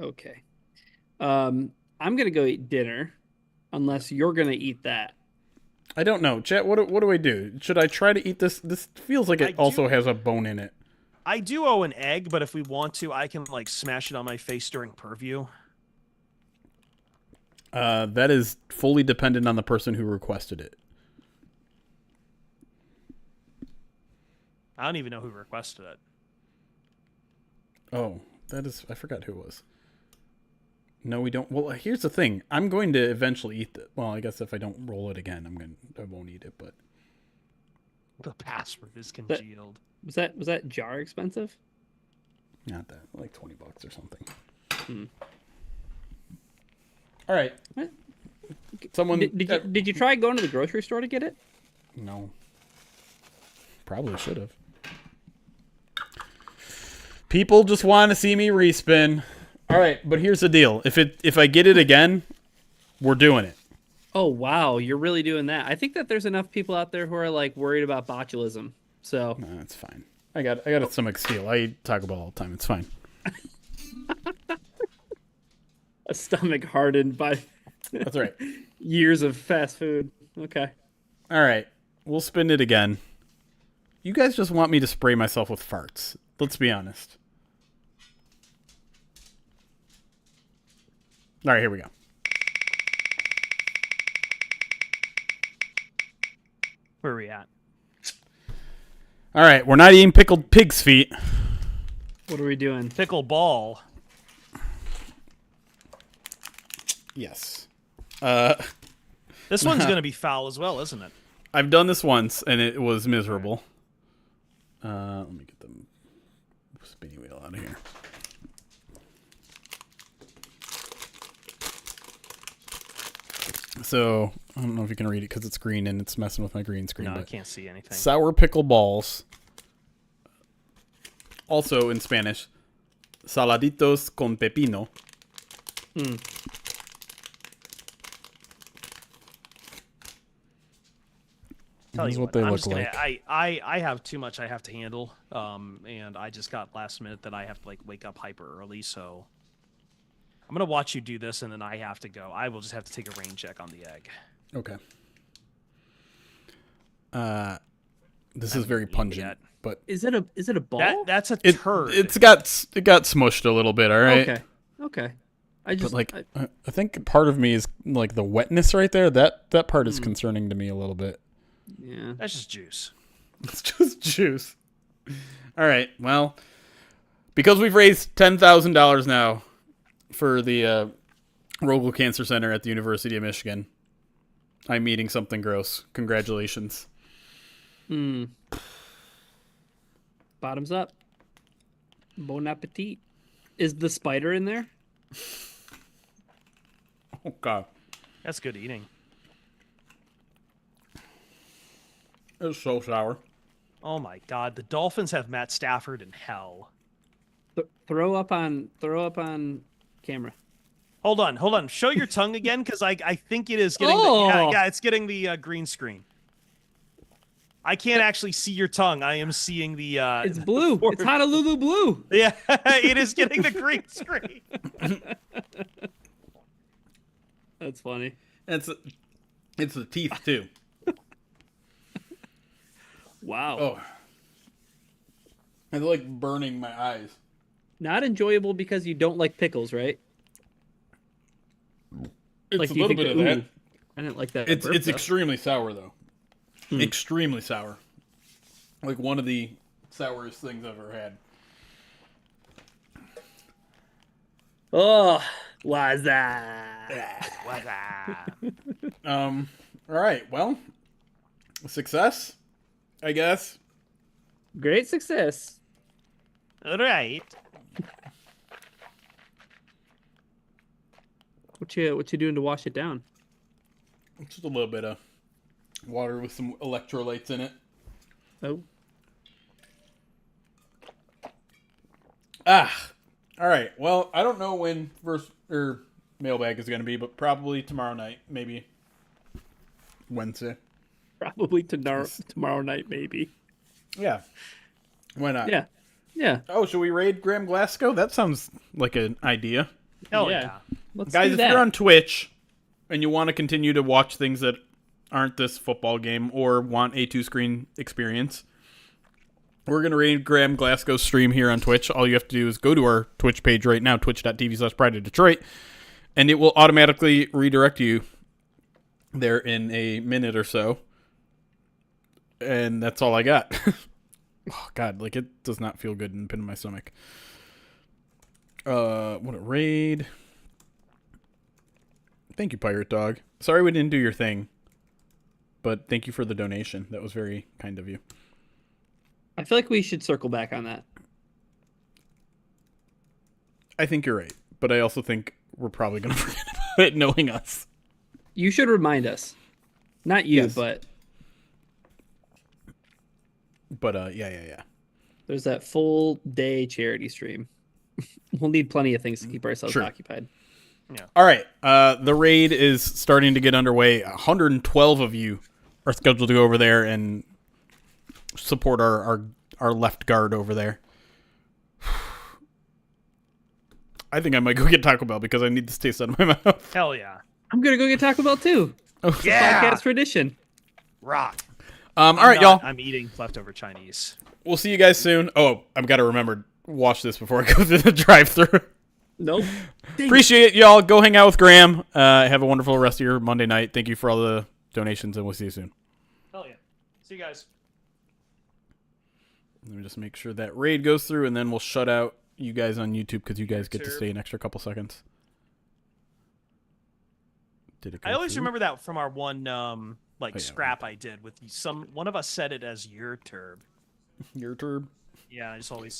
Okay. I'm gonna go eat dinner, unless you're gonna eat that. I don't know. Chat, what do I do? Should I try to eat this? This feels like it also has a bone in it. I do owe an egg, but if we want to, I can like smash it on my face during purview. That is fully dependent on the person who requested it. I don't even know who requested it. Oh, I forgot who it was. No, we don't. Well, here's the thing. I'm going to eventually eat it. Well, I guess if I don't roll it again, I won't eat it, but The password is congealed. Was that jar expensive? not that. Like $20 or something. All right. What? Someone Did you try going to the grocery store to get it? No. Probably should have. People just want to see me respin. All right, but here's the deal. If I get it again, we're doing it. Oh wow, you're really doing that. I think that there's enough people out there who are like worried about botulism. So No, that's fine. I got a stomach steel. I eat Taco Bell all the time. It's fine. a stomach hardened by That's right. years of fast food. Okay. All right, we'll spin it again. You guys just want me to spray myself with farts. Let's be honest. All right, here we go. Where are we at? All right, we're not eating pickled pig's feet. What are we doing? Pickleball. Yes. This one's going to be foul as well, isn't it? I've done this once, and it was miserable. Let me get the spinny wheel out of here. So, I don't know if you can read it because it's green and it's messing with my green screen. No, I but can't see anything. sour pickle balls. Also in Spanish, saladitos con pepino. Tell This is you what what, they I'm look just gonna, like. I have too much I have to handle, and I just got last minute that I have to like wake up hyper early, so I'm gonna watch you do this, and then I have to go. I will just have to take a rain check on the egg. Okay. This is very pungent, yet. but Is it a ball? That's a it turd. it got smushed a little bit. All right. Okay. But like, I think part of me is like the wetness right there. That part is concerning to me a little bit. Yeah. That's just juice. It's just juice. All right. Well, because we've raised $10,000 now for the Rogel Cancer Center at the University of Michigan. I'm eating something gross. Congratulations. Bottoms up. Bon appetit. Is the spider in there? Oh, God. That's good eating. It's so sour. Oh my God, the Dolphins have Matt Stafford in hell. Throw up on camera. Hold on. Show your tongue again, because I think it is getting. It's getting the green screen. I can't actually see your tongue. I am seeing the. It's blue. It's Honolulu blue. Yeah, it is getting the green screen. That's funny. It's the teeth too. Wow. Oh, it's like burning my eyes. Not enjoyable because you don't like pickles, right? It's like, a little bit of that. I didn't like that. It's extremely sour though. Extremely sour. Like one of the sourest things I've ever had. Oh, what's that? All right. Well, success, I guess. Great success. All right. What you doing to wash it down? Just a little bit of water with some electrolytes in it. Oh. All right. Well, I don't know when mailbag is going to be, but probably tomorrow night, maybe Wednesday. Probably tomorrow night, maybe. Yeah. Why not? Yeah. Oh, should we raid Graham Glasgow? That sounds like an idea. Hell yeah. Let's Guys, do if that. you're on Twitch and you want to continue to watch things that aren't this football game or want a two-screen experience, we're going to raid Graham Glasgow's stream here on Twitch. All you have to do is go to our Twitch page right now, twitch.tv/prideofdetroit, and it will automatically redirect you there in a minute or so. And that's all I got. Oh, God, like it does not feel good in the pit of my stomach. What a raid. Thank you, Pirate Dog. Sorry we didn't do your thing, but thank you for the donation. That was very kind of you. I feel like we should circle back on that. I think you're right, but I also think we're probably going to forget about it knowing us. You should remind us. Not you, Yes. but Yeah. there's that full day charity stream. We'll need plenty of things to keep ourselves occupied. Yeah. All right. The raid is starting to get underway. 112 of you are scheduled to go over there and support our left guard over there. I think I might go get Taco Bell because I need this taste out of my mouth. Hell yeah. I'm gonna go get Taco Bell too. Oh, Yeah. Podcast tradition. Rock. all right, y'all. I'm eating leftover Chinese. We'll see you guys soon. Oh, I've got to remember, watch this before I go through the drive-thru. Nope. Appreciate it, y'all. Go hang out with Graham. Have a wonderful rest of your Monday night. Thank you for all the donations, and we'll see you soon. Hell yeah. See you guys. Let me just make sure that raid goes through, and then we'll shut out you guys on YouTube because you guys get to Sure. stay an extra couple seconds. Did it go I always through? remember that from our one yeah. scrap I did with one of us said it as your turb. Your turb. Yeah, I just always